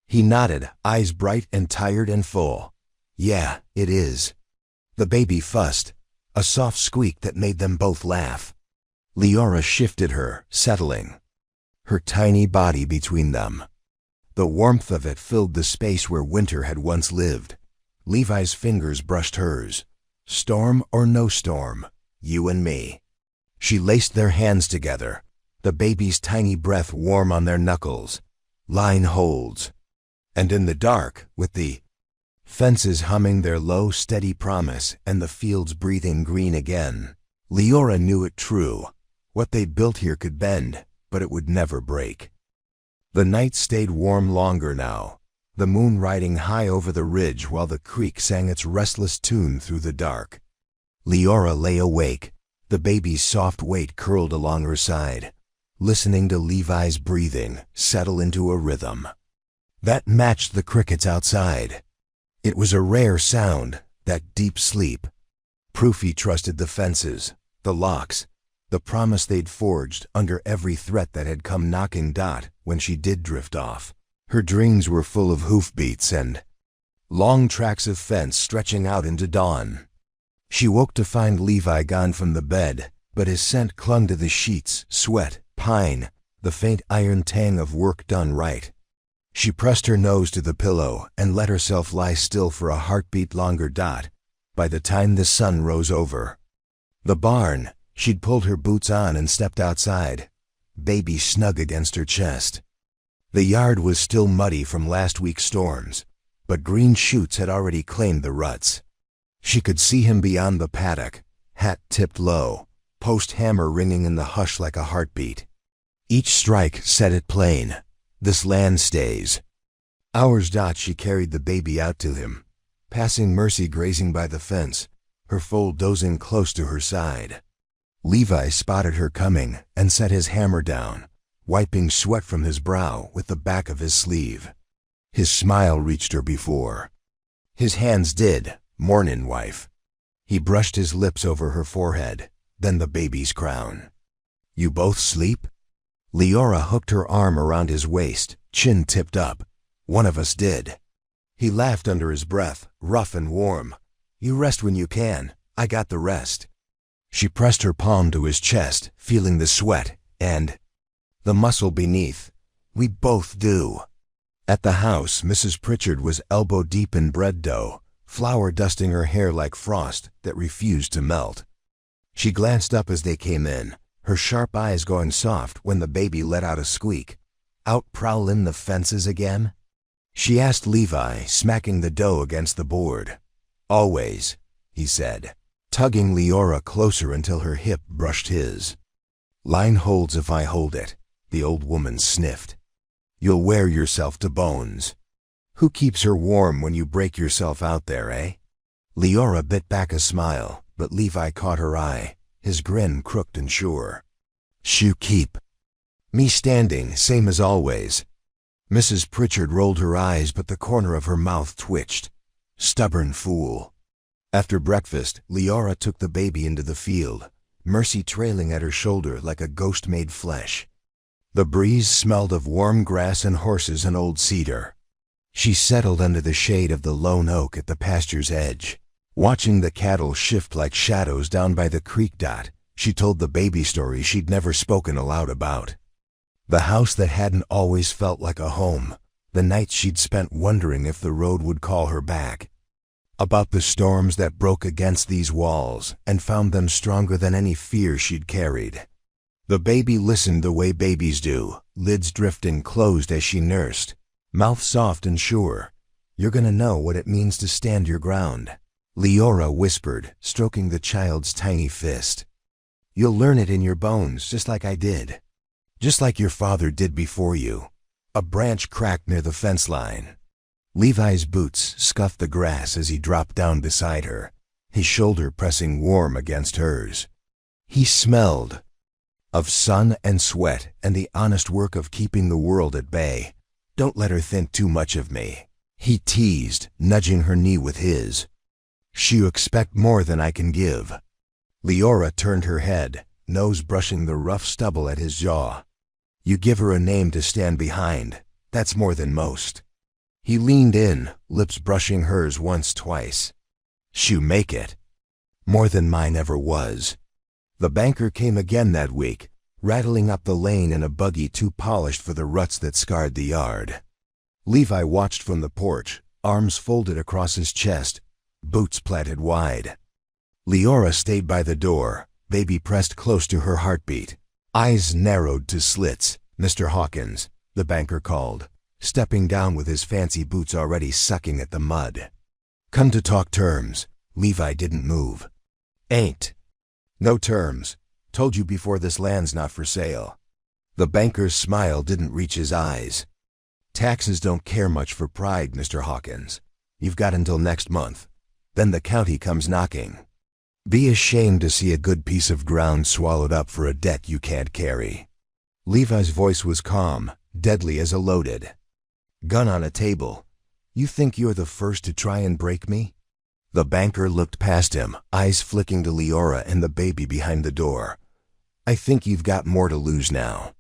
He nodded, eyes bright and tired and full. "Yeah, it is." The baby fussed, a soft squeak that made them both laugh. Leora shifted her, settling her tiny body between them. The warmth of it filled the space where winter had once lived. Levi's fingers brushed hers. "Storm or no storm, you and me." She laced their hands together, the baby's tiny breath warm on their knuckles. Line holds. And in the dark, with the fences humming their low, steady promise and the fields breathing green again, Leora knew it true. What they'd built here could bend, but it would never break. The night stayed warm longer now, the moon riding high over the ridge while the creek sang its restless tune through the dark. Leora lay awake, the baby's soft weight curled along her side, listening to Levi's breathing settle into a rhythm. That matched the crickets outside. It was a rare sound, that deep sleep. Proof he trusted the fences, the locks, the promise they'd forged under every threat that had come knocking. When she did drift off, her dreams were full of hoofbeats and long tracks of fence stretching out into dawn. She woke to find Levi gone from the bed, but his scent clung to the sheets, sweat, pine, the faint iron tang of work done right. She pressed her nose to the pillow and let herself lie still for a heartbeat longer. By the time the sun rose over the barn, she'd pulled her boots on and stepped outside, baby snug against her chest. The yard was still muddy from last week's storms, but green shoots had already claimed the ruts. She could see him beyond the paddock, hat tipped low, post hammer ringing in the hush like a heartbeat. Each strike set it plain. This land stays. Hours. She carried the baby out to him, passing Mercy grazing by the fence, her foal dozing close to her side. Levi spotted her coming and set his hammer down, wiping sweat from his brow with the back of his sleeve. His smile reached her before his hands did. "Mornin', wife." He brushed his lips over her forehead, then the baby's crown. "You both sleep?" Leora hooked her arm around his waist, chin tipped up. "One of us did." He laughed under his breath, rough and warm. "You rest when you can. I got the rest." She pressed her palm to his chest, feeling the sweat and the muscle beneath. "We both do." At the house, Mrs. Pritchard was elbow-deep in bread dough, flour dusting her hair like frost that refused to melt. She glanced up as they came in, her sharp eyes going soft when the baby let out a squeak. "Out prowlin' the fences again?" she asked Levi, smacking the dough against the board. "Always," he said, tugging Leora closer until her hip brushed his. "Line holds if I hold it," the old woman sniffed. "You'll wear yourself to bones. Who keeps her warm when you break yourself out there, eh?" Leora bit back a smile, but Levi caught her eye, his grin crooked and sure. "Shoe keep me standing, same as always." Mrs. Pritchard rolled her eyes, but the corner of her mouth twitched. Stubborn fool. After breakfast, Leora took the baby into the field, Mercy trailing at her shoulder like a ghost made flesh. The breeze smelled of warm grass and horses and old cedar. She settled under the shade of the lone oak at the pasture's edge, watching the cattle shift like shadows down by the creek. She told the baby story she'd never spoken aloud about. The house that hadn't always felt like a home, the nights she'd spent wondering if the road would call her back. About the storms that broke against these walls and found them stronger than any fear she'd carried. The baby listened the way babies do, lids drifting closed as she nursed, mouth soft and sure. "You're gonna know what it means to stand your ground," Leora whispered, stroking the child's tiny fist. "You'll learn it in your bones, just like I did. Just like your father did before you." A branch cracked near the fence line. Levi's boots scuffed the grass as he dropped down beside her, his shoulder pressing warm against hers. He smelled of sun and sweat and the honest work of keeping the world at bay. "Don't let her think too much of me," he teased, nudging her knee with his. "You expect more than I can give." Leora turned her head, nose brushing the rough stubble at his jaw. "You give her a name to stand behind. That's more than most." He leaned in, lips brushing hers once, twice. "You make it. More than mine ever was." The banker came again that week, rattling up the lane in a buggy too polished for the ruts that scarred the yard. Levi watched from the porch, arms folded across his chest, boots plaited wide. Leora stayed by the door, baby pressed close to her heartbeat. Eyes narrowed to slits. "Mr. Hawkins," the banker called, stepping down with his fancy boots already sucking at the mud. "Come to talk terms." Levi didn't move. "Ain't no terms. Told you before, this land's not for sale." The banker's smile didn't reach his eyes. "Taxes don't care much for pride, Mr. Hawkins. You've got until next month. Then the county comes knocking. Be ashamed to see a good piece of ground swallowed up for a debt you can't carry." Levi's voice was calm, deadly as a loaded. gun on a table. You think you're the first to try and break me? The banker looked past him, eyes flicking to Leora and the baby behind the door. I think you've got more to lose now.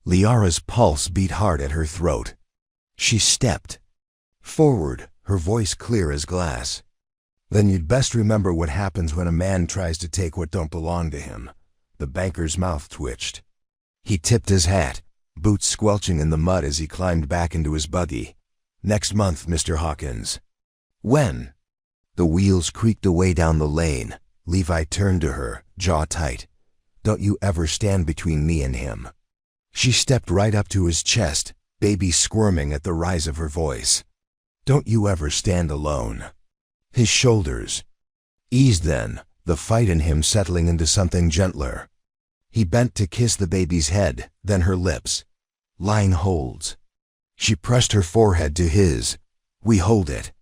Leora's pulse beat hard at her throat. She stepped forward, her voice clear as glass. Then you'd best remember what happens when a man tries to take what don't belong to him. The banker's mouth twitched. He tipped his hat, boots squelching in the mud as he climbed back into his buggy. Next month, Mr. Hawkins. When? The wheels creaked away down the lane. Levi turned to her, jaw tight. Don't you ever stand between me and him. She stepped right up to his chest, baby squirming at the rise of her voice. Don't you ever stand alone. His shoulders eased then, the fight in him settling into something gentler. He bent to kiss the baby's head, then her lips. Line holds. She pressed her forehead to his. We hold it.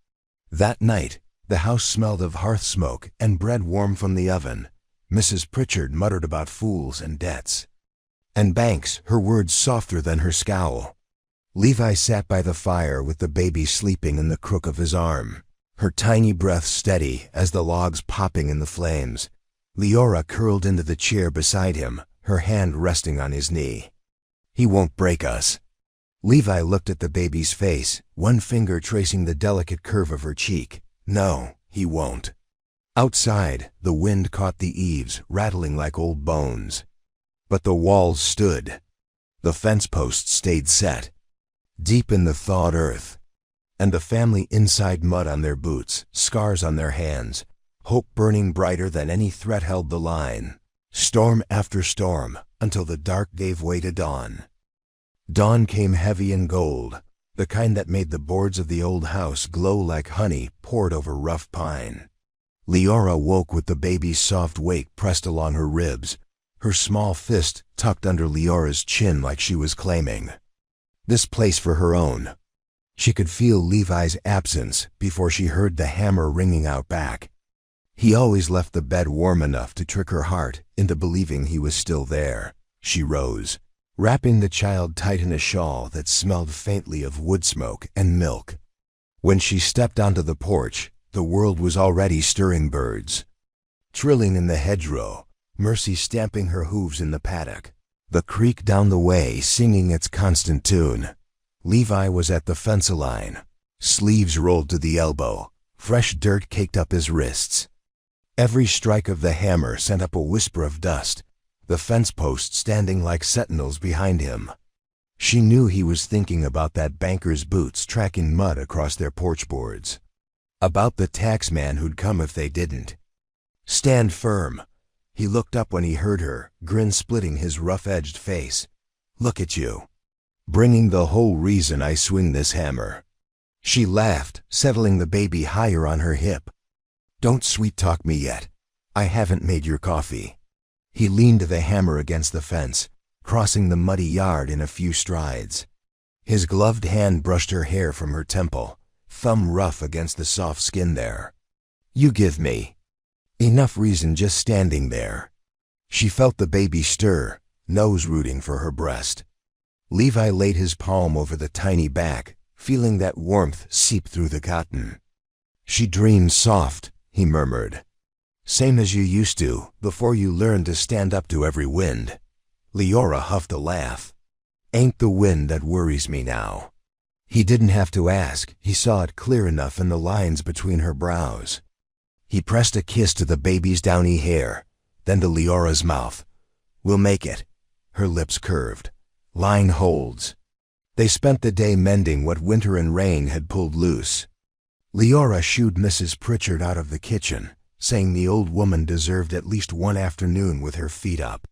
That night, the house smelled of hearth smoke and bread warm from the oven. Mrs. Pritchard muttered about fools and debts. And Banks, her words softer than her scowl. Levi sat by the fire with the baby sleeping in the crook of his arm, her tiny breath steady as the logs popping in the flames. Leora curled into the chair beside him, her hand resting on his knee. He won't break us. Levi looked at the baby's face, one finger tracing the delicate curve of her cheek. No, he won't. Outside, the wind caught the eaves, rattling like old bones. But the walls stood. The fence posts stayed set, deep in the thawed earth. And the family inside mud on their boots, scars on their hands, hope burning brighter than any threat held the line. Storm after storm, until the dark gave way to dawn. Dawn came heavy and gold, the kind that made the boards of the old house glow like honey poured over rough pine. Leora woke with the baby's soft wake pressed along her ribs, her small fist tucked under Leora's chin like she was claiming this place for her own. She could feel Levi's absence before she heard the hammer ringing out back. He always left the bed warm enough to trick her heart into believing he was still there. She rose, wrapping the child tight in a shawl that smelled faintly of wood smoke and milk. When she stepped onto the porch, the world was already stirring birds, trilling in the hedgerow, Mercy stamping her hooves in the paddock, the creek down the way singing its constant tune. Levi was at the fence line, sleeves rolled to the elbow, fresh dirt caked up his wrists. Every strike of the hammer sent up a whisper of dust, the fence posts standing like sentinels behind him. She knew he was thinking about that banker's boots tracking mud across their porch boards, about the tax man who'd come if they didn't. Stand firm. He looked up when he heard her, grin splitting his rough-edged face. Look at you, bringing the whole reason I swing this hammer. She laughed, settling the baby higher on her hip. Don't sweet-talk me yet. I haven't made your coffee. He leaned the hammer against the fence, crossing the muddy yard in a few strides. His gloved hand brushed her hair from her temple, thumb rough against the soft skin there. You give me enough reason just standing there. She felt the baby stir, nose rooting for her breast. Levi laid his palm over the tiny back, feeling that warmth seep through the cotton. She dreamed soft, he murmured. Same as you used to, before you learned to stand up to every wind. Leora huffed a laugh. Ain't the wind that worries me now. He didn't have to ask, he saw it clear enough in the lines between her brows. He pressed a kiss to the baby's downy hair, then to Leora's mouth. We'll make it. Her lips curved. Line holds. They spent the day mending what winter and rain had pulled loose. Leora shooed Mrs. Pritchard out of the kitchen, saying the old woman deserved at least one afternoon with her feet up.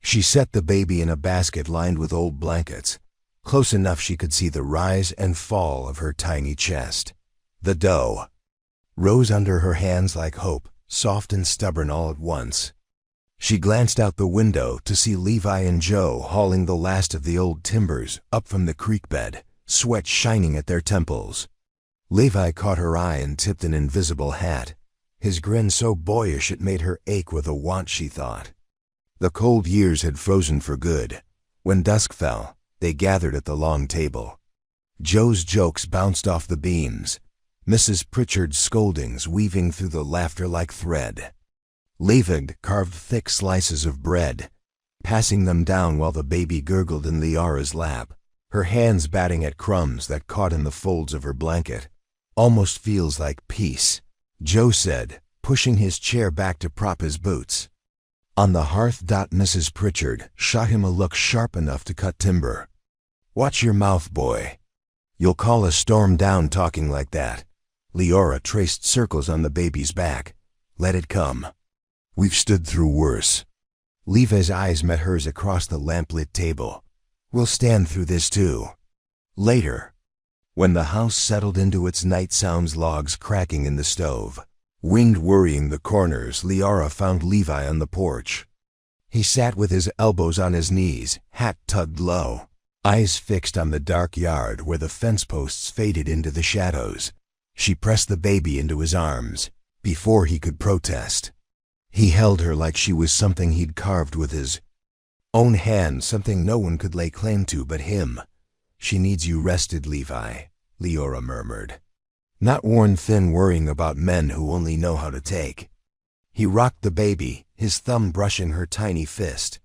She set the baby in a basket lined with old blankets, close enough she could see the rise and fall of her tiny chest. The dough rose under her hands like hope, soft and stubborn all at once. She glanced out the window to see Levi and Joe hauling the last of the old timbers up from the creek bed, sweat shining at their temples. Levi caught her eye and tipped an invisible hat, his grin so boyish it made her ache with a want, she thought. The cold years had frozen for good. When dusk fell, they gathered at the long table. Joe's jokes bounced off the beams, Mrs. Pritchard's scoldings weaving through the laughter like thread. Levi carved thick slices of bread, passing them down while the baby gurgled in Liara's lap, her hands batting at crumbs that caught in the folds of her blanket. Almost feels like peace, Joe said, pushing his chair back to prop his boots. On the hearth. Mrs. Pritchard shot him a look sharp enough to cut timber. Watch your mouth, boy. You'll call a storm down talking like that. Liara traced circles on the baby's back. Let it come. We've stood through worse. Leva's eyes met hers across the lamplit table. We'll stand through this too. Later, when the house settled into its night sounds, logs cracking in the stove, wind worrying the corners, Liara found Levi on the porch. He sat with his elbows on his knees, hat tugged low, eyes fixed on the dark yard where the fence posts faded into the shadows. She pressed the baby into his arms before he could protest. He held her like she was something he'd carved with his own hand, something no one could lay claim to but him. She needs you rested, Levi, Liara murmured. Not worn thin, worrying about men who only know how to take. He rocked the baby, his thumb brushing her tiny fist.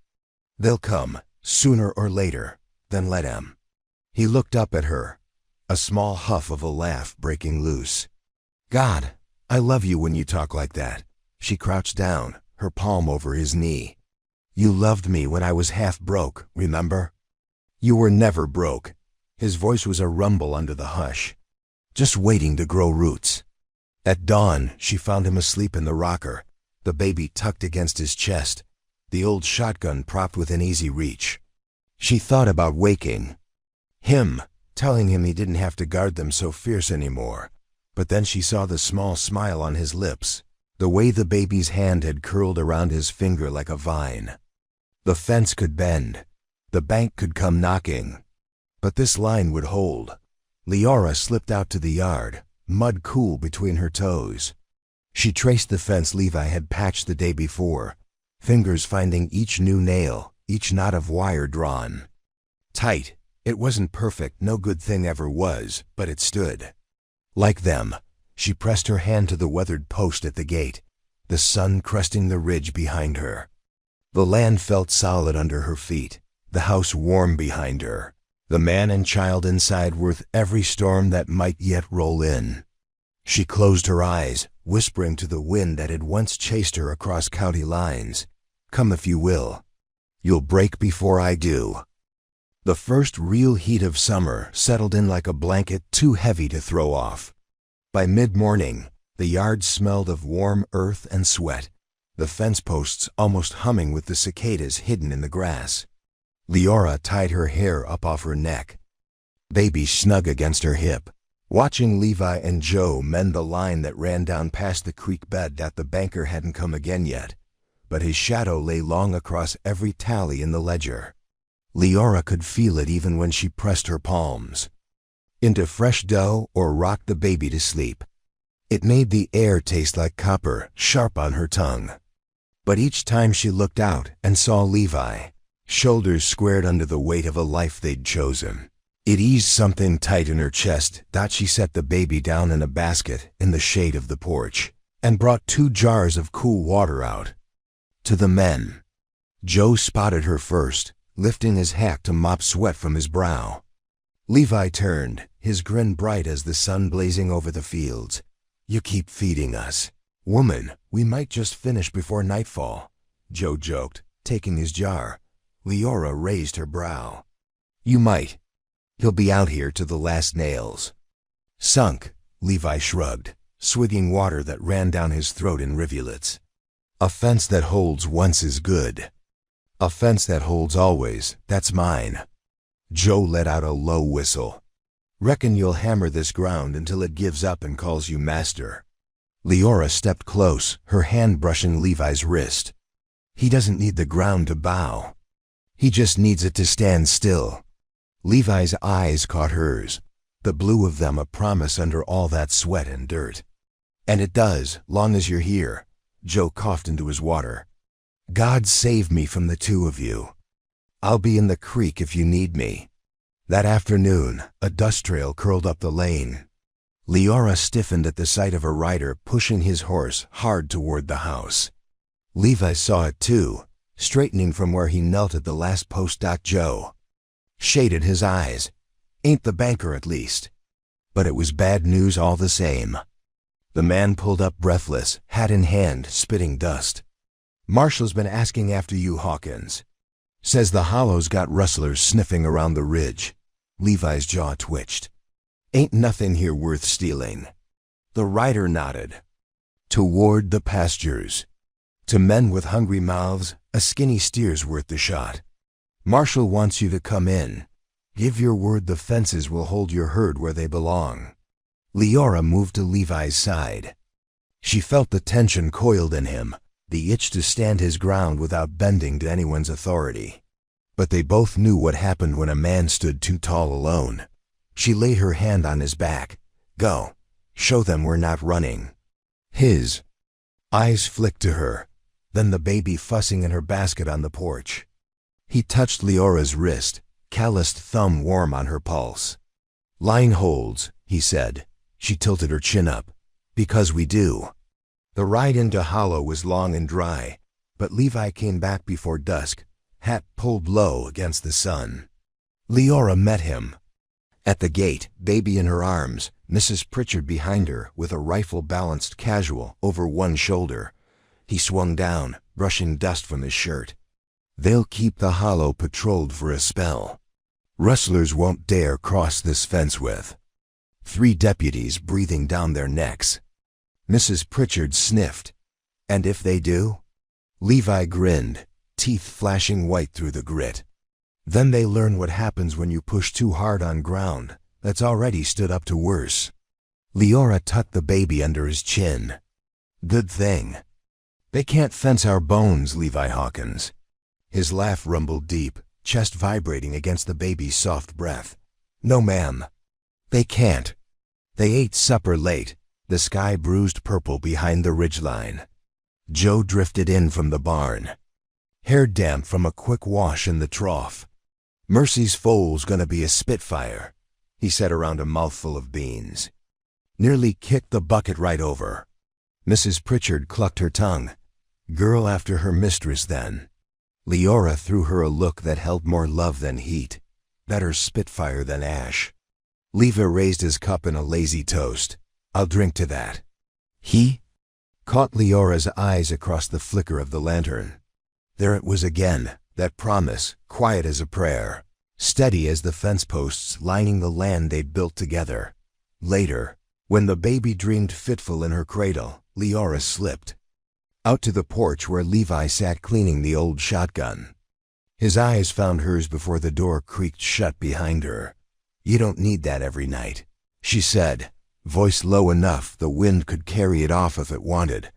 They'll come, sooner or later, then let 'em. He looked up at her, a small huff of a laugh breaking loose. God, I love you when you talk like that. She crouched down, her palm over his knee. You loved me when I was half broke, remember? You were never broke. His voice was a rumble under the hush, just waiting to grow roots. At dawn, she found him asleep in the rocker, the baby tucked against his chest, the old shotgun propped within easy reach. She thought about waking him, telling him he didn't have to guard them so fierce anymore. But then she saw the small smile on his lips, the way the baby's hand had curled around his finger like a vine. The fence could bend, the bank could come knocking, but this line would hold. Liara slipped out to the yard, mud cool between her toes. She traced the fence Levi had patched the day before, fingers finding each new nail, each knot of wire drawn tight. It wasn't perfect, no good thing ever was, but it stood. Like them, she pressed her hand to the weathered post at the gate, the sun cresting the ridge behind her. The land felt solid under her feet, the house warm behind her, the man and child inside worth every storm that might yet roll in. She closed her eyes, whispering to the wind that had once chased her across county lines, "Come if you will. You'll break before I do." The first real heat of summer settled in like a blanket too heavy to throw off. By mid-morning, the yard smelled of warm earth and sweat, the fence posts almost humming with the cicadas hidden in the grass. Liara tied her hair up off her neck, baby snug against her hip, watching Levi and Joe mend the line that ran down past the creek bed. That the banker hadn't come again yet, but his shadow lay long across every tally in the ledger. Liara could feel it even when she pressed her palms into fresh dough or rocked the baby to sleep. It made the air taste like copper, sharp on her tongue. But each time she looked out and saw Levi, shoulders squared under the weight of a life they'd chosen, it eased something tight in her chest. She set the baby down in a basket in the shade of the porch and brought 2 jars of cool water out. To the men. Joe spotted her first, lifting his hat to mop sweat from his brow. Levi turned, his grin bright as the sun blazing over the fields. You keep feeding us. Woman, we might just finish before nightfall, Joe joked, taking his jar. Liara raised her brow. You might. He'll be out here to the last nails. Sunk, Levi shrugged, swigging water that ran down his throat in rivulets. A fence that holds once is good. A fence that holds always, that's mine. Joe let out a low whistle. Reckon you'll hammer this ground until it gives up and calls you master. Liara stepped close, her hand brushing Levi's wrist. He doesn't need the ground to bow. He just needs it to stand still. Levi's eyes caught hers, the blue of them a promise under all that sweat and dirt. And it does, long as you're here. Joe coughed into his water. God save me from the 2 of you. I'll be in the creek if you need me. That afternoon, a dust trail curled up the lane. Leora stiffened at the sight of a rider pushing his horse hard toward the house. Levi saw it too, straightening from where he knelt at the last post. Joe shaded his eyes. Ain't the banker at least? But it was bad news all the same. The man pulled up breathless, hat in hand, spitting dust. Marshall's been asking after you, Hawkins. Says the hollow's got rustlers sniffing around the ridge. Levi's jaw twitched. Ain't nothing here worth stealing. The rider nodded. Toward the pastures. To men with hungry mouths, a skinny steer's worth the shot. Marshall wants you to come in. Give your word the fences will hold your herd where they belong. Leora moved to Levi's side. She felt the tension coiled in him, the itch to stand his ground without bending to anyone's authority. But they both knew what happened when a man stood too tall alone. She laid her hand on his back. Go. Show them we're not running. His eyes flicked to her, then the baby fussing in her basket on the porch. He touched Leora's wrist, calloused thumb warm on her pulse. Line holds, he said. She tilted her chin up. Because we do. The ride into Hollow was long and dry, but Levi came back before dusk, hat pulled low against the sun. Leora met him. At the gate, baby in her arms, Mrs. Pritchard behind her with a rifle balanced casual over one shoulder. He swung down, brushing dust from his shirt. They'll keep the Hollow patrolled for a spell. Rustlers won't dare cross this fence with 3 deputies breathing down their necks. Mrs. Pritchard sniffed. And if they do? Levi grinned, teeth flashing white through the grit. Then they learn what happens when you push too hard on ground that's already stood up to worse. Leora tucked the baby under his chin. Good thing. They can't fence our bones, Levi Hawkins. His laugh rumbled deep, chest vibrating against the baby's soft breath. No, ma'am. They can't. They ate supper late, the sky bruised purple behind the ridgeline. Joe drifted in from the barn, hair damp from a quick wash in the trough. Mercy's foal's gonna be a spitfire, he said around a mouthful of beans. Nearly kicked the bucket right over. Mrs. Pritchard clucked her tongue. Girl after her mistress then. Leora threw her a look that held more love than heat, better spitfire than ash. Levi raised his cup in a lazy toast. I'll drink to that. He caught Leora's eyes across the flicker of the lantern. There it was again, that promise, quiet as a prayer, steady as the fence posts lining the land they'd built together. Later, when the baby dreamed fitful in her cradle, Leora slipped out to the porch where Levi sat cleaning the old shotgun. His eyes found hers before the door creaked shut behind her. You don't need that every night, she said, voice low enough the wind could carry it off if it wanted.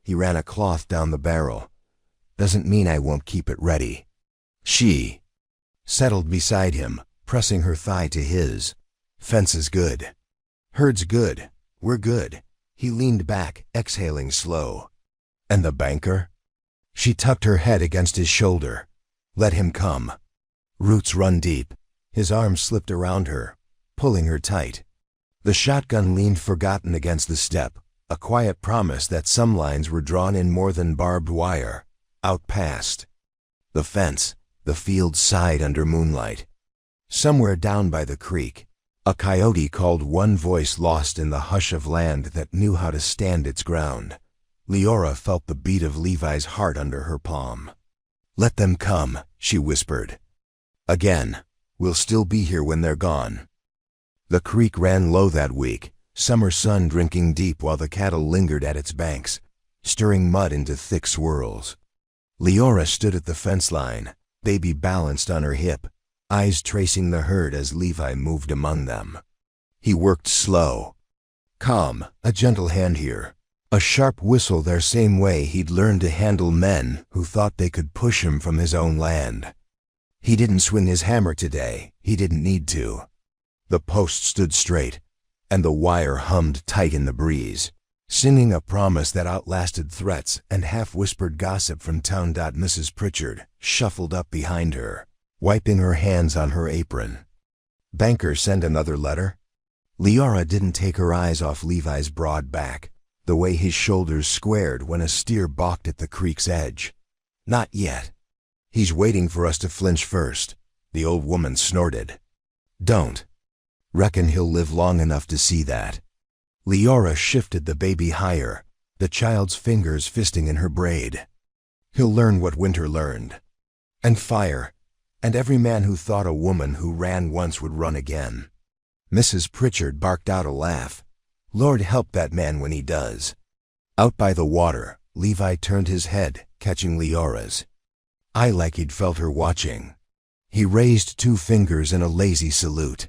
He ran a cloth down the barrel. Doesn't mean I won't keep it ready. She settled beside him, pressing her thigh to his. Fence is good. Herd's good. We're good. He leaned back, exhaling slow. And the banker? She tucked her head against his shoulder. Let him come. Roots run deep. His arm slipped around her, pulling her tight. The shotgun leaned forgotten against the step, a quiet promise that some lines were drawn in more than barbed wire. Out past the fence, the field sighed under moonlight. Somewhere down by the creek, a coyote called, one voice lost in the hush of land that knew how to stand its ground. Leora felt the beat of Levi's heart under her palm. Let them come, she whispered. Again, we'll still be here when they're gone. The creek ran low that week, summer sun drinking deep while the cattle lingered at its banks, stirring mud into thick swirls. Leora stood at the fence line, baby balanced on her hip, eyes tracing the herd as Levi moved among them. He worked slow. Calm, a gentle hand here, a sharp whistle their same way he'd learned to handle men who thought they could push him from his own land. He didn't swing his hammer today, he didn't need to. The post stood straight, and the wire hummed tight in the breeze, singing a promise that outlasted threats and half-whispered gossip from town. Mrs. Pritchard shuffled up behind her, wiping her hands on her apron. Banker send another letter? Leora didn't take her eyes off Levi's broad back, the way his shoulders squared when a steer balked at the creek's edge. Not yet. He's waiting for us to flinch first, the old woman snorted. Don't. Reckon he'll live long enough to see that. Leora shifted the baby higher, the child's fingers fisting in her braid. He'll learn what Winter learned. And fire, and every man who thought a woman who ran once would run again. Mrs. Pritchard barked out a laugh. Lord help that man when he does. Out by the water, Levi turned his head, catching Leora's. Eye like he'd felt her watching. He raised 2 fingers in a lazy salute.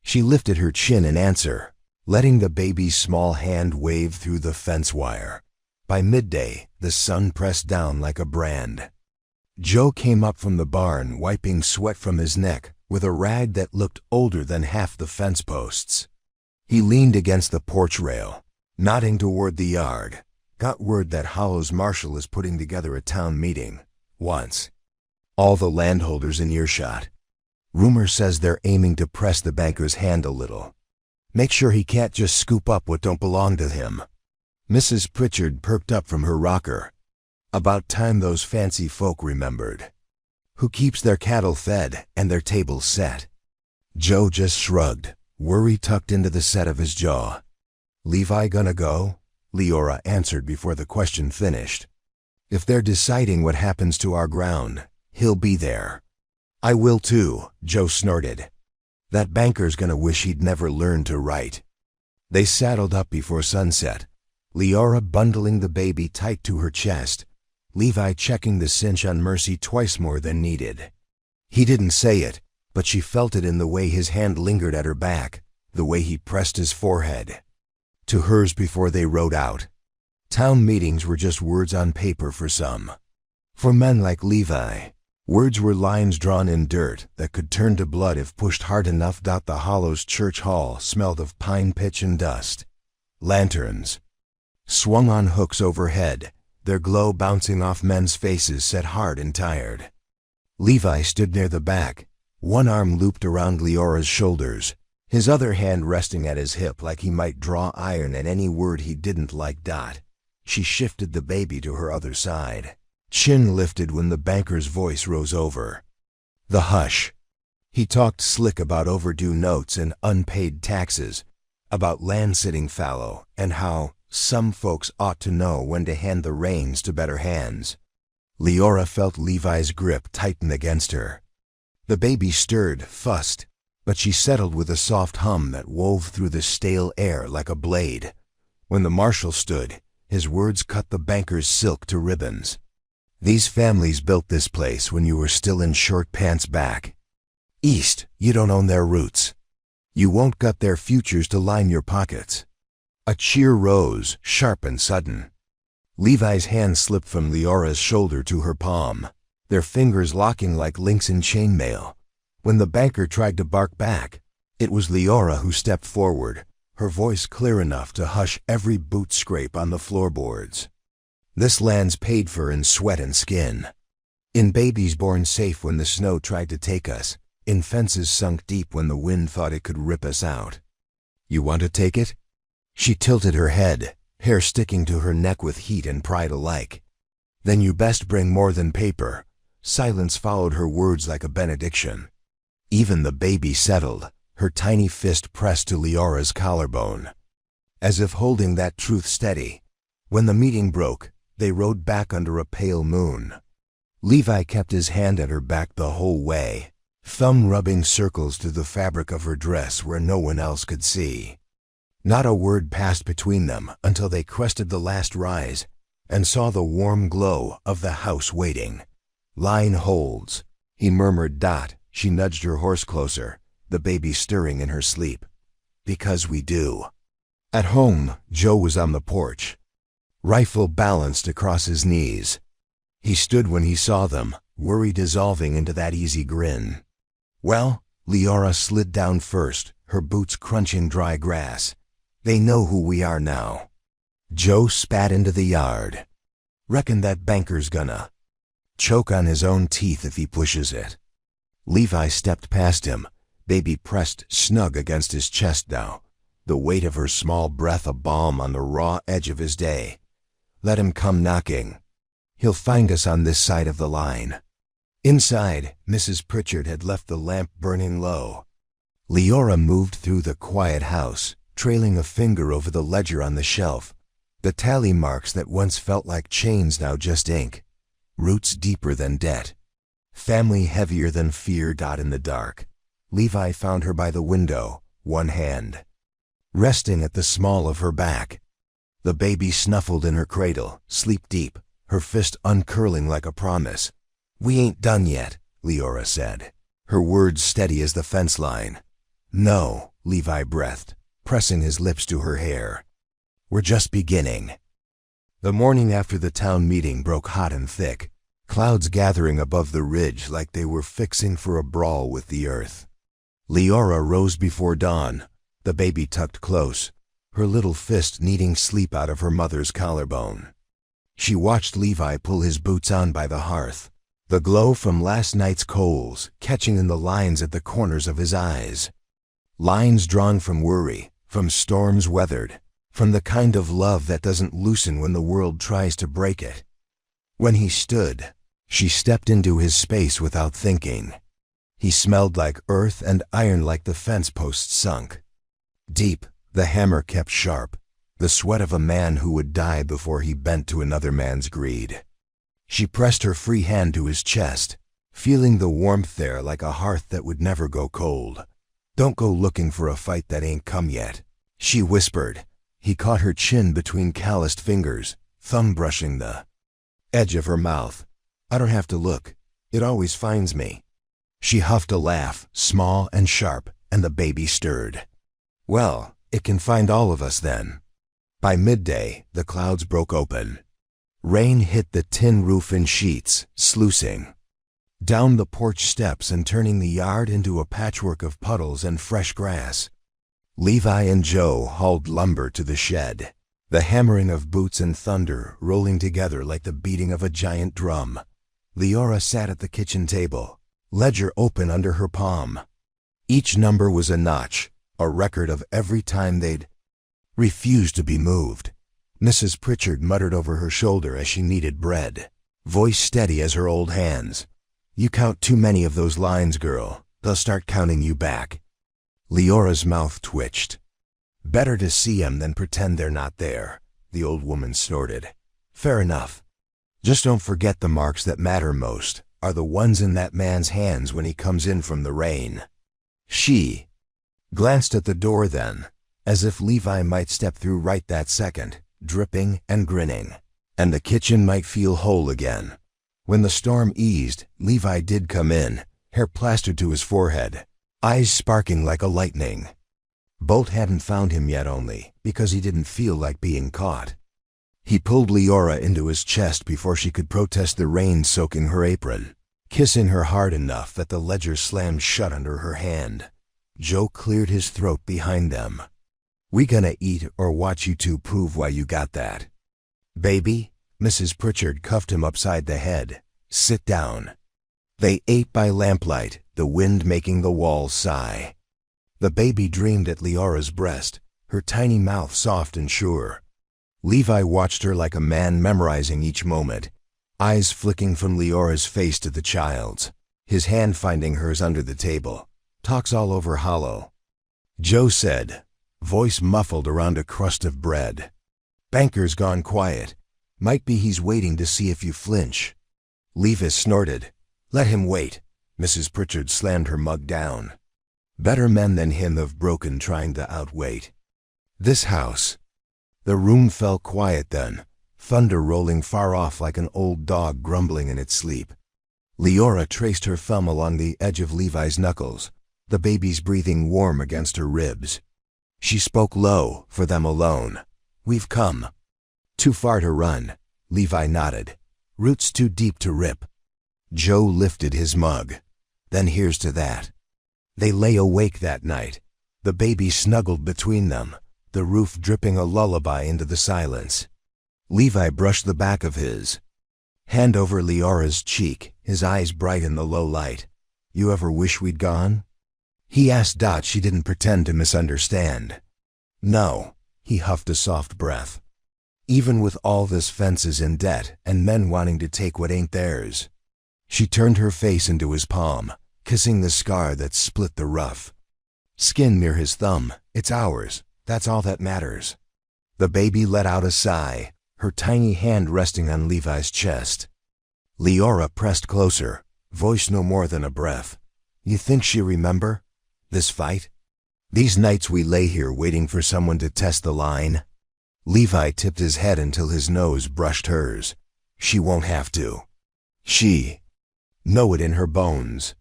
She lifted her chin in answer, letting the baby's small hand wave through the fence wire. By midday, the sun pressed down like a brand. Joe came up from the barn, wiping sweat from his neck with a rag that looked older than half the fence posts. He leaned against the porch rail, nodding toward the yard. Got word that Hollow's marshal is putting together a town meeting. Once. All the landholders in earshot. Rumor says they're aiming to press the banker's hand a little. Make sure he can't just scoop up what don't belong to him. Mrs. Pritchard perked up from her rocker. About time those fancy folk remembered. Who keeps their cattle fed and their tables set? Joe just shrugged, worry tucked into the set of his jaw. Levi gonna go? Leora answered before the question finished. If they're deciding what happens to our ground, he'll be there. I will too, Joe snorted. That banker's gonna wish he'd never learned to write. They saddled up before sunset, Leora bundling the baby tight to her chest, Levi checking the cinch on Mercy twice more than needed. He didn't say it, but she felt it in the way his hand lingered at her back, the way he pressed his forehead to hers before they rode out. Town meetings were just words on paper for some. For men like Levi, words were lines drawn in dirt that could turn to blood if pushed hard enough. The Hollow's church hall smelled of pine pitch and dust. Lanterns swung on hooks overhead, their glow bouncing off men's faces set hard and tired. Levi stood near the back, one arm looped around Leora's shoulders, his other hand resting at his hip like he might draw iron at any word he didn't like. She shifted the baby to her other side. Chin lifted when the banker's voice rose over. The hush. He talked slick about overdue notes and unpaid taxes, about land sitting fallow, and how some folks ought to know when to hand the reins to better hands. Leora felt Levi's grip tighten against her. The baby stirred, fussed, but she settled with a soft hum that wove through the stale air like a blade. When the marshal stood, his words cut the banker's silk to ribbons. These families built this place when you were still in short pants back. East, you don't own their roots. You won't gut their futures to line your pockets. A cheer rose, sharp and sudden. Levi's hand slipped from Leora's shoulder to her palm, their fingers locking like links in chainmail. When the banker tried to bark back, it was Leora who stepped forward, her voice clear enough to hush every boot scrape on the floorboards. This land's paid for in sweat and skin. In babies born safe when the snow tried to take us, in fences sunk deep when the wind thought it could rip us out. You want to take it? She tilted her head, hair sticking to her neck with heat and pride alike. Then you best bring more than paper. Silence followed her words like a benediction. Even the baby settled, her tiny fist pressed to Leora's collarbone, as if holding that truth steady. When the meeting broke, they rode back under a pale moon. Levi kept his hand at her back the whole way, thumb rubbing circles through the fabric of her dress where no one else could see. Not a word passed between them until they crested the last rise and saw the warm glow of the house waiting. Line holds, he murmured. She nudged her horse closer, the baby stirring in her sleep. Because we do. At home, Joe was on the porch, rifle balanced across his knees. He stood when he saw them, worry dissolving into that easy grin. Well, Leora slid down first, her boots crunching dry grass. They know who we are now. Joe spat into the yard. Reckon that banker's gonna choke on his own teeth if he pushes it. Levi stepped past him, Baby pressed snug against his chest now, the weight of her small breath a balm on the raw edge of his day. Let him come knocking. He'll find us on this side of the line. Inside, Mrs. Pritchard had left the lamp burning low. Leora moved through the quiet house, trailing a finger over the ledger on the shelf. The tally marks that once felt like chains now just ink. Roots deeper than debt. Family heavier than fear. In the dark, Levi found her by the window, one hand resting at the small of her back. The baby snuffled in her cradle, sleep deep, her fist uncurling like a promise. "We ain't done yet," Leora said, her words steady as the fence line. "No," Levi breathed, pressing his lips to her hair. "We're just beginning." The morning after the town meeting broke hot and thick, clouds gathering above the ridge like they were fixing for a brawl with the earth. Leora rose before dawn, the baby tucked close, her little fist kneading sleep out of her mother's collarbone. She watched Levi pull his boots on by the hearth, the glow from last night's coals catching in the lines at the corners of his eyes. Lines drawn from worry, from storms weathered, from the kind of love that doesn't loosen when the world tries to break it. When he stood, she stepped into his space without thinking. He smelled like earth and iron, like the fence posts sunk. Deep, the hammer kept sharp, the sweat of a man who would die before he bent to another man's greed. She pressed her free hand to his chest, feeling the warmth there like a hearth that would never go cold. "Don't go looking for a fight that ain't come yet," she whispered. He caught her chin between calloused fingers, thumb brushing the edge of her mouth. "I don't have to look. It always finds me." She huffed a laugh, small and sharp, and the baby stirred. "Well, it can find all of us then." By midday, the clouds broke open. Rain hit the tin roof in sheets, sluicing down the porch steps and turning the yard into a patchwork of puddles and fresh grass. Levi and Joe hauled lumber to the shed, the hammering of boots and thunder rolling together like the beating of a giant drum. Leora sat at the kitchen table, ledger open under her palm. Each number was a notch, a record of every time they'd refused to be moved. Mrs. Pritchard muttered over her shoulder as she kneaded bread, voice steady as her old hands. "You count too many of those lines, girl. They'll start counting you back." Leora's mouth twitched. "Better to see 'em than pretend they're not there," the old woman snorted. "Fair enough. Just don't forget the marks that matter most are the ones in that man's hands when he comes in from the rain." She glanced at the door then, as if Levi might step through right that second, dripping and grinning, and the kitchen might feel whole again. When the storm eased, Levi did come in, hair plastered to his forehead, eyes sparking like a lightning. Bolt hadn't found him yet, only because he didn't feel like being caught. He pulled Leora into his chest before she could protest the rain soaking her apron, kissing her hard enough that the ledger slammed shut under her hand. Joe cleared his throat behind them. "We gonna eat or watch you two prove why you got that?" "Baby," Mrs. Pritchard cuffed him upside the head. "Sit down." They ate by lamplight, the wind making the walls sigh. The baby dreamed at Leora's breast, her tiny mouth soft and sure. Levi watched her like a man memorizing each moment, eyes flicking from Leora's face to the child's, his hand finding hers under the table. "Talks all over hollow," Joe said, voice muffled around a crust of bread. "Banker's gone quiet. Might be he's waiting to see if you flinch." Levi snorted. "Let him wait." Mrs. Pritchard slammed her mug down. "Better men than him have broken trying to outwait this house." The room fell quiet then, thunder rolling far off like an old dog grumbling in its sleep. Leora traced her thumb along the edge of Levi's knuckles, the baby's breathing warm against her ribs. She spoke low, for them alone. "We've come too far to run." Levi nodded. "Roots too deep to rip." Joe lifted his mug. "Then here's to that." They lay awake that night, the baby snuggled between them, the roof dripping a lullaby into the silence. Levi brushed the back of his hand over Leora's cheek, his eyes bright in the low light. "You ever wish we'd gone?" He asked. She didn't pretend to misunderstand. No, he huffed a soft breath. Even with all this fences in debt and men wanting to take what ain't theirs. She turned her face into his palm, kissing the scar that split the rough skin near his thumb. It's ours, that's all that matters. The baby let out a sigh, her tiny hand resting on Levi's chest. Leora pressed closer, voice no more than a breath. You think she remember? This fight? These nights we lay here waiting for someone to test the line? Levi tipped his head until his nose brushed hers. She won't have to. She know it in her bones.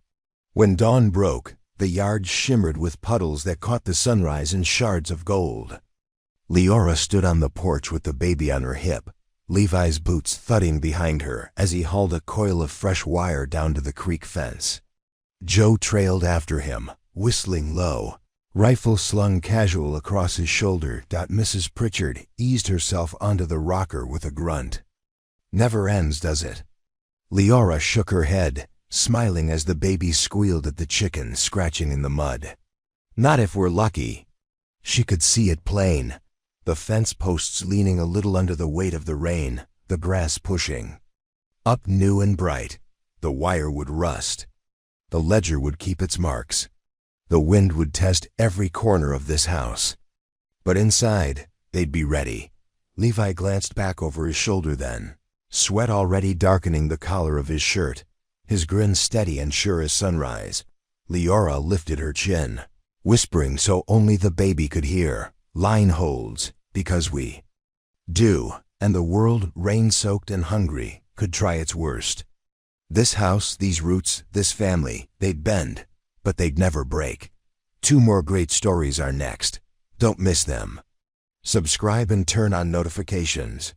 When dawn broke, the yard shimmered with puddles that caught the sunrise in shards of gold. Leora stood on the porch with the baby on her hip, Levi's boots thudding behind her as he hauled a coil of fresh wire down to the creek fence. Joe trailed after him, whistling low, rifle slung casual across his shoulder. Mrs. Pritchard eased herself onto the rocker with a grunt. Never ends, does it? Leora shook her head, smiling as the baby squealed at the chicken scratching in the mud. Not if we're lucky. She could see it plain, the fence posts leaning a little under the weight of the rain, the grass pushing. Up new and bright, the wire would rust. The ledger would keep its marks. The wind would test every corner of this house. But inside, they'd be ready. Levi glanced back over his shoulder then, sweat already darkening the collar of his shirt, his grin steady and sure as sunrise. Leora lifted her chin, whispering so only the baby could hear. Line holds, because we do, and the world, rain-soaked and hungry, could try its worst. This house, these roots, this family, they'd bend, but they'd never break. 2 more great stories are next. Don't miss them. Subscribe and turn on notifications.